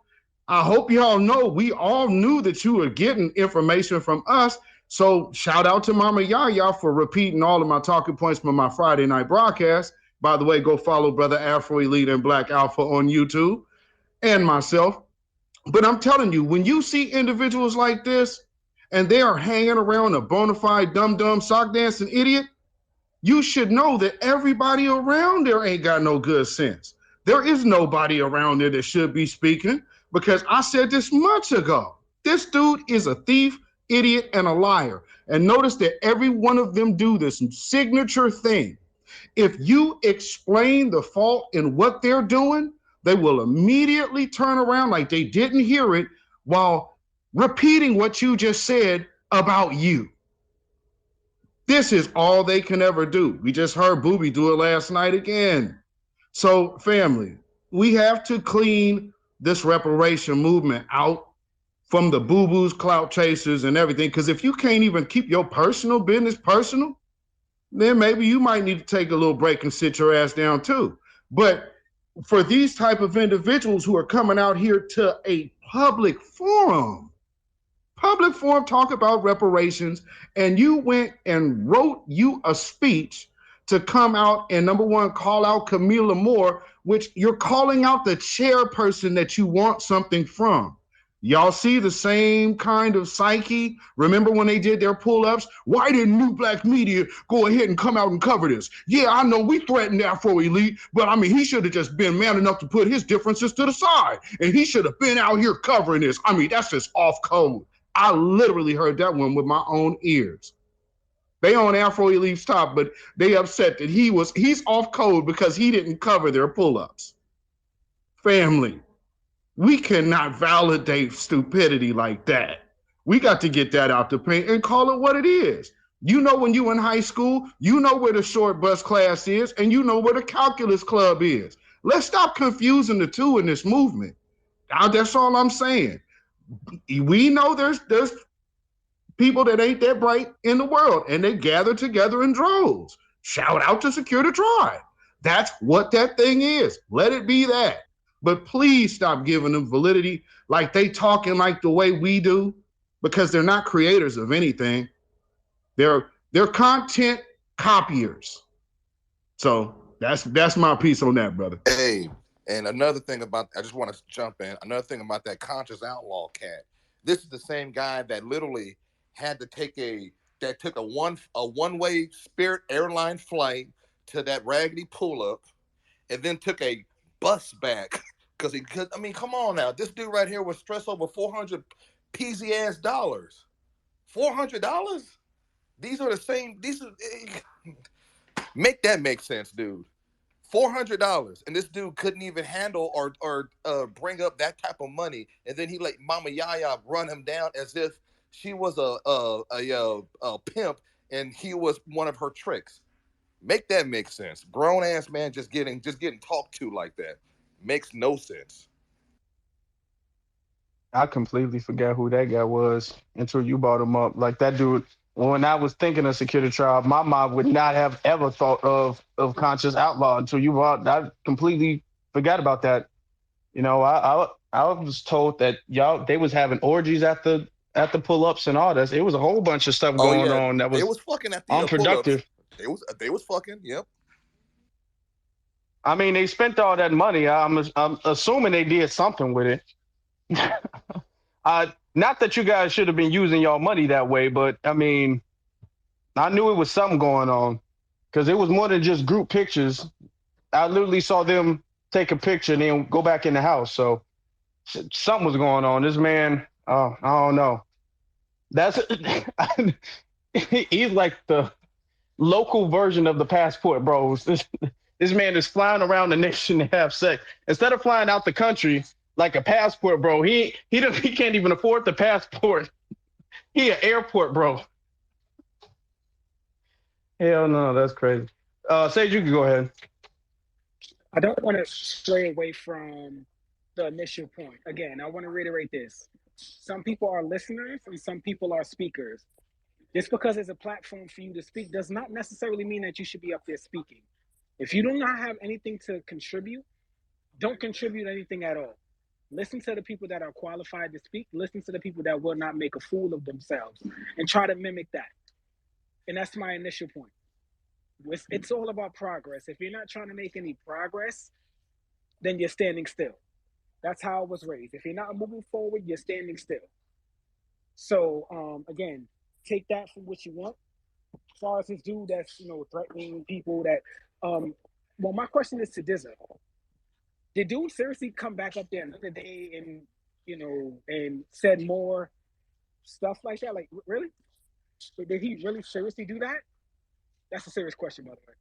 I hope y'all know we all knew that you were getting information from us. So shout out to Mama Yaya for repeating all of my talking points from my Friday night broadcast. By the way, go follow Brother Afro Elite and Black Alpha on YouTube, and myself. But I'm telling you, when you see individuals like this and they are hanging around a bona fide dumb sock dancing idiot, you should know that everybody around there ain't got no good sense. There is nobody around there that should be speaking, because I said this months ago. This dude is a thief idiot, and a liar. And notice that every one of them do this signature thing. If you explain the fault in what they're doing, they will immediately turn around like they didn't hear it while repeating what you just said about you. This is all they can ever do. We just heard Booby do it last night again. So, family, we have to clean this reparation movement out from the boo-boos, clout chasers, and everything. Because if you can't even keep your personal business personal, then maybe you might need to take a little break and sit your ass down too. But for these type of individuals who are coming out here to a public forum, talk about reparations, and you went and wrote you a speech to come out and, number one, call out Camila Moore, which you're calling out the chairperson that you want something from. Y'all see the same kind of psyche? Remember when they did their pull-ups? Why didn't New Black Media go ahead and come out and cover this? Yeah, I know we threatened Afro Elite, but I mean, he should have just been man enough to put his differences to the side, and he should have been out here covering this. I mean, that's just off code. I literally heard that one with my own ears. They on Afro Elite's top, but they upset that he's off code because he didn't cover their pull-ups. Family, we cannot validate stupidity like that. We got to get that out the paint and call it what it is. You know, when you in high school, you know where the short bus class is, and you know where the calculus club is. Let's stop confusing the two in this movement. That's all I'm saying. We know there's people that ain't that bright in the world, and they gather together in droves. Shout out to Secure the Tribe. That's what that thing is. Let it be that. But please stop giving them validity like they talking like the way we do, because they're not creators of anything. They're content copiers. So that's my piece on that, brother. Hey, and another thing about, I just want to jump in. Another thing about that conscious outlaw cat. This is the same guy that literally had to take took a one-way Spirit airline flight to that raggedy pull-up, and then took a bus back because I mean, come on now, this dude right here was stressed over 400 peasy ass dollars. $400. These are the same. Make that make sense, dude. $400, and this dude couldn't even handle or bring up that type of money, and then he let Mama Yaya run him down as if she was a pimp and he was one of her tricks. Make that make sense. Grown ass man just getting talked to like that makes no sense. I completely forgot who that guy was until you brought him up. Like that dude, when I was thinking of Secure the Tribe, my mind would not have ever thought of Conscious Outlaw until you brought. I completely forgot about that. You know, I was told that they was having orgies at the pull-ups and all this. It was a whole bunch of stuff going on that was fucking at the unproductive. They was fucking. Yep. I mean, they spent all that money. I'm assuming they did something with it. Not that you guys should have been using y'all money that way, but I mean, I knew it was something going on because it was more than just group pictures. I literally saw them take a picture and then go back in the house. So something was going on. This man, I don't know. He's like the local version of the Passport Bros. This man is flying around the nation to have sex instead of flying out the country like a passport bro. He can't even afford the passport. He an airport bro. Hell no, that's crazy. Sage, you can go ahead. I don't want to stray away from the initial point. Again, I want to reiterate this. Some people are listeners and some people are speakers. Just because it's a platform for you to speak does not necessarily mean that you should be up there speaking. If you do not have anything to contribute, don't contribute anything at all. Listen to the people that are qualified to speak. Listen to the people that will not make a fool of themselves and try to mimic that. And that's my initial point. It's all about progress. If you're not trying to make any progress, then you're standing still. That's how I was raised. If you're not moving forward, you're standing still. So again, take that for what you want. As far as this dude that's threatening people that well, my question is to Dizza. Did dude seriously come back up there another day and and said more stuff like that? Like, really? Did he really seriously do that? That's a serious question, by the way.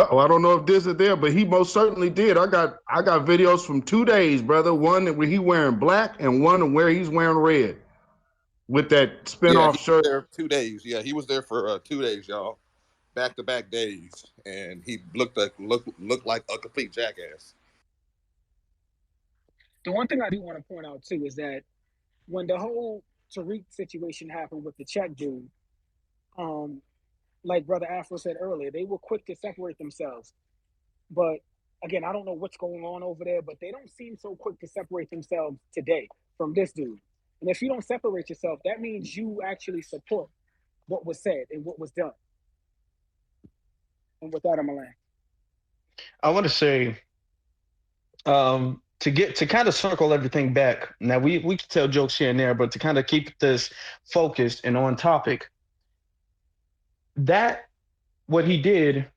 Oh, I don't know if this is there, but he most certainly did. I got videos from 2 days, brother. One where he wearing black and one where he's wearing red with that spinoff shirt. There 2 days. Yeah, he was there for 2 days, y'all. Back-to-back days, and he looked like a complete jackass. The one thing I do want to point out too is that when the whole Tariq situation happened with the check dude, like Brother Afro said earlier, they were quick to separate themselves. But again, I don't know what's going on over there, but they don't seem so quick to separate themselves today from this dude. And if you don't separate yourself, that means you actually support what was said and what was done. And with that, I'm gonna land. I want to say, to kind of circle everything back. Now we can tell jokes here and there, but to kind of keep this focused and on topic, that what he did,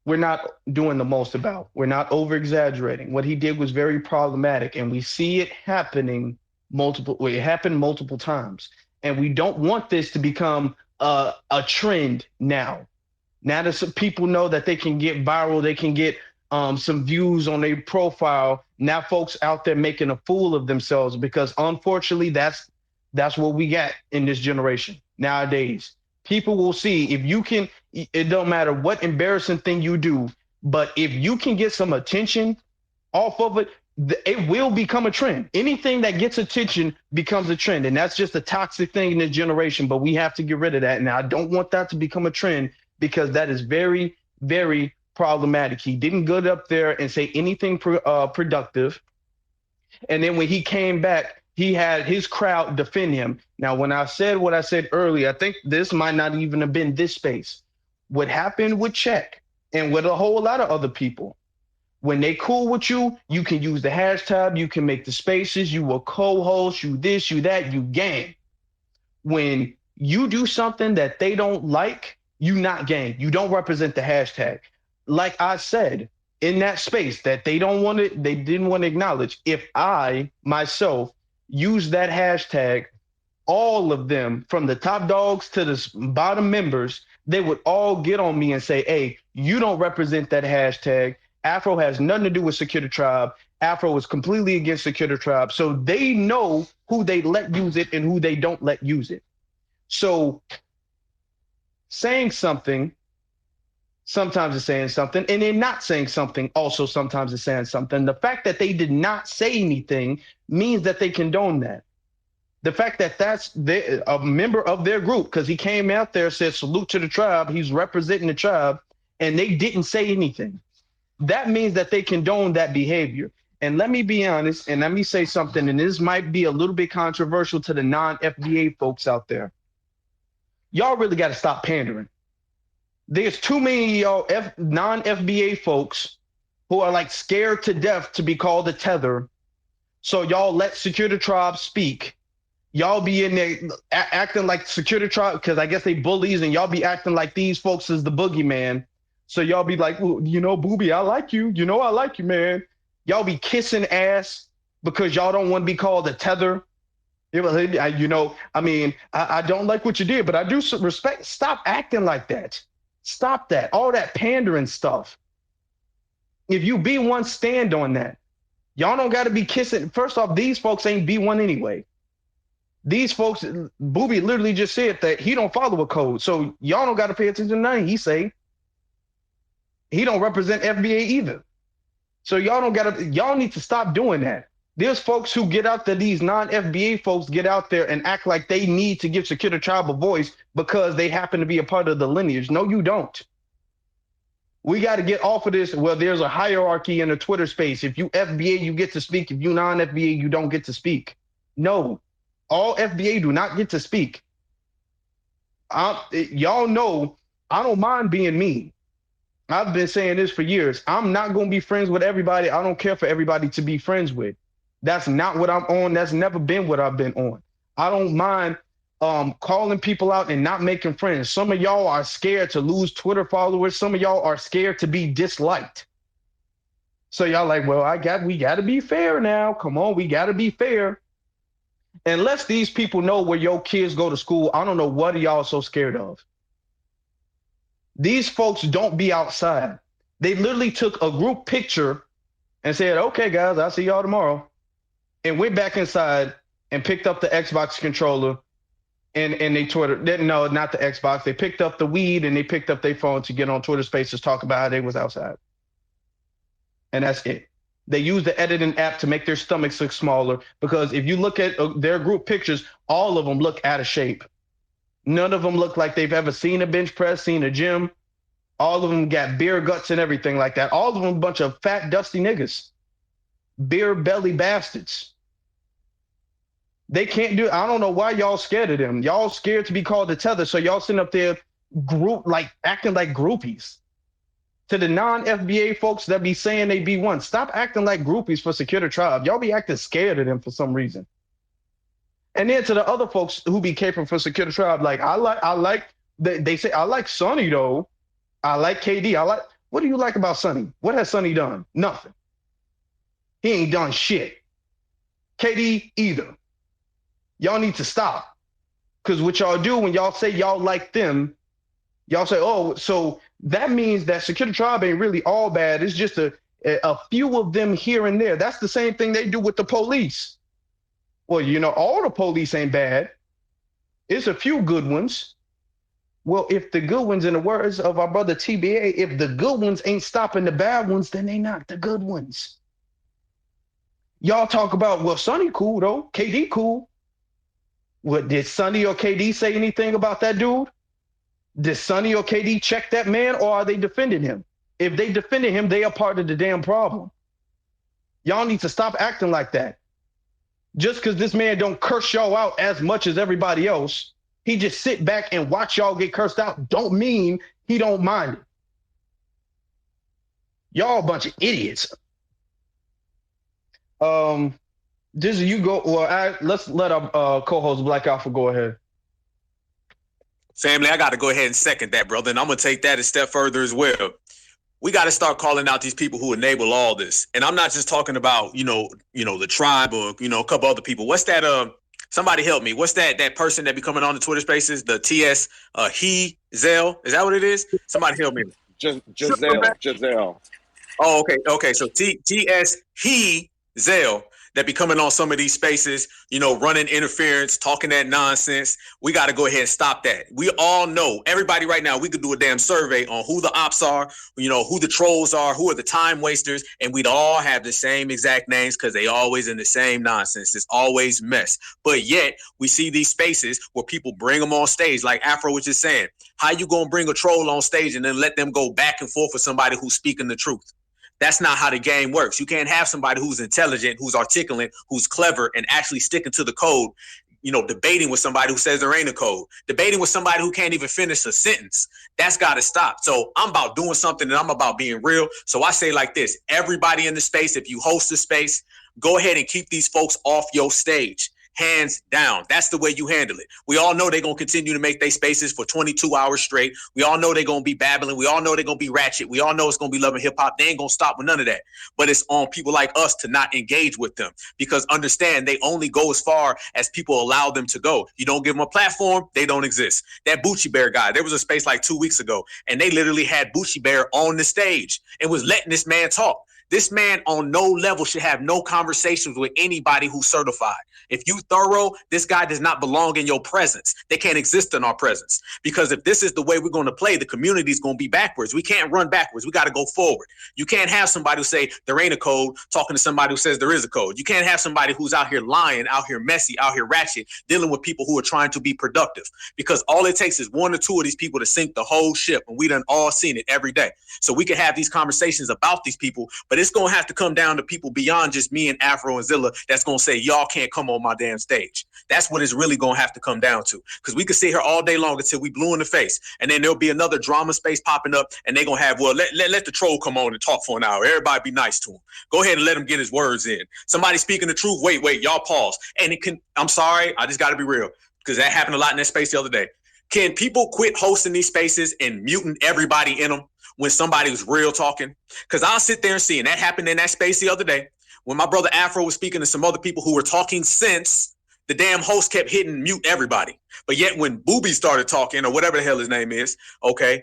we're not doing the most about. We're not over exaggerating. What he did was very problematic, and we see it happening it happened multiple times. And we don't want this to become a trend now. Now that some people know that they can get viral, they can get some views on their profile. Now folks out there making a fool of themselves, because unfortunately that's what we got in this generation nowadays. People will see if you can, it don't matter what embarrassing thing you do, but if you can get some attention off of it, it will become a trend. Anything that gets attention becomes a trend. And that's just a toxic thing in this generation, but we have to get rid of that. And I don't want that to become a trend, because that is very, very problematic. He didn't go up there and say anything productive. And then when he came back, he had his crowd defend him. Now, when I said what I said earlier, I think this might not even have been this space. What happened with Check and with a whole lot of other people, when they cool with you, you can use the hashtag, you can make the spaces, you will co-host, you this, you that, you gang. When you do something that they don't like, you not gang. You don't represent the hashtag. Like I said, in that space that they didn't want to acknowledge, if I myself use that hashtag, all of them, from the top dogs to the bottom members, they would all get on me and say, hey, you don't represent that hashtag. Afro has nothing to do with Secure the Tribe. Afro is completely against Secure the Tribe. So they know who they let use it and who they don't let use it. So saying something sometimes is saying something, and then not saying something also sometimes is saying something. The fact that they did not say anything means that they condone that. The fact that that's a member of their group, because he came out there, said salute to the tribe, he's representing the tribe, and they didn't say anything. That means that they condone that behavior. And let me be honest, and let me say something, and this might be a little bit controversial to the non-FBA folks out there. Y'all really got to stop pandering. There's too many of y'all non-FBA folks who are like scared to death to be called a tether. So y'all let Secure the Tribe speak. Y'all be in there acting like Secure the Tribe, because I guess they bullies, and y'all be acting like these folks is the boogeyman. So y'all be like, well, you know, Booby, I like you. You know, I like you, man. Y'all be kissing ass because y'all don't want to be called a tether. You know, I mean, I don't like what you did, but I do respect. Stop acting like that. Stop that. All that pandering stuff. If you be one, stand on that. Y'all don't got to be kissing. First off, these folks ain't B1 anyway. These folks, Booby literally just said that he don't follow a code. So y'all don't got to pay attention to nothing he say. He don't represent FBA either. So y'all need to stop doing that. There's folks who get out there, these non-FBA folks get out there and act like they need to give Secure the Tribe a voice because they happen to be a part of the lineage. No, you don't. We got to get off of this. Well, there's a hierarchy in the Twitter space. If you FBA, you get to speak. If you non-FBA, you don't get to speak. No, all FBA do not get to speak. Y'all know I don't mind being mean. I've been saying this for years. I'm not going to be friends with everybody. I don't care for everybody to be friends with. That's not what I'm on. That's never been what I've been on. I don't mind calling people out and not making friends. Some of y'all are scared to lose Twitter followers. Some of y'all are scared to be disliked. So y'all like, well, we got to be fair now. Come on, we got to be fair. Unless these people know where your kids go to school, I don't know what are y'all so scared of. These folks don't be outside. They literally took a group picture and said, okay, guys, I'll see y'all tomorrow. And went back inside and picked up the Xbox controller and they Twitter. No, not the Xbox. They picked up the weed and they picked up their phone to get on Twitter Spaces, talk about how they was outside. And that's it. They use the editing app to make their stomachs look smaller because if you look at their group pictures, all of them look out of shape. None of them look like they've ever seen a bench press, seen a gym. All of them got beer guts and everything like that. All of them a bunch of fat, dusty niggas. Beer belly bastards. They can't do it. I don't know why y'all scared of them. Y'all scared to be called the tether, so y'all sitting up there acting like groupies. To the non-FBA folks that be saying they be one, stop acting like groupies for Secure the Tribe. Y'all be acting scared of them for some reason. And then to the other folks who be caping for Secure the Tribe, like they say I like Sonny though. I like KD. What do you like about Sonny? What has Sonny done? Nothing. He ain't done shit. KD either. Y'all need to stop. Because what y'all do when y'all say y'all like them, y'all say, oh, so that means that Secure the Tribe ain't really all bad. It's just a few of them here and there. That's the same thing they do with the police. Well, all the police ain't bad. It's a few good ones. Well, if the good ones, in the words of our brother TBA, if the good ones ain't stopping the bad ones, then they not the good ones. Y'all talk about, well, Sonny cool though. KD cool. What, did Sonny or KD say anything about that dude? Did Sonny or KD check that man, or are they defending him? If they defended him, they are part of the damn problem. Y'all need to stop acting like that. Just because this man don't curse y'all out as much as everybody else, he just sit back and watch y'all get cursed out, don't mean he don't mind it. Y'all a bunch of idiots. Dizzy, you go. Well, let's let our co-host Black Alpha go ahead. Family, I got to go ahead and second that, brother, and I'm going to take that a step further as well. We got to start calling out these people who enable all this. And I'm not just talking about, the tribe or, a couple other people. What's that? Somebody help me. What's that person that be coming on the Twitter Spaces? The TS Zell. Is that what it is? Somebody help me. Giselle. Oh, okay. So TS Zell that be coming on some of these spaces, running interference, talking that nonsense. We got to go ahead and stop that. We all know, everybody right now, we could do a damn survey on who the ops are, who the trolls are, who are the time wasters, and we'd all have the same exact names because they always in the same nonsense. It's always mess. But yet, we see these spaces where people bring them on stage, like Afro was just saying. How you going to bring a troll on stage and then let them go back and forth with somebody who's speaking the truth? That's not how the game works. You can't have somebody who's intelligent, who's articulate, who's clever, and actually sticking to the code, debating with somebody who says there ain't a code, debating with somebody who can't even finish a sentence. That's got to stop. So I'm about doing something and I'm about being real. So I say like this, everybody in the space, if you host a space, go ahead and keep these folks off your stage. Hands down. That's the way you handle it. We all know they're going to continue to make their spaces for 22 hours straight. We all know they're going to be babbling. We all know they're going to be ratchet. We all know it's going to be loving hip hop. They ain't going to stop with none of that. But it's on people like us to not engage with them, because understand they only go as far as people allow them to go. You don't give them a platform, they don't exist. That Bucci Bear guy, there was a space like 2 weeks ago, and they literally had Bucci Bear on the stage and was letting this man talk. This man on no level should have no conversations with anybody who's certified. If you thorough, this guy does not belong in your presence. They can't exist in our presence, because if this is the way we're going to play, the community is going to be backwards. We can't run backwards. We got to go forward. You can't have somebody who say there ain't a code talking to somebody who says there is a code. You can't have somebody who's out here lying, out here messy, out here ratchet, dealing with people who are trying to be productive, because all it takes is one or two of these people to sink the whole ship. And we done all seen it every day. So we can have these conversations about these people, but it's going to have to come down to people beyond just me and Afro and Zilla that's going to say, y'all can't come on my damn stage. That's what it's really going to have to come down to, because we could sit here all day long until we blue in the face. And then there'll be another drama space popping up, and they're going to have, well, let the troll come on and talk for an hour. Everybody be nice to him. Go ahead and let him get his words in. Somebody speaking the truth. Wait, y'all pause. And I'm sorry, I just got to be real, because that happened a lot in that space the other day. Can people quit hosting these spaces and muting everybody in them? when somebody was real talking. Because I'll sit there and see, and that happened in that space the other day when my brother Afro was speaking to some other people who were talking sense. The damn host kept hitting mute everybody. But yet when Booby started talking, or whatever the hell his name is, okay,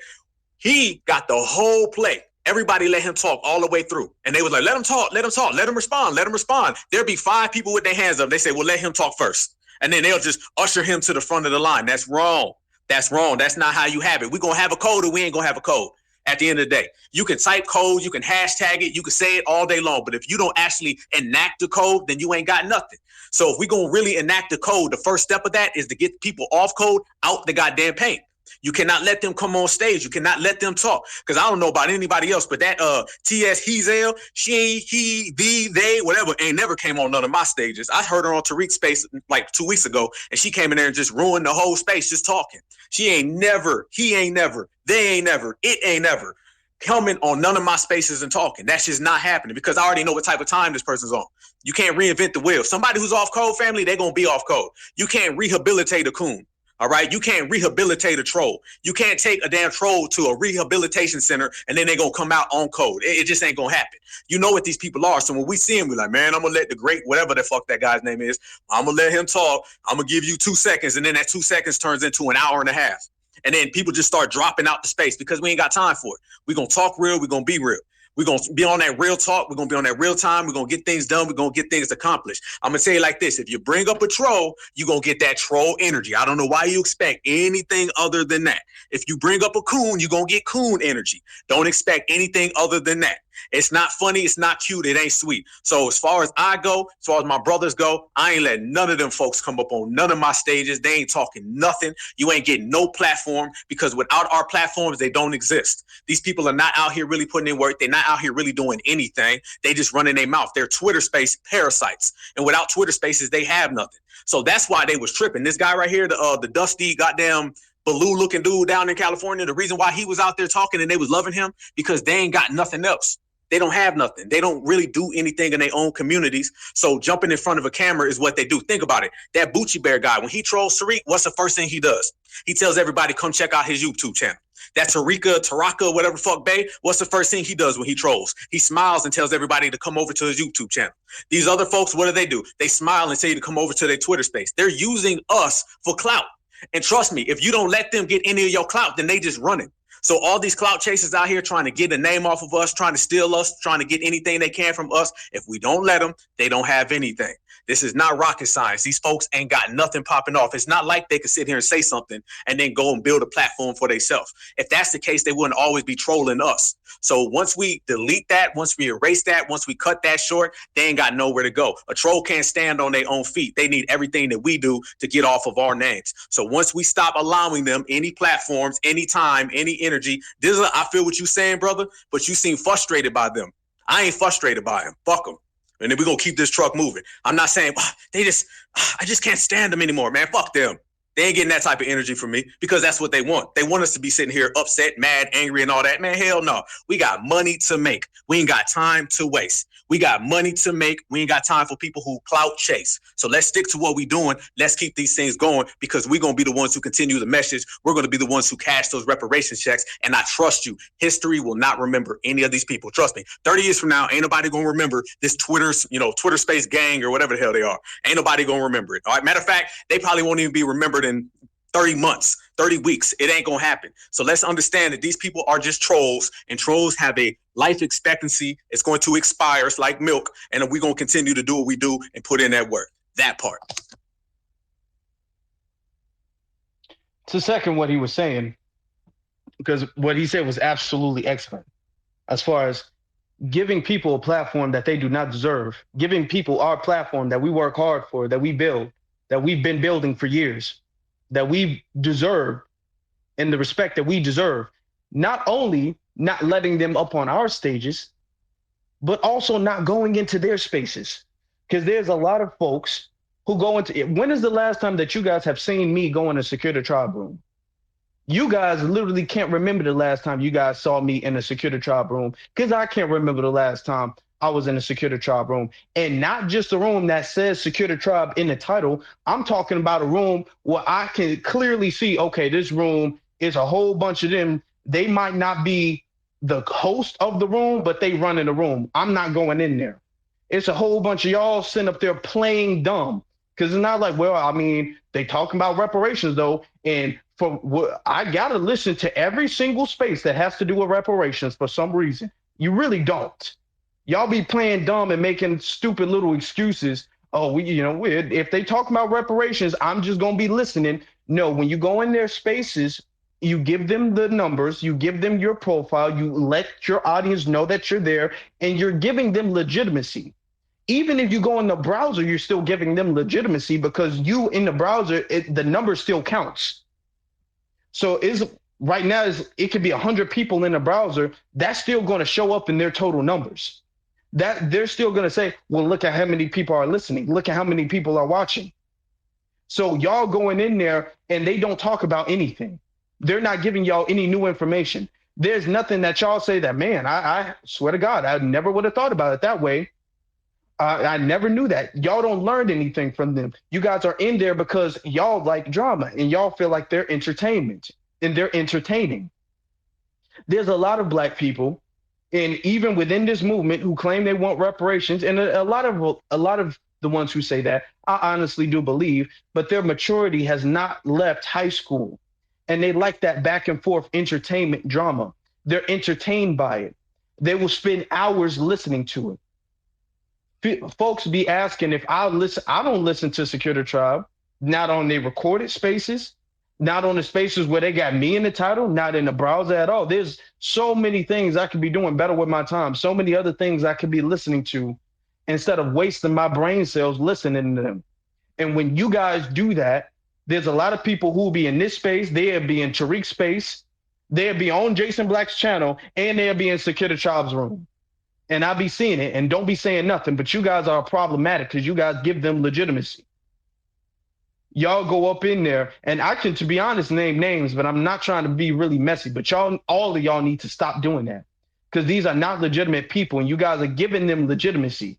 he got the whole play. Everybody let him talk all the way through. And they was like, let him talk, let him talk, let him respond, let him respond. There'll be 5 people with their hands up. They say, well, let him talk first. And then they'll just usher him to the front of the line. That's wrong. That's wrong. That's not how you have it. We're going to have a code or we ain't going to have a code. At the end of the day, you can type code, you can hashtag it, you can say it all day long. But if you don't actually enact the code, then you ain't got nothing. So if we're going to really enact the code, the first step of that is to get people off code out the goddamn paint. You cannot let them come on stage. You cannot let them talk. Because I don't know about anybody else, but that T.S. Hezel, she, he, they, whatever, ain't never came on none of my stages. I heard her on Tariq's space like 2 weeks ago, and she came in there and just ruined the whole space just talking. She ain't never, he ain't never, they ain't never, it ain't never coming on none of my spaces and talking. That's just not happening because I already know what type of time this person's on. You can't reinvent the wheel. Somebody who's off code, family, they're going to be off code. You can't rehabilitate a coon. All right. You can't rehabilitate a troll. You can't take a damn troll to a rehabilitation center and then they're going to come out on code. It just ain't going to happen. You know what these people are. So when we see them, we're like, man, I'm going to let the great, whatever the fuck that guy's name is, I'm going to let him talk. I'm going to give you 2 seconds. And then that 2 seconds turns into an hour and a half. And then people just start dropping out the space because we ain't got time for it. We're going to talk real. We're going to be real. We're going to be on that real talk. We're going to be on that real time. We're going to get things done. We're going to get things accomplished. I'm going to tell you like this. If you bring up a troll, you're going to get that troll energy. I don't know why you expect anything other than that. If you bring up a coon, you're going to get coon energy. Don't expect anything other than that. It's not funny. It's not cute. It ain't sweet. So as far as I go, as far as my brothers go, I ain't letting none of them folks come up on none of my stages. They ain't talking nothing. You ain't getting no platform because without our platforms, they don't exist. These people are not out here really putting in work. They're not out here really doing anything. They just running their mouth. They're Twitter space parasites. And without Twitter spaces, they have nothing. So that's why they was tripping. This guy right here, the dusty goddamn Baloo looking dude down in California, the reason why he was out there talking and they was loving him because they ain't got nothing else. They don't have nothing. They don't really do anything in their own communities. So jumping in front of a camera is what they do. Think about it. That Bucci Bear guy, when he trolls Tariq, what's the first thing he does? He tells everybody, come check out his YouTube channel. That Taraka, whatever fuck Bay, what's the first thing he does when he trolls? He smiles and tells everybody to come over to his YouTube channel. These other folks, what do? They smile and say to come over to their Twitter space. They're using us for clout. And trust me, if you don't let them get any of your clout, then they just running. So all these clout chasers out here trying to get a name off of us, trying to steal us, trying to get anything they can from us. If we don't let them, they don't have anything. This is not rocket science. These folks ain't got nothing popping off. It's not like they could sit here and say something and then go and build a platform for themselves. If that's the case, they wouldn't always be trolling us. So once we delete that, once we erase that, once we cut that short, they ain't got nowhere to go. A troll can't stand on their own feet. They need everything that we do to get off of our names. So once we stop allowing them any platforms, any time, any energy, I feel what you're saying, brother, but you seem frustrated by them. I ain't frustrated by them. Fuck them. And then we're going to keep this truck moving. I'm not saying I just can't stand them anymore, man. Fuck them. They ain't getting that type of energy from me because that's what they want. They want us to be sitting here upset, mad, angry, and all that. Man, hell no. We got money to make. We ain't got time to waste. We got money to make. We ain't got time for people who clout chase. So let's stick to what we're doing. Let's keep these things going because we're going to be the ones who continue the message. We're going to be the ones who cash those reparations checks. And I trust you. History will not remember any of these people. Trust me. 30 years from now, ain't nobody going to remember this Twitter space gang or whatever the hell they are. Ain't nobody going to remember it. All right. Matter of fact, they probably won't even be remembered in 30 months, 30 weeks. It ain't going to happen. So let's understand that these people are just trolls and trolls have a life expectancy. It's going to expire. It's like milk. And we're going to continue to do what we do and put in that work. That part. To second what he was saying, because what he said was absolutely excellent. As far as giving people a platform that they do not deserve, giving people our platform that we work hard for, that we build, that we've been building for years, that we deserve and the respect that we deserve, not only not letting them up on our stages, but also not going into their spaces. Because there's a lot of folks who go into it. When is the last time that you guys have seen me go in a Secure the Tribe room? You guys literally can't remember the last time you guys saw me in a Secure the Tribe room, because I can't remember the last time I was in a Secure the Tribe room. And not just a room that says Secure the Tribe in the title. I'm talking about a room where I can clearly see, okay, this room is a whole bunch of them. They might not be the host of the room, but they run in the room. I'm not going in there. It's a whole bunch of y'all sitting up there playing dumb. Because it's not like, well, I mean, they talking about reparations though, and for what I gotta listen to every single space that has to do with reparations for some reason. You really don't. Y'all be playing dumb and making stupid little excuses. Oh, if they talk about reparations, I'm just gonna be listening. No, when you go in their spaces, you give them the numbers, you give them your profile, you let your audience know that you're there, and you're giving them legitimacy. Even if you go in the browser, you're still giving them legitimacy because you in the browser, the number still counts. So right now it could be 100 people in the browser. That's still going to show up in their total numbers. That they're still going to say, well, look at how many people are listening. Look at how many people are watching. So y'all going in there and they don't talk about anything. They're not giving y'all any new information. There's nothing that y'all say that, man, I swear to God, I never would have thought about it that way. I never knew that. Y'all don't learn anything from them. You guys are in there because y'all like drama and y'all feel like they're entertainment and they're entertaining. There's a lot of black people, and even within this movement, who claim they want reparations, and a lot of the ones who say that, I honestly do believe, but their maturity has not left high school, and they like that back and forth entertainment drama. They're entertained by it. They will spend hours listening to it. Folks be asking if I listen. I don't listen to Secure the Tribe, not on their recorded spaces, not on the spaces where they got me in the title, not in the browser at all. There's so many things I could be doing better with my time, so many other things I could be listening to instead of wasting my brain cells listening to them. And when you guys do that, there's a lot of people who will be in this space, they'll be in Tariq's space, they'll be on Jason Black's channel, and they'll be in Secure the Tribe's room. And I'll be seeing it and don't be saying nothing, but you guys are problematic because you guys give them legitimacy. Y'all go up in there, and I can, to be honest, name names, but I'm not trying to be really messy. But all of y'all need to stop doing that because these are not legitimate people, and you guys are giving them legitimacy.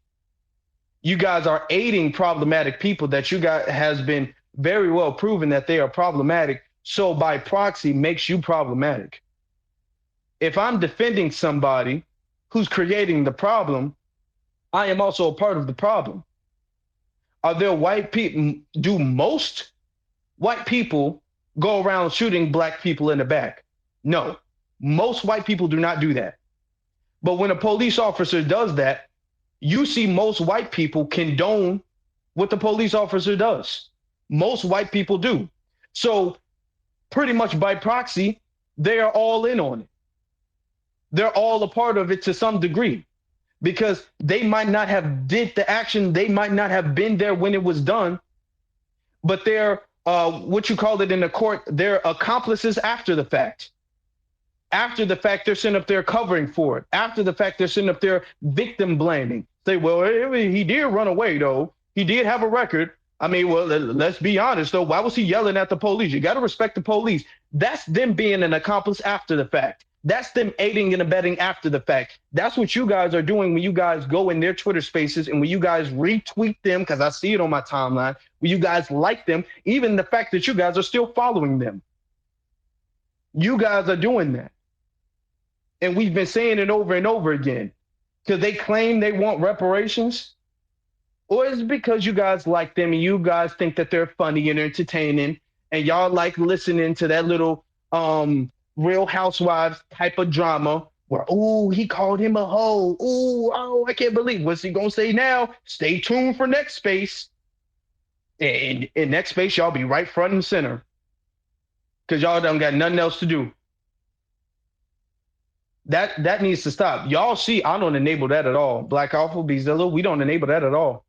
You guys are aiding problematic people that you guys has been very well proven that they are problematic. So by proxy makes you problematic. If I'm defending somebody who's creating the problem, I am also a part of the problem. Are there white people? Do most white people go around shooting black people in the back? No, most white people do not do that. But when a police officer does that, you see most white people condone what the police officer does. Most white people do. So pretty much by proxy, they are all in on it. They're all a part of it to some degree because they might not have did the action. They might not have been there when it was done, but they're what you call it in the court, they're accomplices after the fact. After the fact, they're sitting up there covering for it. After the fact, they're sitting up there victim blaming. Say, well, he did run away, though. He did have a record. I mean, well, let's be honest, though. Why was he yelling at the police? You got to respect the police. That's them being an accomplice after the fact. That's them aiding and abetting after the fact. That's what you guys are doing when you guys go in their Twitter spaces and when you guys retweet them, because I see it on my timeline, when you guys like them, even the fact that you guys are still following them. You guys are doing that. And we've been saying it over and over again because they claim they want reparations. Or is it because you guys like them and you guys think that they're funny and entertaining and y'all like listening to that little Real Housewives type of drama where, ooh, he called him a hoe. Ooh, oh, I can't believe. What's he going to say now? Stay tuned for next space. And in next space, y'all be right front and center because y'all done got nothing else to do. That needs to stop. Y'all see, I don't enable that at all. Black Alpha, Bezilla, we don't enable that at all.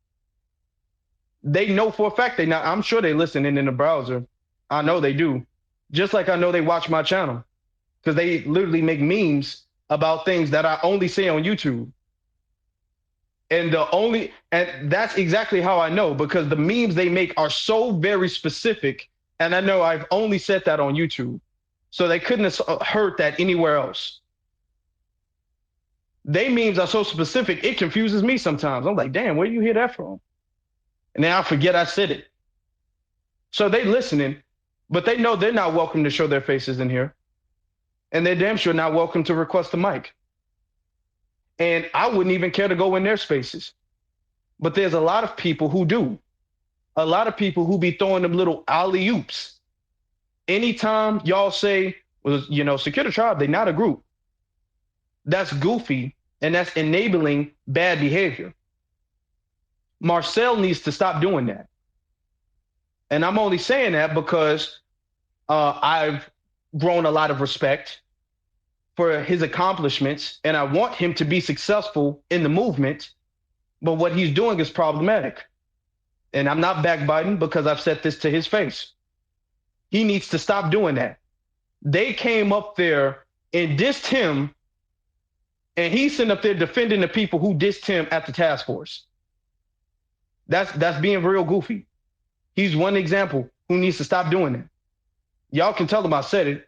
They know for a fact I'm sure they listening in the browser. I know they do. Just like I know they watch my channel. Because they literally make memes about things that I only say on YouTube. And that's exactly how I know, because the memes they make are so very specific. And I know I've only said that on YouTube. So they couldn't have heard that anywhere else. They memes are so specific, it confuses me sometimes. I'm like, damn, where do you hear that from? And then I forget I said it. So they listening, but they know they're not welcome to show their faces in here. and they're damn sure not welcome to request a mic. And I wouldn't even care to go in their spaces. But there's a lot of people who do. A lot of people who be throwing them little alley oops. Anytime y'all say, well, you know, Secure the Tribe, they're not a group. That's goofy and that's enabling bad behavior. Marcel needs to stop doing that. And I'm only saying that because I've grown a lot of respect for his accomplishments, and I want him to be successful in the movement. But what he's doing is problematic. And I'm not backbiting because I've said this to his face. He needs to stop doing that. They came up there and dissed him, and he's sitting up there defending the people who dissed him at the task force. That's being real goofy. He's one example who needs to stop doing that. Y'all can tell him I said it.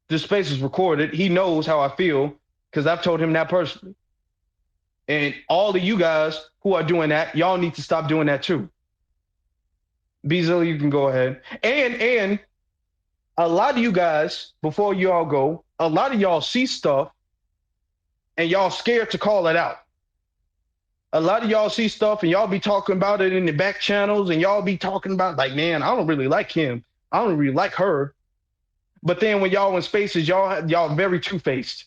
This space is recorded. He knows how I feel because I've told him that personally. And all of you guys who are doing that, y'all need to stop doing that too. Beasley, you can go ahead. And a lot of you guys, before you all go, a lot of y'all see stuff and y'all scared to call it out. A lot of y'all see stuff and y'all be talking about it in the back channels and y'all be talking about like, man, I don't really like him. I don't really like her. But then when y'all in spaces, y'all very two-faced.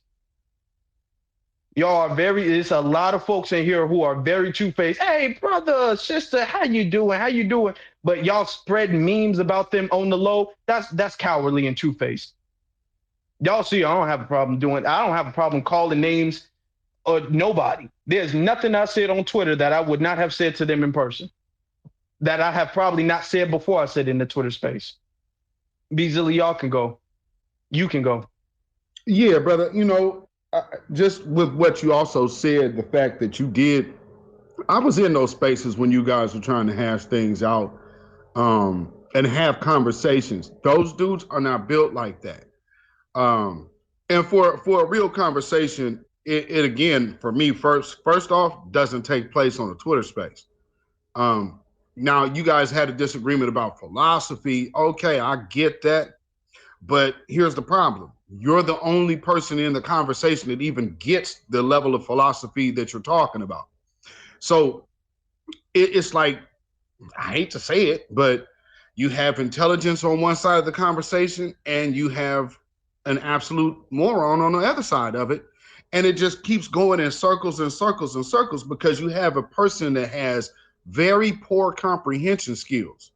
Y'all are it's a lot of folks in here who are very two-faced. Hey, brother, sister, how you doing? How you doing? But y'all spreading memes about them on the low. That's cowardly and two-faced. Y'all see, I don't have a problem doing. I don't have a problem calling names or nobody. There's nothing I said on Twitter that I would not have said to them in person. That I have probably not said before I said in the Twitter space. Beasley, y'all can go. You can go. Yeah, brother. You know, just with what you also said, the fact that you did, I was in those spaces when you guys were trying to hash things out and have conversations. Those dudes are not built like that. And for a real conversation, it again, for me, first off, doesn't take place on a Twitter space. Now, you guys had a disagreement about philosophy. Okay, I get that. But here's the problem. You're the only person in the conversation that even gets the level of philosophy that you're talking about. So it's like, I hate to say it, but you have intelligence on one side of the conversation and you have an absolute moron on the other side of it. And it just keeps going in circles and circles and circles because you have a person that has very poor comprehension skills.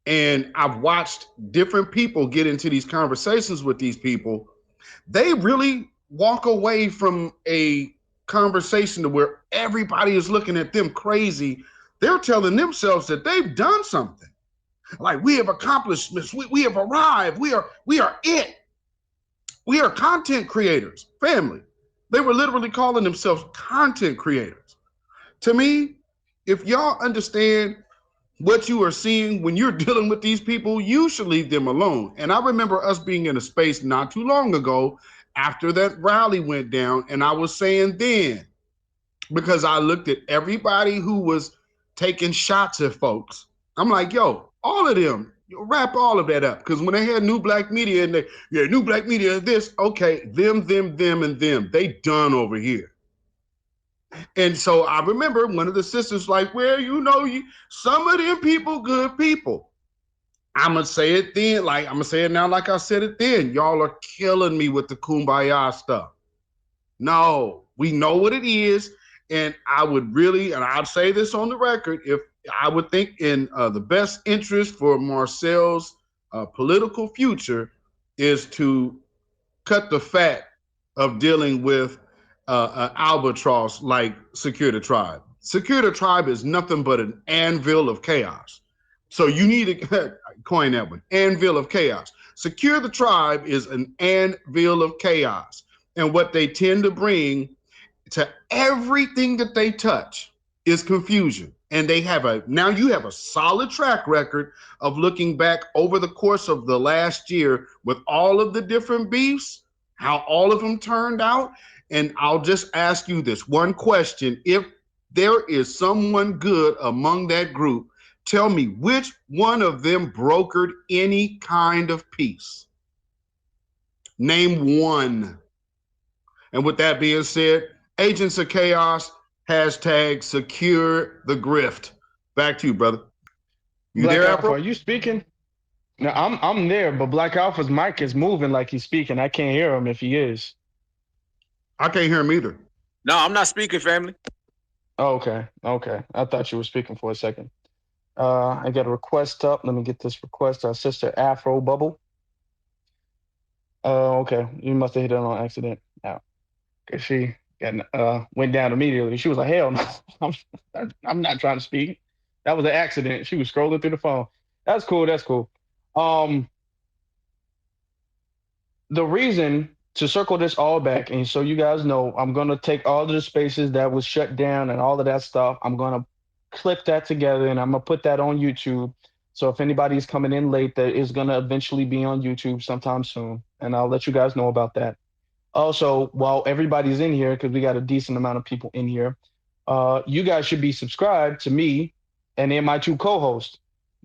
And I've watched different people get into these conversations with these people. They really walk away from a conversation to where everybody is looking at them crazy. They're telling themselves that they've done something. Like, we have accomplished this. We have arrived. We are it. We are content creators, family. They were literally calling themselves content creators. To me, if y'all understand what you are seeing when you're dealing with these people, you should leave them alone. And I remember us being in a space not too long ago after that rally went down, and I was saying then, because I looked at everybody who was taking shots at folks, I'm like, yo, all of them, wrap all of that up. Because when they had New Black Media and New Black Media is this, okay, them, and them, they done over here. And so I remember one of the sisters like, well, some of them people, good people. I'm going to say it then, like I'm going to say it now like I said it then. Y'all are killing me with the kumbaya stuff. No, we know what it is. And I would really, and I'll say this on the record, if I would think in the best interest for Marcel's political future is to cut the fat of dealing with an albatross like Secure the Tribe. Secure the Tribe is nothing but an anvil of chaos. So you need to coin that one, anvil of chaos. Secure the Tribe is an anvil of chaos. And what they tend to bring to everything that they touch is confusion. And now you have a solid track record of looking back over the course of the last year with all of the different beefs, how all of them turned out. And I'll just ask you this one question. If there is someone good among that group, tell me which one of them brokered any kind of peace. Name one. And with that being said, Agents of Chaos, hashtag secure the grift. Back to you, brother. You Black there, Alpha, Afro? are you speaking? No, I'm there, but Black Alpha's mic is moving like he's speaking. I can't hear him if he is. I can't hear him either. No, I'm not speaking, family. Oh, okay. I thought you were speaking for a second. I got a request up. Let me get this request. Our sister Afro Bubble. Okay. You must have hit it on accident. Now, cause she went down immediately. She was like, "Hell no, I'm not trying to speak. That was an accident." She was scrolling through the phone. That's cool. That's cool. The reason to circle this all back, and so you guys know, I'm gonna take all of the spaces that was shut down and all of that stuff. I'm gonna clip that together and I'm gonna put that on YouTube. So if anybody's coming in late, that is gonna eventually be on YouTube sometime soon, and I'll let you guys know about that. Also, while everybody's in here, because we got a decent amount of people in here, you guys should be subscribed to me and then my two co-hosts.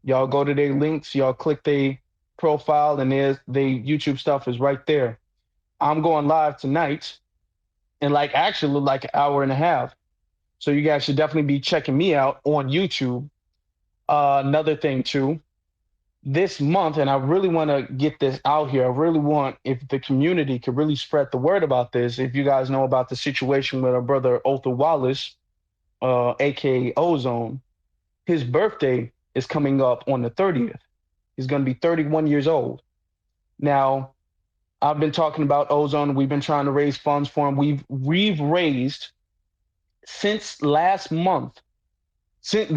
Y'all go to their links, y'all click their profile, and there's the YouTube stuff is right there. I'm going live tonight in actually like an hour and a half. So you guys should definitely be checking me out on YouTube. Another thing too, this month, and I really want to get this out here. I really want, if the community could really spread the word about this, if you guys know about the situation with our brother Otha Wallace, aka Ozone, his birthday is coming up on the 30th. He's going to be 31 years old. Now, I've been talking about Ozone. We've been trying to raise funds for him. We've raised since last month, since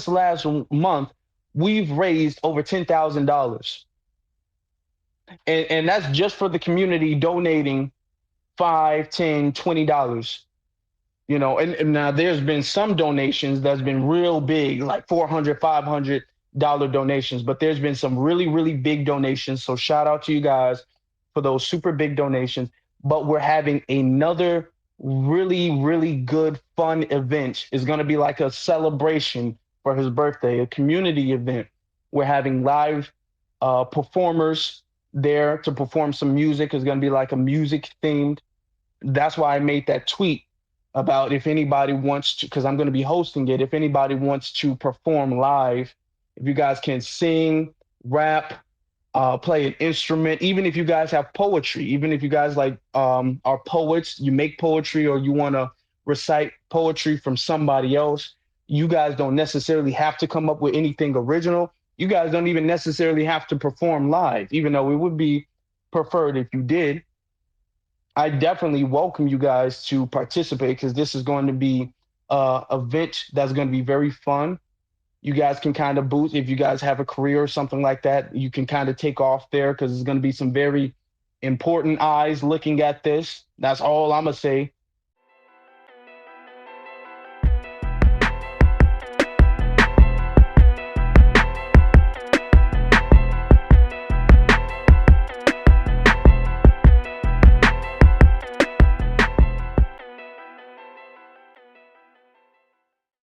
last month, we've raised over $10,000. And that's just for the community donating $5, $10, $20. And now there's been some donations that's been real big, like $400, $500 donations, but there's been some really, really big donations. So shout out to you guys for those super big donations. But we're having another really, really good, fun event. It's going to be like a celebration for his birthday, a community event. We're having live performers there to perform some music. It's going to be like a music themed. That's why I made that tweet about if anybody wants to, because I'm going to be hosting it, if anybody wants to perform live, if you guys can sing, rap, play an instrument, even if you guys have poetry, even if you guys are poets, you make poetry or you want to recite poetry from somebody else, you guys don't necessarily have to come up with anything original. You guys don't even necessarily have to perform live, even though it would be preferred if you did. I definitely welcome you guys to participate because this is going to be an event that's going to be very fun. You guys can kind of boost if you guys have a career or something like that. You can kind of take off there because there's going to be some very important eyes looking at this. That's all I'm going to say.